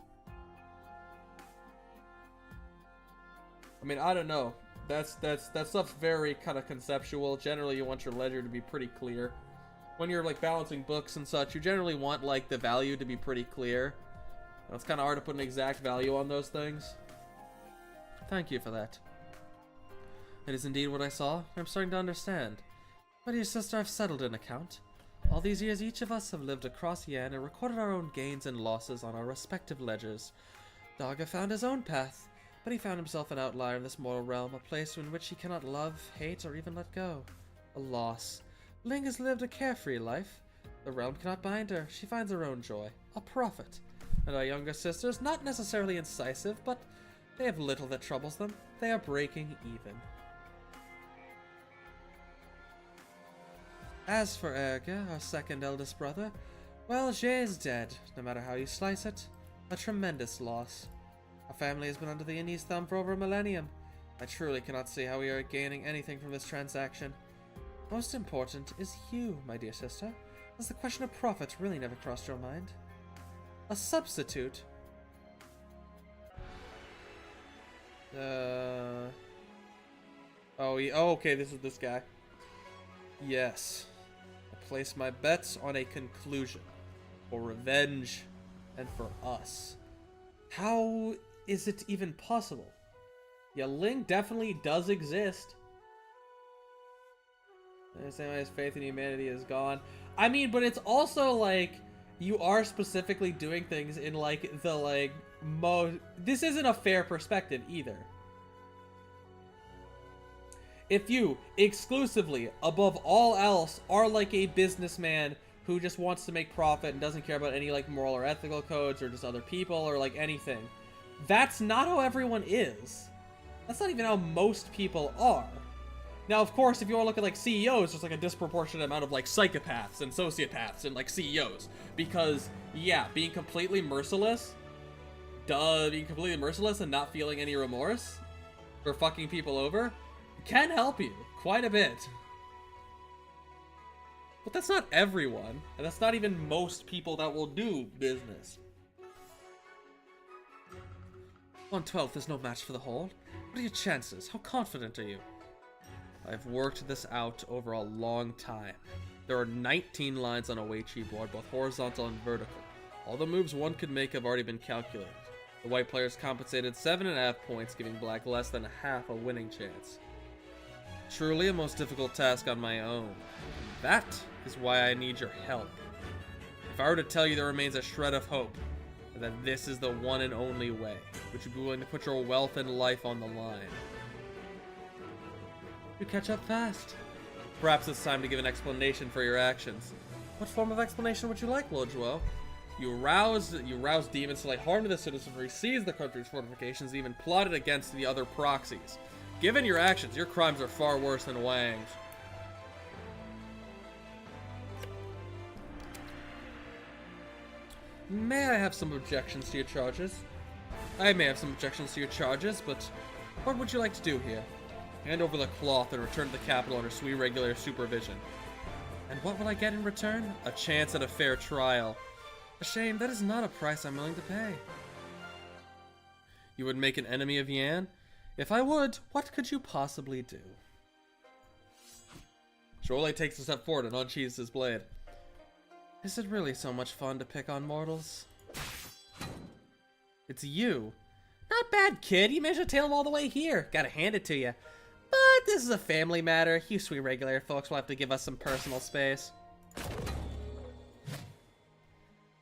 I mean, I don't know. That stuff's very kind of conceptual. Generally, you want your ledger to be pretty clear. When you're like balancing books and such, you generally want like the value to be pretty clear. It's kind of hard to put an exact value on those things. Thank you for that. It is indeed what I saw. I'm starting to understand. My dear sister, I've settled an account. All these years, each of us have lived across Yan and recorded our own gains and losses on our respective ledgers. Daga found his own path, but he found himself an outlier in this mortal realm, a place in which he cannot love, hate, or even let go. A loss. Ling has lived a carefree life. The realm cannot bind her. She finds her own joy. A prophet. And our younger sisters, not necessarily incisive, but they have little that troubles them. They are breaking even. As for Erga, our second eldest brother, well, Jay is dead, no matter how you slice it. A tremendous loss. Our family has been under the Indies' thumb for over a millennium. I truly cannot see how we are gaining anything from this transaction. Most important is you, my dear sister. Has the question of profit really never crossed your mind? A substitute? Oh, okay, this is this guy. Yes. I place my bets on a conclusion. For revenge and for us. How is it even possible? Yeah, Ling definitely does exist. The same way his faith in humanity is gone. I mean, but it's also like you are specifically doing things in like the like this isn't a fair perspective either. If you exclusively, above all else, are like a businessman who just wants to make profit and doesn't care about any like moral or ethical codes or just other people or like anything, that's not how everyone is. That's not even how most people are. Now, of course, if you want to look at like CEOs, there's like a disproportionate amount of like psychopaths and sociopaths and like CEOs. Because, yeah, being completely merciless and not feeling any remorse for fucking people over can help you quite a bit. But that's not everyone, and that's not even most people that will do business. 1/12 is no match for the whole. What are your chances? How confident are you? I've worked this out over a long time. There are 19 lines on a Weiqi board, both horizontal and vertical. All the moves one could make have already been calculated. The white players compensated 7.5 points, giving black less than half a winning chance. Truly a most difficult task on my own. That is why I need your help. If I were to tell you there remains a shred of hope, and that this is the one and only way, would you be willing to put your wealth and life on the line? You catch up fast. Perhaps it's time to give an explanation for your actions. What form of explanation would you like, Lord Joel? You rouse demons to lay harm to the citizenry, seize the country's fortifications, and even plotted against the other proxies. Given your actions, your crimes are far worse than Wang's. May I have some objections to your charges? I may have some objections to your charges, but what would you like to do here? Hand over the cloth and return to the capital under SHU-ING regular supervision. And what will I get in return? A chance at a fair trial. A shame, that is not a price I'm willing to pay. You would make an enemy of Yan? If I would, what could you possibly do? Joel takes a step forward and unsheathes his blade. Is it really so much fun to pick on mortals? It's you. Not bad, kid. You managed to tail him all the way here. Gotta hand it to you. But this is a family matter. You sweet regular folks will have to give us some personal space.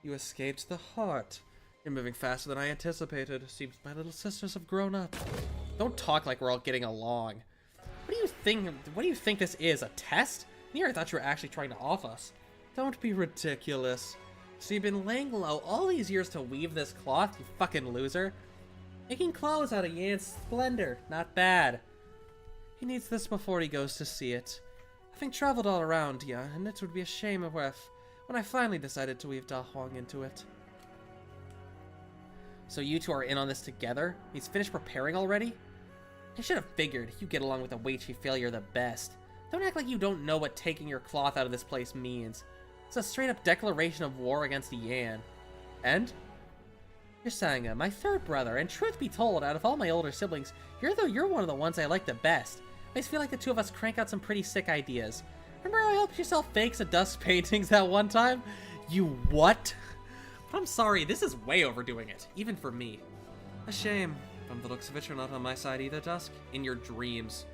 You escaped the heart. You're moving faster than I anticipated. Seems my little sisters have grown up. Don't talk like we're all getting along. What do you think? What do you think this is? A test? Here, I thought you were actually trying to off us. Don't be ridiculous. So you've been laying low all these years to weave this cloth, you fucking loser. Making clothes out of Yan's splendor. Not bad. He needs this before he goes to see it. Having traveled all around, yeah, and it would be a shame if when I finally decided to weave Da Huang into it. So you two are in on this together? He's finished preparing already? I should have figured. You get along with the Wei Chi failure the best. Don't act like you don't know what taking your cloth out of this place means. It's a straight-up declaration of war against the Yan. And? You're Sanga, my third brother, and truth be told, out of all my older siblings, you're one of the ones I like the best. I just feel like the two of us crank out some pretty sick ideas. Remember how I helped you sell fakes of dust paintings that one time? You what? But I'm sorry, this is way overdoing it, even for me. A shame. From the looks of it, you're not on my side either, Dusk. In your dreams.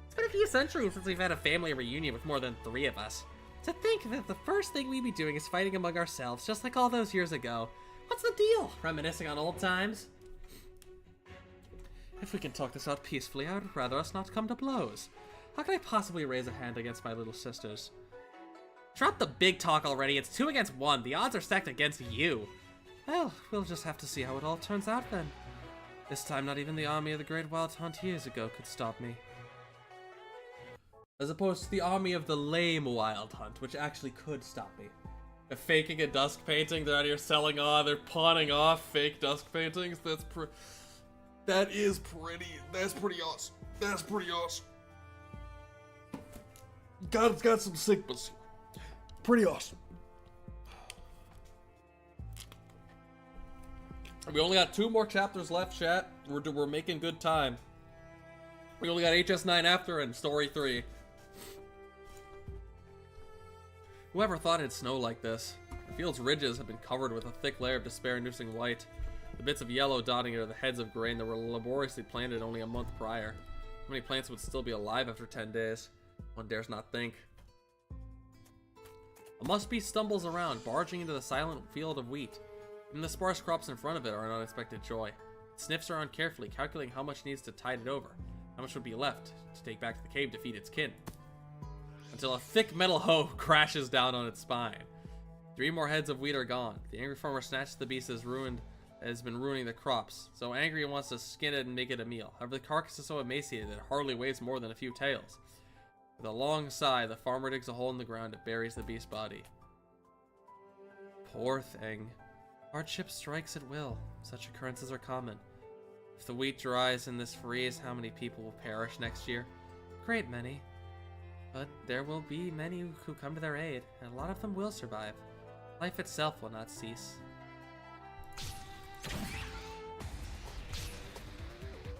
It's been a few centuries since we've had a family reunion with more than 3 of us. To think that the first thing we'd be doing is fighting among ourselves, just like all those years ago. What's the deal? Reminiscing on old times? If we can talk this out peacefully, I would rather us not come to blows. How can I possibly raise a hand against my little sisters? Drop the big talk already. It's 2 against 1. The odds are stacked against you. Well, we'll just have to see how it all turns out then. This time, not even the army of the Great Wild Hunt years ago could stop me. As opposed to the army of the lame Wild Hunt, which actually could stop me. They're faking a dusk painting, they're out here selling they're pawning off fake dusk paintings. That's pretty awesome. That's pretty awesome. God's got some sigmas. Pretty awesome. We only got 2 more chapters left, chat. We're making good time. We only got HS9 after and story 3. Whoever thought it'd snow like this? The field's ridges have been covered with a thick layer of despair-inducing white. The bits of yellow dotting it are the heads of grain that were laboriously planted only a month prior. How many plants would still be alive after 10 days? One dares not think. A must-be stumbles around, barging into the silent field of wheat. Even the sparse crops in front of it are an unexpected joy. It sniffs around carefully, calculating how much needs to tide it over. How much would be left to take back to the cave to feed its kin. Until a thick metal hoe crashes down on its spine. 3 more heads of wheat are gone. The angry farmer snatched the beast that has been ruining the crops. So angry he wants to skin it and make it a meal. However, the carcass is so emaciated that it hardly weighs more than a few taels. With a long sigh, the farmer digs a hole in the ground and buries the beast's body. Poor thing. Hardship strikes at will. Such occurrences are common. If the wheat dries in this freeze, how many people will perish next year? A great many. But there will be many who come to their aid, and a lot of them will survive. Life itself will not cease.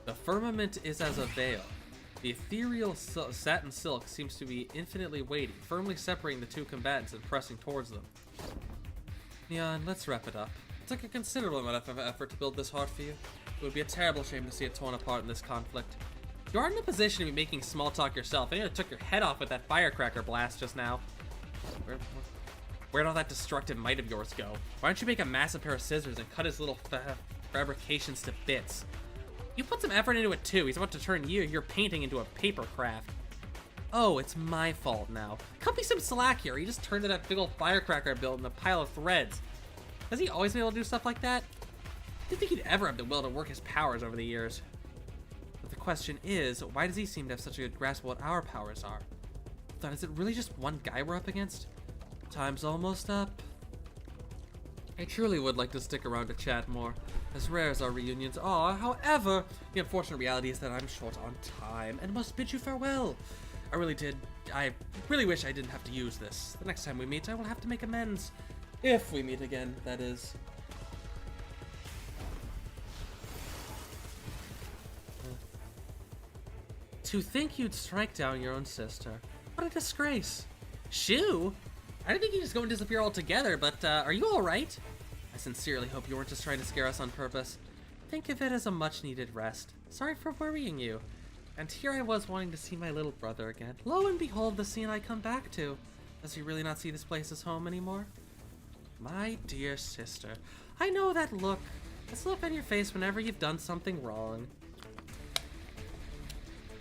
The firmament is as a veil. The ethereal satin silk seems to be infinitely weighty, firmly separating the 2 combatants and pressing towards them. Neon, let's wrap it up. It took a considerable amount of effort to build this heart for you. It would be a terrible shame to see it torn apart in this conflict. You aren't in a position to be making small talk yourself. I nearly took your head off with that firecracker blast just now. Where'd all that destructive might of yours go? Why don't you make a massive pair of scissors and cut his little fabrications to bits? You put some effort into it too. He's about to turn your painting into a paper craft. Oh, it's my fault now. Cut me some slack here. He just turned to that big old firecracker I built in a pile of threads. Has he always been able to do stuff like that? I didn't think he'd ever have the will to work his powers over the years. But the question is, why does he seem to have such a good grasp of what our powers are? Thought, is it really just one guy we're up against? Time's almost up. I truly would like to stick around to chat more, as rare as our reunions are. However, the unfortunate reality is that I'm short on time and must bid you farewell. I really wish I didn't have to use this. The next time we meet, I will have to make amends. If we meet again, that is. To think you'd strike down your own sister. What a disgrace. Shu? I didn't think you'd just go and disappear altogether, but are you alright? I sincerely hope you weren't just trying to scare us on purpose. Think of it as a much-needed rest. Sorry for worrying you. And here I was wanting to see my little brother again. Lo and behold, the scene I come back to. Does he really not see this place as home anymore? My dear sister, I know that look. This look on your face whenever you've done something wrong.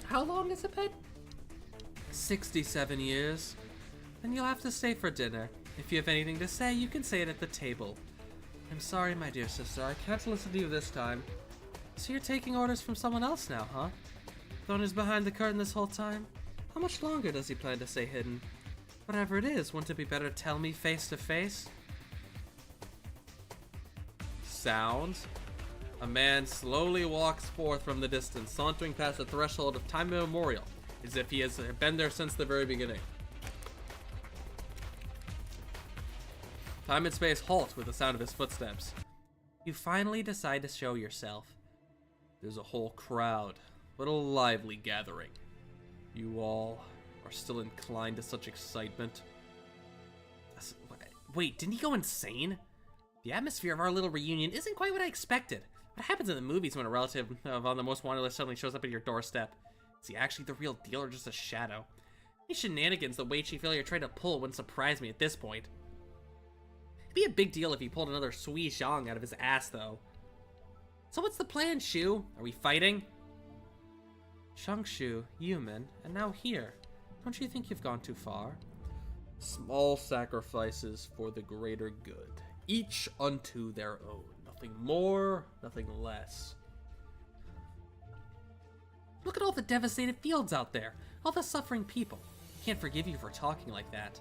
How long has it been? 67 years. Then you'll have to stay for dinner. If you have anything to say, you can say it at the table. I'm sorry, my dear sister, I can't listen to you this time. So you're taking orders from someone else now, huh? The one who's behind the curtain this whole time? How much longer does he plan to stay hidden? Whatever it is, wouldn't it be better to tell me face to face? Sound. A man slowly walks forth from the distance, sauntering past the threshold of time immemorial, as if he has been there since the very beginning. Time and space halt with the sound of his footsteps. You finally decide to show yourself. There's a whole crowd, but a lively gathering. You all are still inclined to such excitement. Wait, didn't he go insane? The atmosphere of our little reunion isn't quite what I expected. What happens in the movies when a relative on the most wanted list suddenly shows up at your doorstep? Is he actually the real deal or just a shadow? These shenanigans the Wei-Chi failure tried to pull wouldn't surprise me at this point. It'd be a big deal if he pulled another Shu-Ing out of his ass, though. So what's the plan, Shu? Are we fighting? Shangshu, Yuman, and now here. Don't you think you've gone too far? Small sacrifices for the greater good. Each unto their own. Nothing more, nothing less. Look at all the devastated fields out there. All the suffering people. Can't forgive you for talking like that.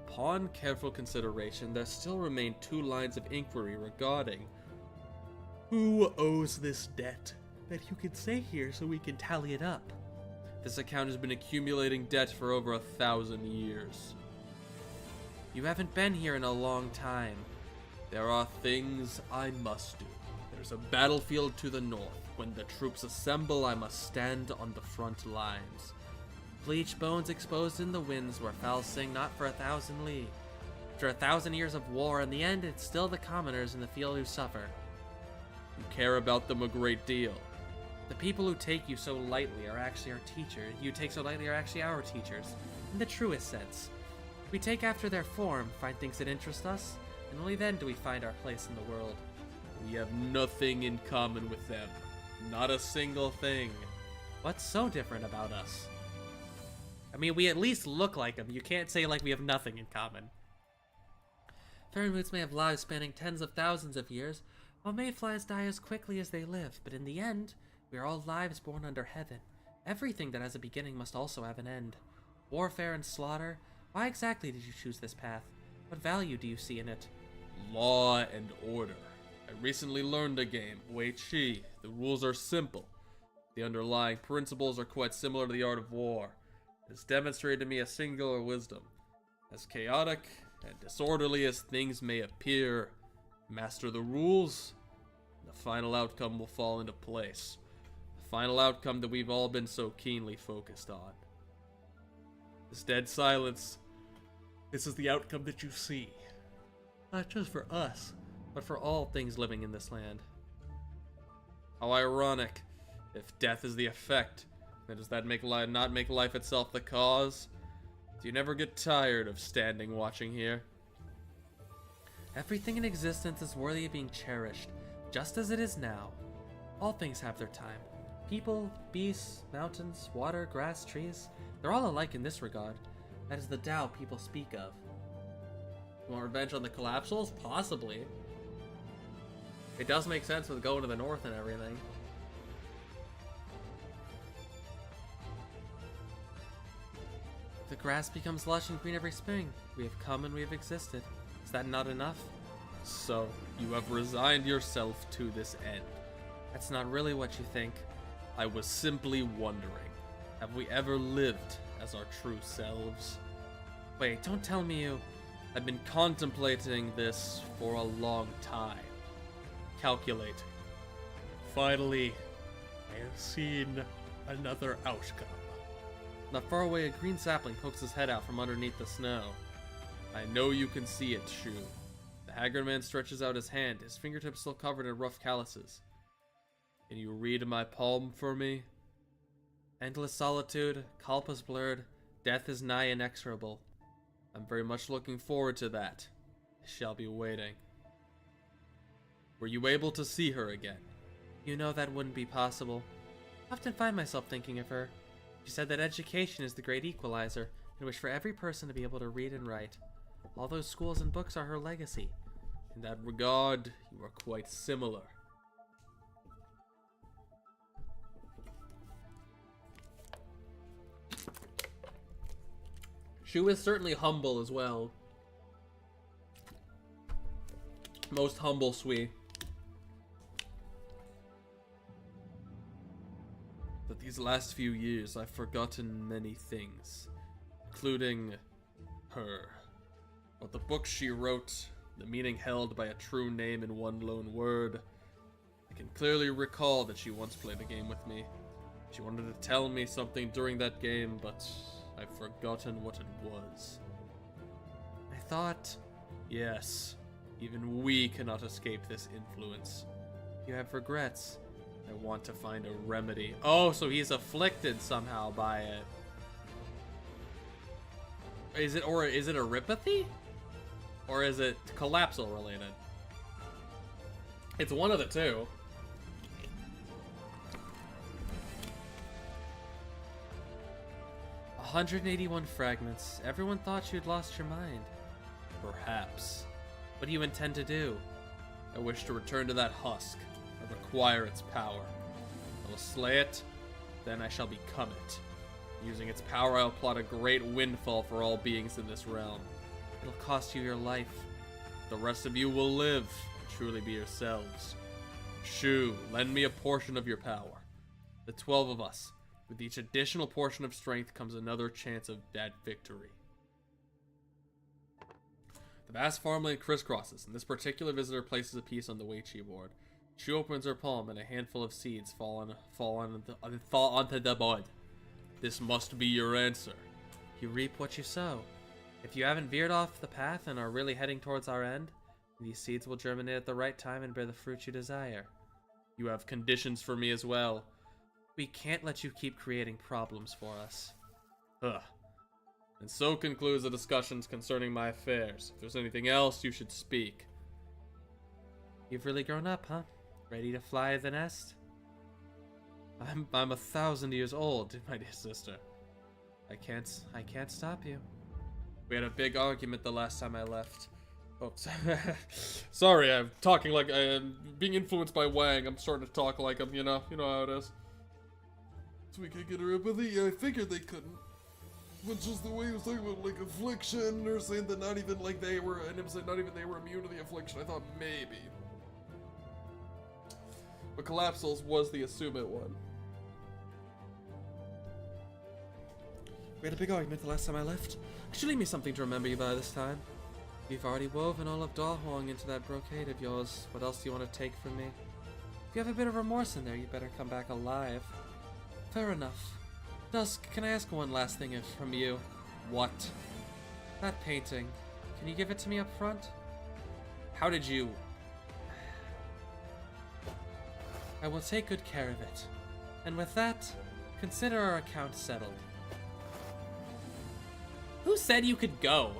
Upon careful consideration, there still remain 2 lines of inquiry regarding who owes this debt that you can say here so we can tally it up. This account has been accumulating debt for over 1,000 years. You haven't been here in a long time. There are things I must do. There's a battlefield to the north. When the troops assemble, I must stand on the front lines. Bleached bones exposed in the winds where fowls sing not for 1,000 li. After 1,000 years of war, in the end, it's still the commoners in the field who suffer. You care about them a great deal. The people who take you so lightly are actually our teachers. You take so lightly are actually our teachers, in the truest sense. We take after their form, find things that interest us, and only then do we find our place in the world. We have nothing in common with them. Not a single thing. What's so different about us? I mean, we at least look like them. You can't say like we have nothing in common. Fairy-moots may have lives spanning tens of thousands of years, while mayflies die as quickly as they live, but in the end, we are all lives born under heaven. Everything that has a beginning must also have an end. Warfare and slaughter. Why exactly did you choose this path? What value do you see in it? Law and order. I recently learned a game, Wei-Chi. The rules are simple. The underlying principles are quite similar to the art of war. It has demonstrated to me a singular wisdom. As chaotic and disorderly as things may appear, master the rules, and the final outcome will fall into place. The final outcome that we've all been so keenly focused on. This dead silence, this is the outcome that you see. Not just for us, but for all things living in this land. How ironic. If death is the effect, then does that not make life itself the cause? Do you never get tired of standing watching here? Everything in existence is worthy of being cherished, just as it is now. All things have their time. People, beasts, mountains, water, grass, trees, they're all alike in this regard. That is the Tao people speak of. Want revenge on the Collapsals? Possibly. It does make sense with going to the north and everything. The grass becomes lush and green every spring. We have come and we have existed. Is that not enough? So, you have resigned yourself to this end. That's not really what you think. I was simply wondering, have we ever lived as our true selves? Wait, don't tell me you... I've been contemplating this for a long time. Calculating. Finally, I have seen another outcome. Not far away, a green sapling pokes his head out from underneath the snow. I know you can see it, Shu. The haggard man stretches out his hand, his fingertips still covered in rough calluses. Can you read my palm for me? Endless solitude, kalpa's blurred, death is nigh inexorable. I'm very much looking forward to that. I shall be waiting. Were you able to see her again? You know that wouldn't be possible. I often find myself thinking of her. She said that education is the great equalizer, and wished for every person to be able to read and write. All those schools and books are her legacy. In that regard, you are quite similar. Shu is certainly humble as well. Most humble Sui. But these last few years, I've forgotten many things, including her. But the book she wrote, the meaning held by a true name in one lone word. I can clearly recall that she once played a game with me. She wanted to tell me something during that game, but I've forgotten what it was. I thought, yes, even we cannot escape this influence. You have regrets. I want to find a remedy. Oh, so he's afflicted somehow by it. Is it erypathy? Or is it collapsal related? It's one of the two. A 181 fragments. Everyone thought you'd lost your mind. Perhaps. What do you intend to do? I wish to return to that husk. I require its power. I will slay it, then I shall become it. Using its power, I'll plot a great windfall for all beings in this realm. It'll cost you your life. The rest of you will live and truly be yourselves. Shu, lend me a portion of your power. The 12 of us. With each additional portion of strength comes another chance of that victory. The vast farmland crisscrosses, and this particular visitor places a piece on the Weiqi board. Shu opens her palm, and a handful of seeds fall onto the board. This must be your answer. You reap what you sow. If you haven't veered off the path and are really heading towards our end, these seeds will germinate at the right time and bear the fruit you desire. You have conditions for me as well. We can't let you keep creating problems for us. Ugh. And so concludes the discussions concerning my affairs. If there's anything else, you should speak. You've really grown up, huh? Ready to fly the nest? I'm 1,000 years old, my dear sister. I can't stop you. We had a big argument the last time I left. Oh, sorry, I'm talking like I'm being influenced by Wang. I'm starting to talk like him, you know how it is. So we could get her up with it? Yeah, I figured they couldn't. But just the way he was talking about like affliction, or saying that not even like they were, and him saying not even they were immune to the affliction, I thought maybe. But collapsals was the assume it one. We had a big argument the last time I left. Could you leave me something to remember you by this time? You've already woven all of Dahuang into that brocade of yours. What else do you want to take from me? If you have a bit of remorse in there, you better come back alive. Fair enough. Dusk, can I ask one last thing from you? What? That painting. Can you give it to me up front? How did you... I will take good care of it. And with that, consider our account settled. Who said you could go?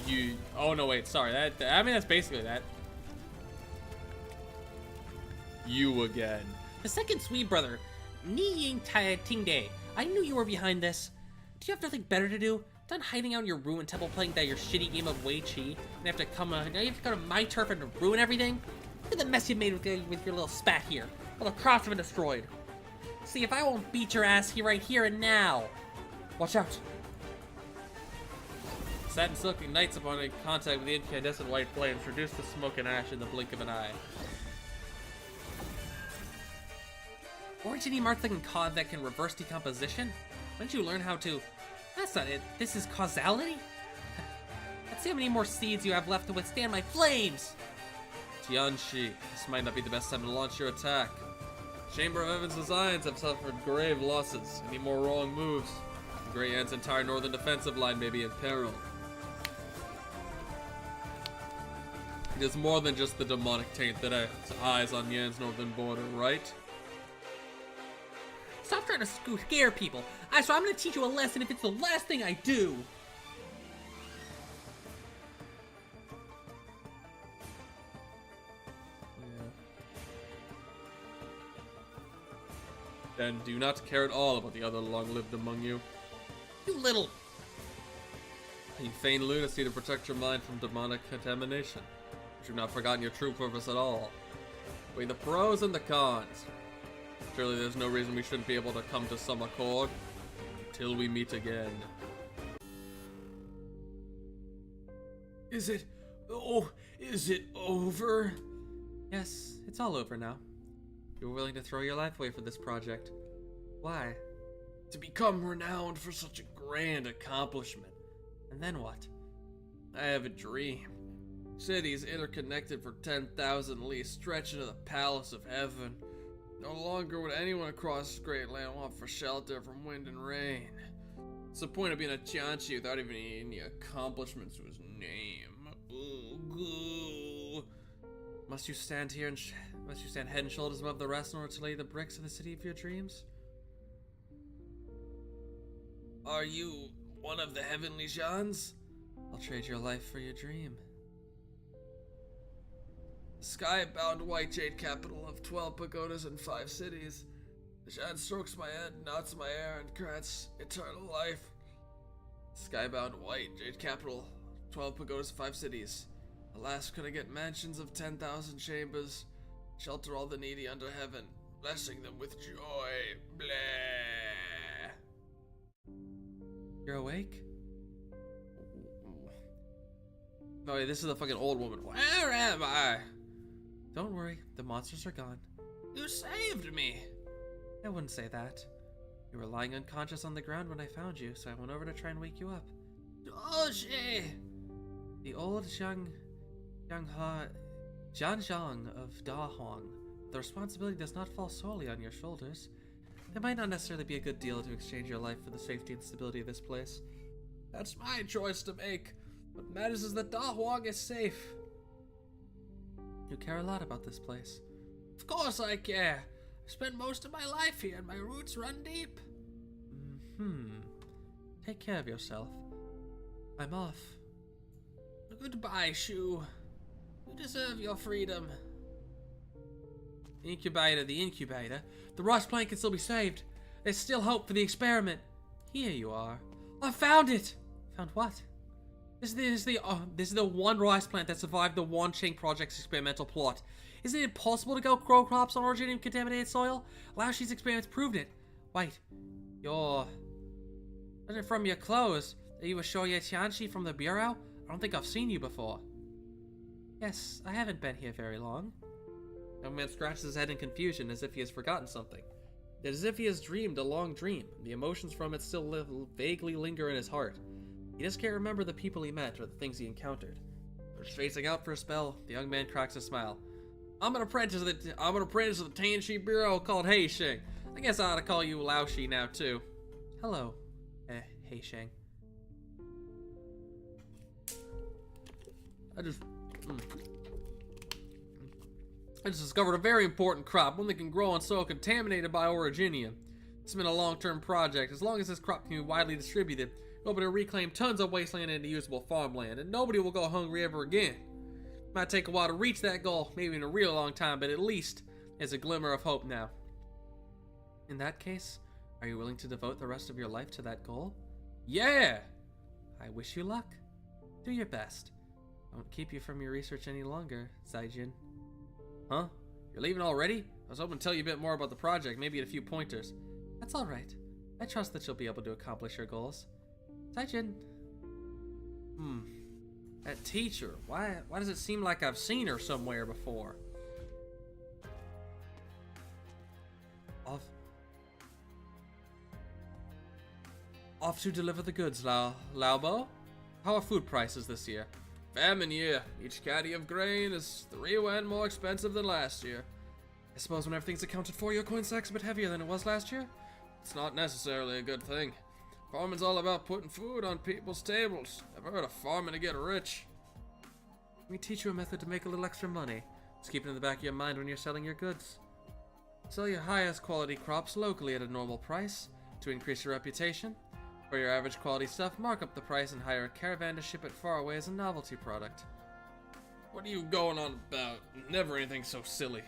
You... Oh, no, wait, sorry. I mean, that's basically that. You again. The second Sui brother, Shu-nday. I knew you were behind this. Do you have nothing better to do? Done hiding out in your ruined temple playing that your shitty game of Weiqi, and have to come now you have to go to my turf and ruin everything? Look at the mess you made with your little spat here. All the crops have been destroyed. See if I won't beat your ass here right here and now. Watch out. Satin silky knights upon contact with the incandescent white flames reduce the smoke and ash in the blink of an eye. Origin marks that can reverse decomposition? When did you learn how to... That's not it. This is causality? Let's see how many more seeds you have left to withstand my flames! Tianxi, this might not be the best time to launch your attack. Chamber of Heaven's designs have suffered grave losses. Any more wrong moves? The Grey Ant's entire northern defensive line may be in peril. There's more than just the demonic taint that has eyes on Yan's northern border, right? Stop trying to scare people. I swear I'm gonna teach you a lesson if it's the last thing I do. Then do not care at all about the other long-lived among you. You little... You feign lunacy to protect your mind from demonic contamination. But you've not forgotten your true purpose at all. Weigh the pros and the cons. Surely there's no reason we shouldn't be able to come to some accord until we meet again. Is it... Oh, is it over? Yes, it's all over now. You were willing to throw your life away for this project. Why? To become renowned for such a grand accomplishment. And then what? I have a dream. Cities interconnected for 10,000 leagues stretch into the palace of heaven. No longer would anyone across this great land want for shelter from wind and rain. What's the point of being a Tianchi without even any accomplishments to his name? Ooh, Must you stand here and must you stand head and shoulders above the rest in order to lay the bricks of the city of your dreams? Are you one of the heavenly Jans? I'll trade your life for your dream. The sky-bound white jade capital of 12 pagodas and 5 cities. The Jan strokes my head, nods my hair, and grants eternal life. Sky-bound white jade capital, 12 pagodas, 5 cities. Alas, could I get mansions of 10,000 chambers, shelter all the needy under heaven, blessing them with joy. Blah. You're awake? Oh, wait, this is the fucking old woman. Where am I? Don't worry, the monsters are gone. You saved me. I wouldn't say that. You were lying unconscious on the ground when I found you, so I went over to try and wake you up. Doji. The old Zhang of Da Huang. The responsibility does not fall solely on your shoulders. It might not necessarily be a good deal to exchange your life for the safety and stability of this place. That's my choice to make. What matters is that Da Huang is safe. You care a lot about this place. Of course I care. I spent most of my life here and my roots run deep. Take care of yourself. I'm off. Goodbye, Shu. You deserve your freedom. The incubator. The rust plant can still be saved. There's still hope for the experiment. Here you are. I found it! Found what? This is the one rice plant that survived the Wancheng Project's experimental plot. Isn't it impossible to grow crops on originating contaminated soil? Lao Shi's experiments proved it. Wait, you're... Is it from your clothes? Are you a Shoye Tianchi from the bureau? I don't think I've seen you before. Yes, I haven't been here very long. The young man scratches his head in confusion as if he has forgotten something. It is as if he has dreamed a long dream. The emotions from it still vaguely linger in his heart. He just can't remember the people he met or the things he encountered. After spacing out for a spell, the young man cracks a smile. I'm an apprentice of the Tianchi Bureau called Hei-shing. I guess I ought to call you Lao Shi now too. Hello, Hei-shing. I just discovered a very important crop, one that can grow on soil contaminated by originium. It's been a long-term project. As long as this crop can be widely distributed, we'll be able to reclaim tons of wasteland into usable farmland, and nobody will go hungry ever again. Might take a while to reach that goal, maybe in a real long time, but at least there's a glimmer of hope now. In that case, are you willing to devote the rest of your life to that goal? Yeah! I wish you luck. Do your best. I won't keep you from your research any longer, Zaijin. Huh? You're leaving already? I was hoping to tell you a bit more about the project, maybe get a few pointers. That's alright. I trust that you'll be able to accomplish your goals. Zaijin. That teacher, why does it seem like I've seen her somewhere before? Off to deliver the goods, Laobo. How are food prices this year? Famine year. Each caddy of grain is 3 yen more expensive than last year. I suppose when everything's accounted for, your coin sack's a bit heavier than it was last year? It's not necessarily a good thing. Farming's all about putting food on people's tables. Never heard of farming to get rich. me teach you a method to make a little extra money. Just keep it in the back of your mind when you're selling your goods. Sell your highest quality crops locally at a normal price to increase your reputation. For your average quality stuff, mark up the price and hire a caravan to ship it far away as a novelty product. What are you going on about? Never anything so silly.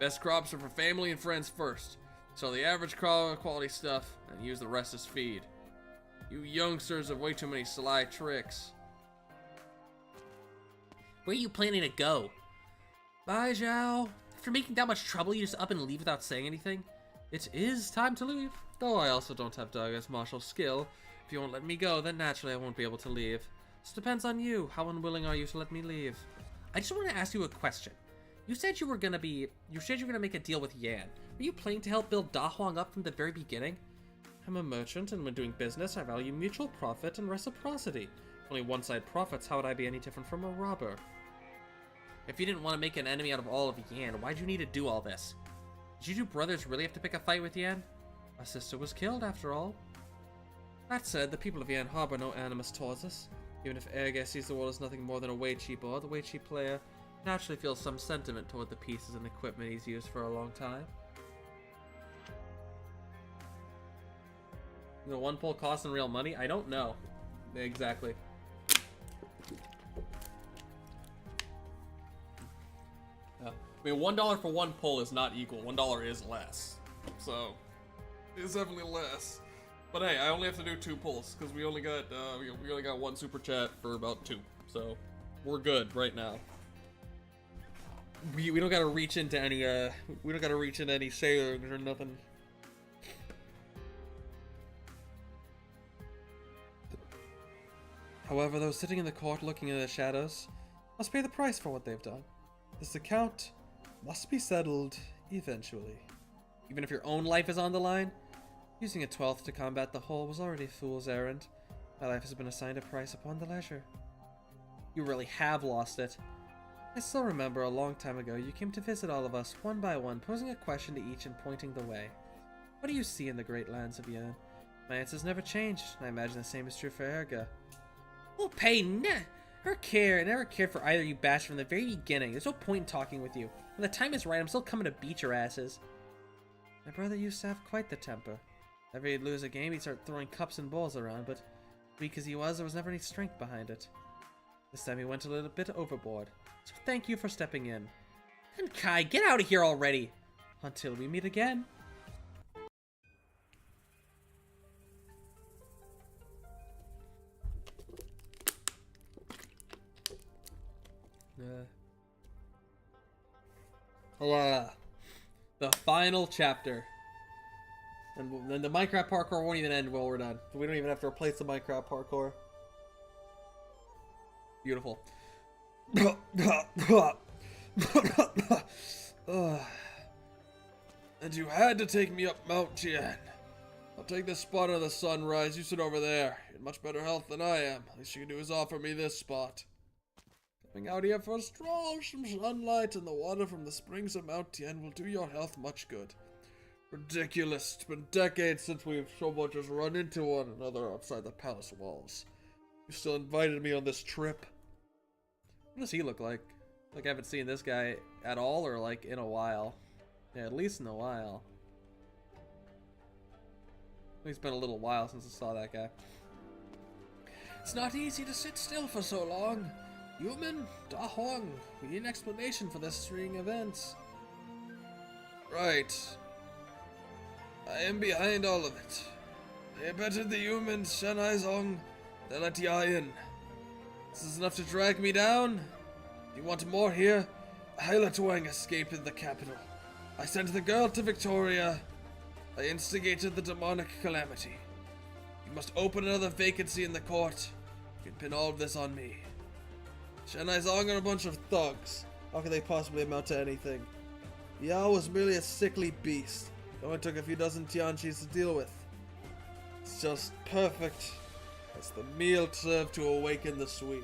Best crops are for family and friends first. Sell the average quality stuff and use the rest as feed. You youngsters have way too many sly tricks. Where are you planning to go? Bye, Zhao. After making that much trouble, you just up and leave without saying anything? It is time to leave. Though I also don't have Daga's martial skill. If you won't let me go, then naturally I won't be able to leave. This depends on you. How unwilling are you to let me leave? I just want to ask you a question. You said you were gonna make a deal with Yan. Were you planning to help build Da Huang up from the very beginning? I'm a merchant, and when doing business, I value mutual profit and reciprocity. If only one side profits, how would I be any different from a robber? If you didn't want to make an enemy out of all of Yan, why'd you need to do all this? Did you two brothers really have to pick a fight with Yan? My sister was killed, after all. That said, the people of Yan harbor no animus towards us. Even if Erge sees the world as nothing more than a Weiqi board, the Weiqi player naturally feels some sentiment toward the pieces and equipment he's used for a long time. You know, one pull costs in real money? I don't know. Exactly. I mean, $1 for one pull is not equal. $1 is less. So, it's definitely less. But hey, I only have to do 2 pulls because we only got one super chat for about 2. So, we're good right now. We don't gotta reach into any sailors or nothing. However, those sitting in the court looking into the shadows must pay the price for what they've done. This account must be settled eventually. Even if your own life is on the line? Using a 12th to combat the whole was already a fool's errand. My life has been assigned a price upon the leisure. You really have lost it. I still remember a long time ago you came to visit all of us one by one, posing a question to each and pointing the way. What do you see in the great lands of Yan? My answers never changed, and I imagine the same is true for Erga. Well, Pei never cared for either of you bastards from the very beginning. There's no point in talking with you. When the time is right, I'm still coming to beat your asses. My brother used to have quite the temper. Whenever he'd lose a game, he'd start throwing cups and balls around, but weak as he was, there was never any strength behind it. This time he went a little bit overboard, so thank you for stepping in. And Kai, get out of here already! Until we meet again. The final chapter. And then the Minecraft parkour won't even end while we're done. So we don't even have to replace the Minecraft parkour. Beautiful. And you had to take me up Mount Tian. I'll take this spot of the sunrise. You sit over there. You're in much better health than I am. Least you can do is offer me this spot. Coming out here for a stroll, some sunlight, and the water from the springs of Mount Tian will do your health much good. Ridiculous. It's been decades since we've so much as run into one another outside the palace walls. You still invited me on this trip. What does he look like? Like, I haven't seen this guy at all, or like in a while. Yeah, at least in a while. It's been a little while since I saw that guy. It's not easy to sit still for so long. Human, Da Huang, we need an explanation for this string of events. Right. I am behind all of it. I abetted the humans, Shanai Zong, they let Ya in. This is enough to drag me down? You want more here? I let Wang escape in the capital. I sent the girl to Victoria. I instigated the demonic calamity. You must open another vacancy in the court. You can pin all of this on me. Shanai Zong are a bunch of thugs. How could they possibly amount to anything? Yao was merely a sickly beast. It only took a few dozen Tianchis to deal with. It's just perfect. It's the meal served to awaken the Sui.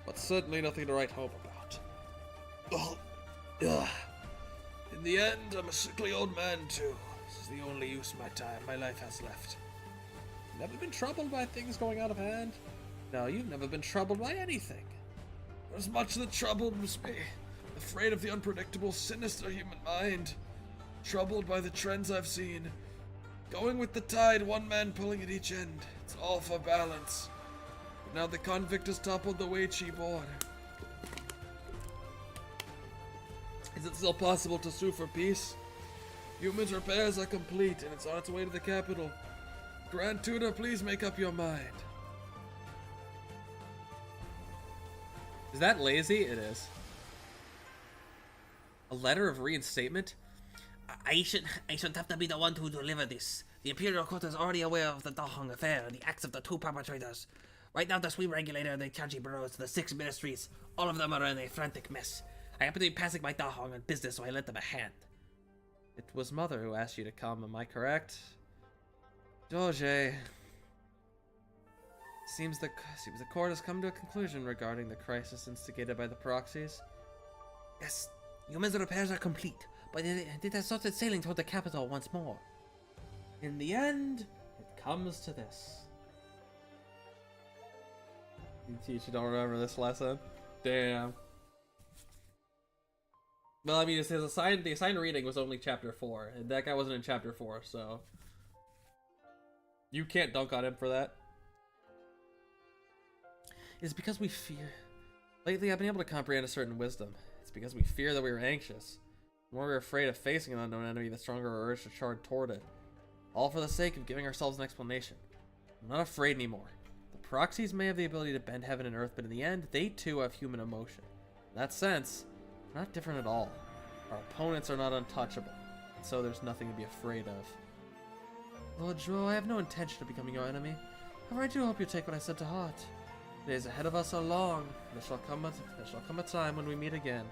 But certainly nothing to write home about. In the end, I'm a sickly old man too. This is the only use my life has left. never been troubled by things going out of hand? No, you've never been troubled by anything. There's much that troubles me. Afraid of the unpredictable, sinister human mind. Troubled by the trends I've seen. Going with the tide, one man pulling at each end. It's all for balance. But now the convict has toppled the Weiqi border. Is it still possible to sue for peace? Humans' repairs are complete, and it's on its way to the capital. Grand Tutor, please make up your mind. Is that lazy? It is. A letter of reinstatement? I should have to be the one to deliver this. The Imperial Court is already aware of the Dahong affair and the acts of the 2 perpetrators. Right now, the SHU regulator and the Chanchi bureaus, the 6 ministries, all of them are in a frantic mess. I happen to be passing by Dahong on business, so I lent them a hand. It was Mother who asked you to come, am I correct? Doge. Seems the court has come to a conclusion regarding the crisis instigated by the proxies. Yes, humans' repairs are complete, but it has started sailing toward the capital once more. In the end, it comes to this. You teach, you don't remember this lesson? Damn. Well, I mean, it says the assigned reading was only chapter 4, and that guy wasn't in chapter 4, so you can't dunk on him for that. It's because we fear. Lately, I've been able to comprehend a certain wisdom. It's because we fear that we are anxious. The more we're afraid of facing an unknown enemy, the stronger our urge to charge toward it. All for the sake of giving ourselves an explanation. I'm not afraid anymore. The proxies may have the ability to bend heaven and earth, but in the end, they too have human emotion. In that sense, we're not different at all. Our opponents are not untouchable, and so there's nothing to be afraid of. Lord Zhuo, I have no intention of becoming your enemy. However, I do hope you take what I said to heart. The days ahead of us are long. There shall come a time when we meet again.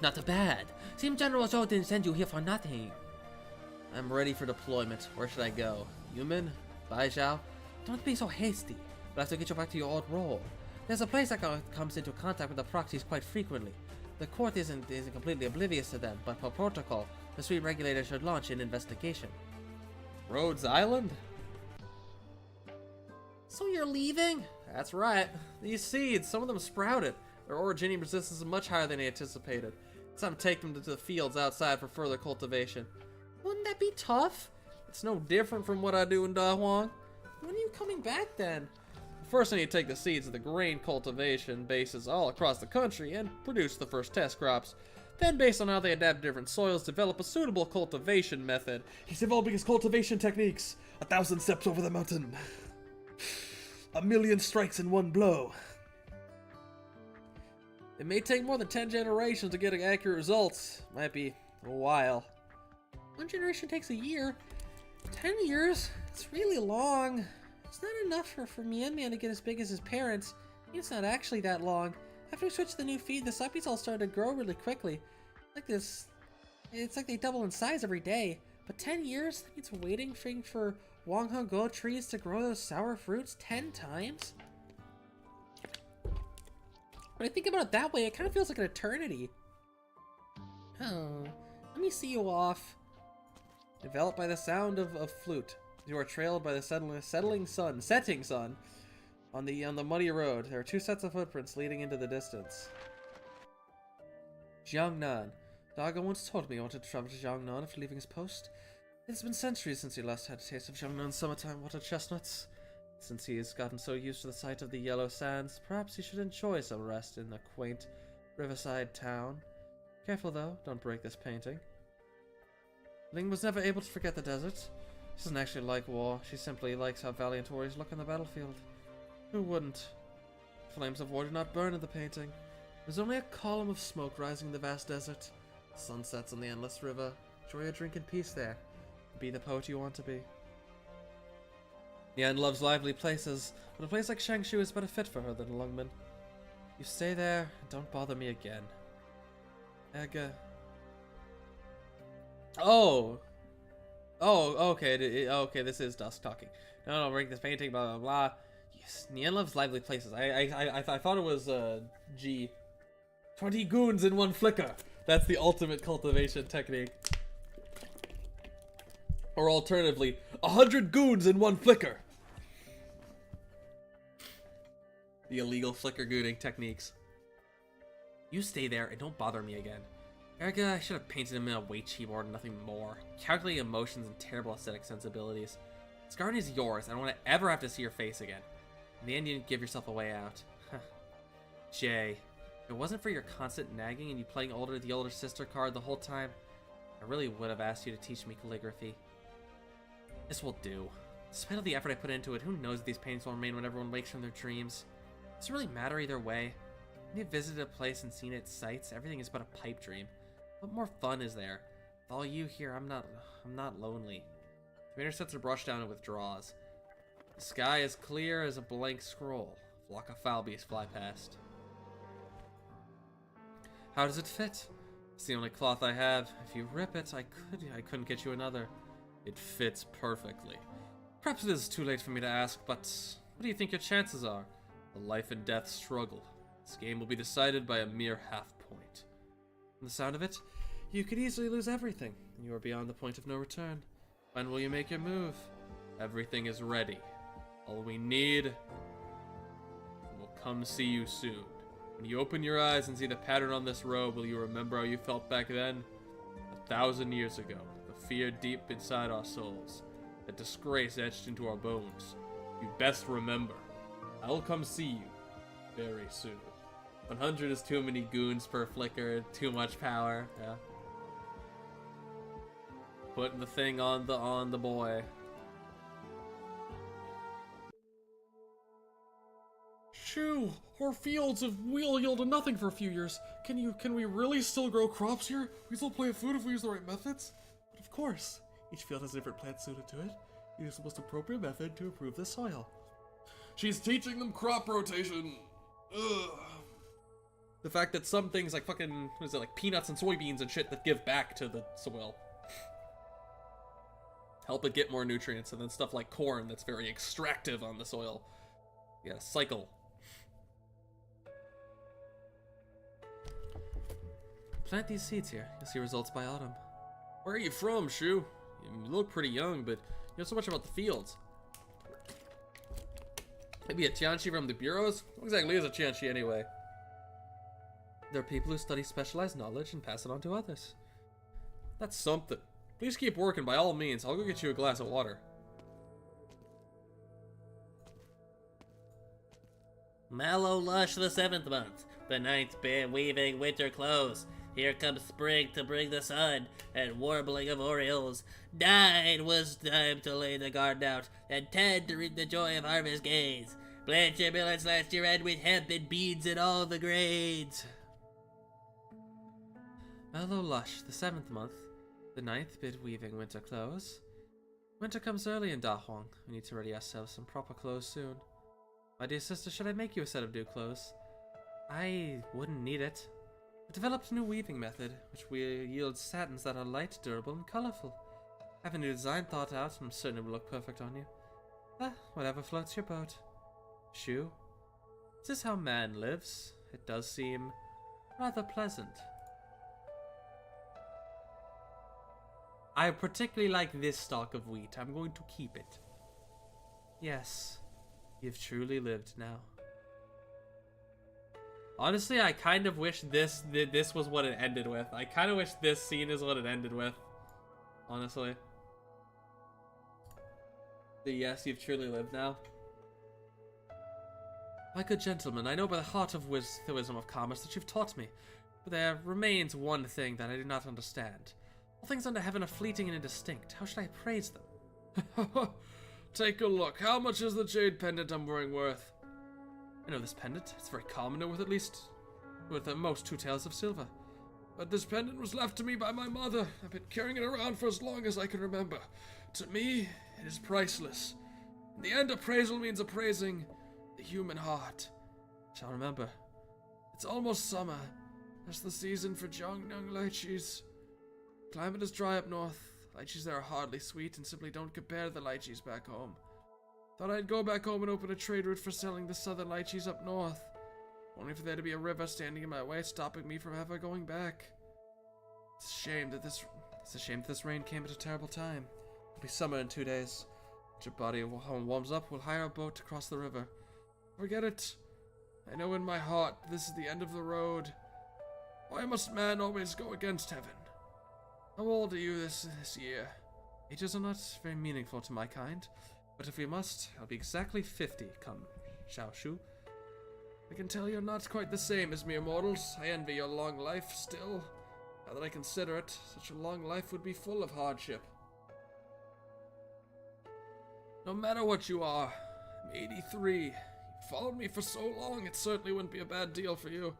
Not bad. Seems General Zhou didn't send you here for nothing. I'm ready for deployment. Where should I go? Yumen? Bai Zhao? Don't be so hasty. We'll have to get you back to your old role. There's a place that comes into contact with the proxies quite frequently. The court isn't completely oblivious to them, but per protocol, the SHU regulator should launch an investigation. Rhodes Island? So you're leaving? That's right. These seeds, some of them sprouted. Their originium resistance is much higher than anticipated. It's time to take them to the fields outside for further cultivation. Wouldn't that be tough? It's no different from what I do in Da Huang. When are you coming back then? First, I need to take the seeds of the grain cultivation bases all across the country and produce the first test crops. Then, based on how they adapt to different soils, develop a suitable cultivation method. He's evolving his cultivation techniques. 1,000 steps over the mountain. 1,000,000 strikes in one blow. It may take more than 10 generations to get accurate results. Might be a while. 1 generation takes a year. 10 years? It's really long. It's not enough for Mian Mian to get as big as his parents. It's not actually that long. After we switched to the new feed, the suppies all started to grow really quickly. It's like they double in size every day. But 10 years? That means waiting for Wang Hong Go trees to grow those sour fruits 10 times? When I think about it that way, it kind of feels like an eternity. Oh, let me see you off. Developed by the sound of flute. You are trailed by the setting sun on the muddy road. There are 2 sets of footprints leading into the distance. Jiangnan. Daga once told me he wanted to travel to Jiangnan after leaving his post. It's been centuries since he last had a taste of Jiangnan's summertime water chestnuts. Since he has gotten so used to the sight of the yellow sands, perhaps he should enjoy some rest in the quaint riverside town. Careful though, don't break this painting. Ling was never able to forget the desert. She doesn't actually like war, she simply likes how valiant warriors look on the battlefield. Who wouldn't? Flames of war do not burn in the painting. There's only a column of smoke rising in the vast desert. Sunsets on the endless river. Enjoy a drink in peace there. Be the poet you want to be. Yan loves lively places, but a place like Shangshu is better fit for her than Lungmen. You stay there, and don't bother me again. Ega. Oh, okay, okay, this is Dusk talking. No, break this painting, blah, blah, blah. Yes, Nian loves lively places. I thought it was, G. 20 goons in 1 flicker. That's the ultimate cultivation technique. Or alternatively, 100 goons in one flicker. The illegal flicker gooning techniques. You stay there and don't bother me again. Erica, I should have painted him in a weight keyboard and nothing more. Calculating emotions and terrible aesthetic sensibilities. This garden is yours. I don't want to ever have to see your face again. In the end, you didn't give yourself a way out. Jay, if it wasn't for your constant nagging and you playing the older sister card the whole time, I really would have asked you to teach me calligraphy. This will do. Despite all the effort I put into it, who knows if these paintings will remain when everyone wakes from their dreams? Does it really matter either way? When you've visited a place and seen its sights, everything is but a pipe dream. What more fun is there? With all you here, I'm not lonely. The painter sets her brush down and withdraws. The sky is clear as a blank scroll. A flock of foul beasts fly past. How does it fit? It's the only cloth I have. If you rip it, I couldn't get you another. It fits perfectly. Perhaps it is too late for me to ask, but what do you think your chances are? A life and death struggle. This game will be decided by a mere half point. From the sound of it, you could easily lose everything, and you are beyond the point of no return. When will you make your move? Everything is ready. All we need will come see you soon. When you open your eyes and see the pattern on this robe, will you remember how you felt back then? 1,000 years ago, the fear deep inside our souls, that disgrace etched into our bones. You best remember. I will come see you very soon. 100 is too many goons per flicker, too much power, yeah. Putting the thing on the boy. Shu, our fields have yielded nothing for a few years. Can we really still grow crops here? We still plant food if we use the right methods? But of course, each field has a different plant suited to it. Use the most appropriate method to improve the soil. She's teaching them crop rotation. Ugh. The fact that some things like fucking, what is it, like peanuts and soybeans and shit that give back to the soil. Help it get more nutrients, and then stuff like corn that's very extractive on the soil. Yeah, cycle. Plant these seeds here. You'll see results by autumn. Where are you from, Shu? You look pretty young, but you know so much about the fields. Maybe a Tianchi from the bureaus? What exactly is a Tianchi anyway? There are people who study specialized knowledge and pass it on to others. That's something. Please keep working by all means. I'll go get you a glass of water. Mallow Lush the 7th month, the 9th been weaving winter clothes. Here comes spring to bring the sun, and warbling of orioles. 9 was time to lay the garden out, and 10 to reap the joy of harvest gains. Plant your millets last year and with hemp and beans and all the grains. Mallow Lush, the 7th month, the 9th bid weaving winter clothes. Winter comes early in Da Huang. We need to ready ourselves some proper clothes soon. My dear sister, should I make you a set of new clothes? I wouldn't need it. I developed a new weaving method, which will yield satins that are light, durable, and colorful. I have a new design thought out, and I'm certain it will look perfect on you. Whatever floats your boat. Shu, is this how man lives? It does seem rather pleasant. I particularly like this stalk of wheat. I'm going to keep it. Yes, you've truly lived now. Honestly, I kind of wish this was what it ended with. I kind of wish this scene is what it ended with. Honestly. The yes, you've truly lived now. My good gentleman, I know by the heart of the wisdom of commerce that you've taught me, but there remains one thing that I do not understand. All things under heaven are fleeting and indistinct. How should I praise them? Take a look. How much is the jade pendant I'm wearing worth? I know this pendant. It's very common, with at most 2 taels of silver. But this pendant was left to me by my mother. I've been carrying it around for as long as I can remember. To me, it is priceless. In the end, appraisal means appraising the human heart. I shall remember. It's almost summer. That's the season for Jiangnan lychees. Climate is dry up north. Lychees there are hardly sweet and simply don't compare to the lychees back home. Thought I'd go back home and open a trade route for selling the southern lychees up north. Only for there to be a river standing in my way, stopping me from ever going back. It's a shame that this rain came at a terrible time. It'll be summer in 2 days. Once your body warms up, we'll hire a boat to cross the river. Forget it. I know in my heart this is the end of the road. Why must man always go against heaven? How old are you this year? Ages are not very meaningful to my kind, but if we must, I'll be exactly 50 come Shu. I can tell you're not quite the same as mere mortals. I envy your long life still. Now that I consider it, such a long life would be full of hardship. No matter what you are, I'm 83. You followed me for so long, it certainly wouldn't be a bad deal for you.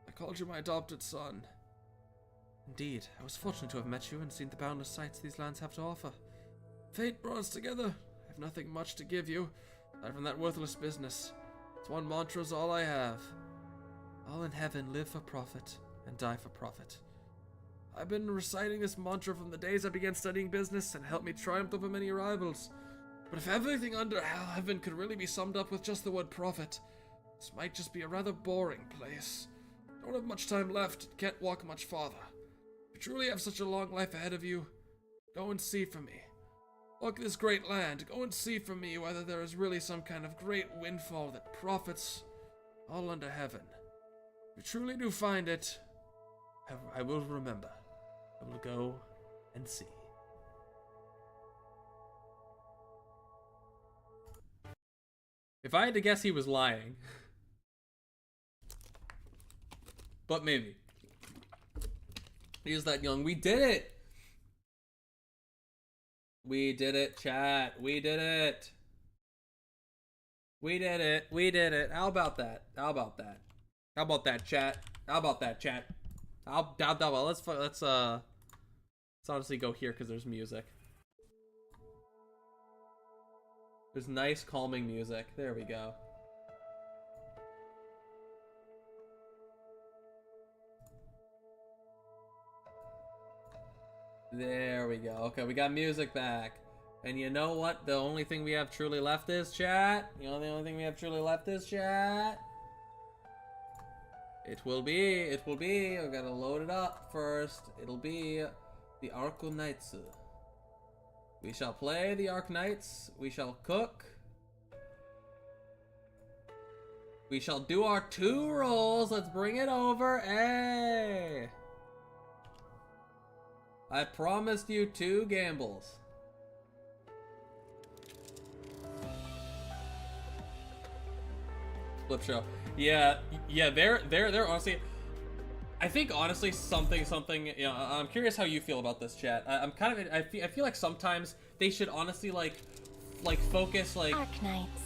I called you my adopted son. Indeed, I was fortunate to have met you and seen the boundless sights these lands have to offer. Fate brought us together. I have nothing much to give you, aside from that worthless business. It's one mantra's all I have. All in heaven live for profit and die for profit. I've been reciting this mantra from the days I began studying business and helped me triumph over many rivals. But if everything under heaven could really be summed up with just the word profit, this might just be a rather boring place. Don't have much time left and can't walk much farther. If you truly have such a long life ahead of you, go and see for me. Look at this great land. Go and see for me whether there is really some kind of great windfall that profits all under heaven. If you truly do find it, I will remember. I will go and see. If I had to guess, he was lying. But maybe. He was that young. We did it! We did it, chat. We did it. We did it. We did it. How about that? How about that? How about that, chat? How about that, chat? Well, let's honestly go here because there's music. There's nice calming music. There we go. There we go. Okay, we got music back. And you know what? The only thing we have truly left is chat. You know the only thing we have truly left is chat. It will be. I gotta load it up first. It'll be the Arco Knights. We shall play the Arc Knights. We shall cook. We shall do our 2 rolls. Let's bring it over. Hey! I promised you 2 gambles. Flip show. Yeah, they're honestly, I think honestly something, you know, I'm curious how you feel about this, chat. I feel like sometimes they should honestly like focus like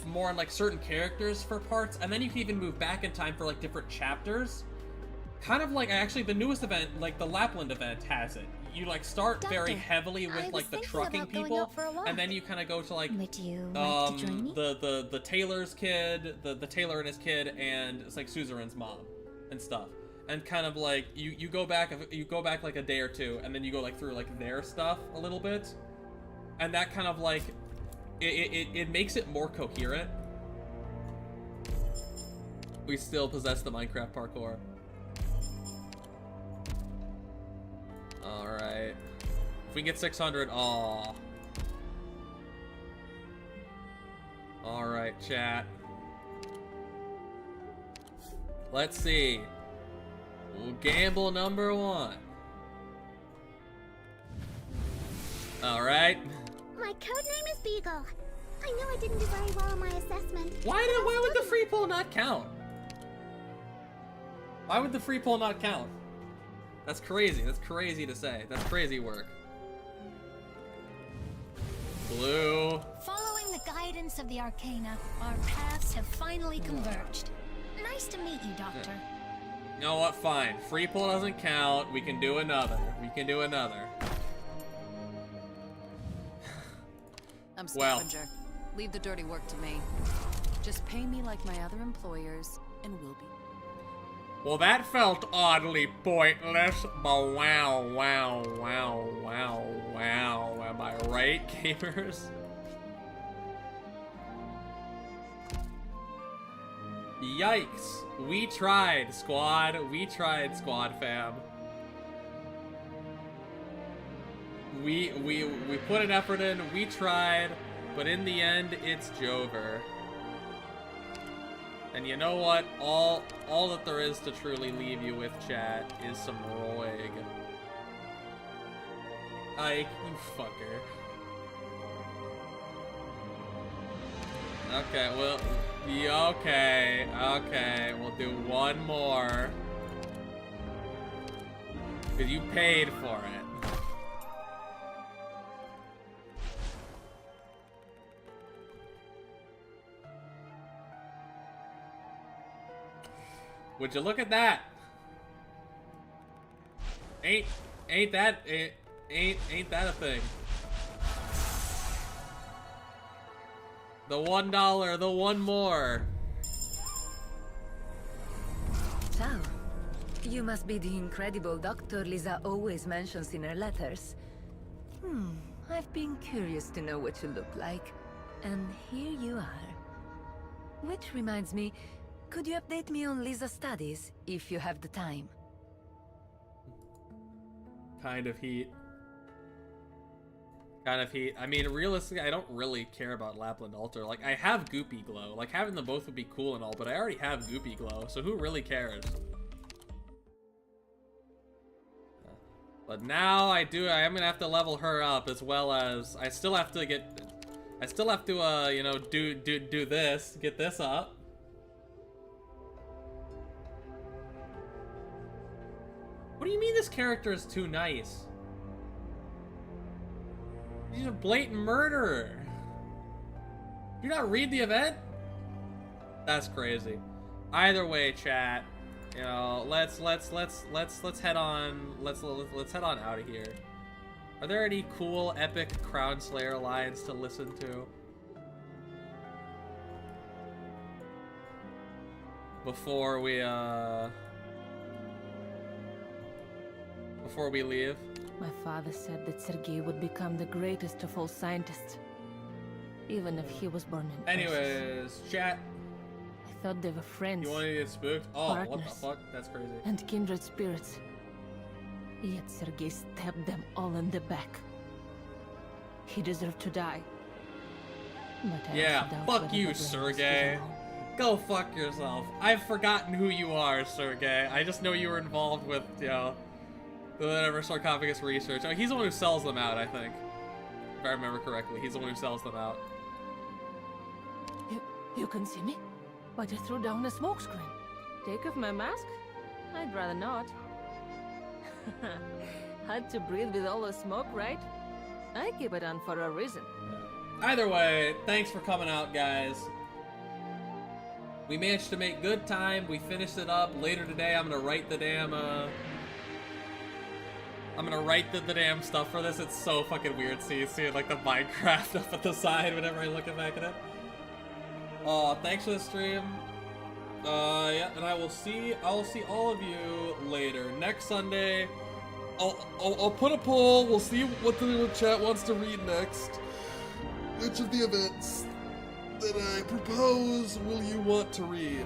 more on like certain characters for parts, and then you can even move back in time for like different chapters. Kind of like, actually the newest event, like the Lapland event has it. You like start very heavily with like the trucking people, and then you kind of go to like Would you like to join me? the tailor's kid, the tailor and his kid, and it's like Suzerain's mom and stuff. And kind of like you go back like a day or 2, and then you go like through like their stuff a little bit, and that kind of like it makes it more coherent. We still possess the Minecraft parkour. Alright. If we can get 600, aw. Alright, chat. Let's see. We'll gamble number 1. Alright. My code name is Beagle. I know I didn't do very well on my assessment. Why would the free pull not count? Why would the free pull not count? That's crazy. That's crazy to say. That's crazy work. Blue. Following the guidance of the Arcana, our paths have finally converged. Nice to meet you, Doctor. You know what? Fine. Free pull doesn't count. We can do another. We can do another. I'm Well. Scavenger. Leave the dirty work to me. Just pay me like my other employers, and we'll be. Well, that felt oddly pointless, but wow. Am I right, gamers? Yikes. We tried, squad. We tried, squad fam. We put an effort in, we tried, but in the end, it's Jover. And you know what? All that there is to truly leave you with, chat, is some Roig. Ike, you fucker. Okay, well, okay, we'll do one more. Because you paid for it. Would you look at that? Ain't that a thing? The $1, the one more. So, you must be the incredible doctor Lisa always mentions in her letters. I've been curious to know what you look like. And here you are. Which reminds me, could you update me on Lisa's studies, if you have the time? Kind of heat. Kind of heat. I mean, realistically, I don't really care about Lapland Altar. Like, I have Goopy Glow. Like, having them both would be cool and all, but I already have Goopy Glow, so who really cares? But now I am gonna have to level her up, as well as I still have to you know, do this, get this up. What do you mean this character is too nice? He's a blatant murderer. Do you not read the event? That's crazy. Either way, chat. You know, let's head on. Let's head on out of here. Are there any cool, epic Crown Slayer lines to listen to before we leave? My father said that Sergei would become the greatest of all scientists, even if he was born in Persis. Anyways, chat. I thought they were friends. You want to get spooked? Oh, what the Partners. fuck? That's crazy. And kindred spirits. Yet Sergei stabbed them all in the back. He deserved to die. But I Yeah, also doubt fuck whether you, the brain was Sergei. his own. Go fuck yourself. I've forgotten who you are, Sergei. I just know you were involved with, you know, whatever sarcophagus research. Oh, he's the one who sells them out, I think. If I remember correctly, he's the one who sells them out. You can see me? But I threw down a smoke screen. Take off my mask? I'd rather not. Had to breathe with all the smoke, right? I keep it on for a reason. Either way, thanks for coming out, guys. We managed to make good time. We finished it up. Later today, I'm gonna write the damn, the damn stuff for this. It's so fucking weird seeing like the Minecraft up at the side whenever I look back at it. Thanks for the stream. Yeah, and I will see all of you later. Next Sunday, I'll put a poll. We'll see what the chat wants to read next. Which of the events that I propose will you want to read?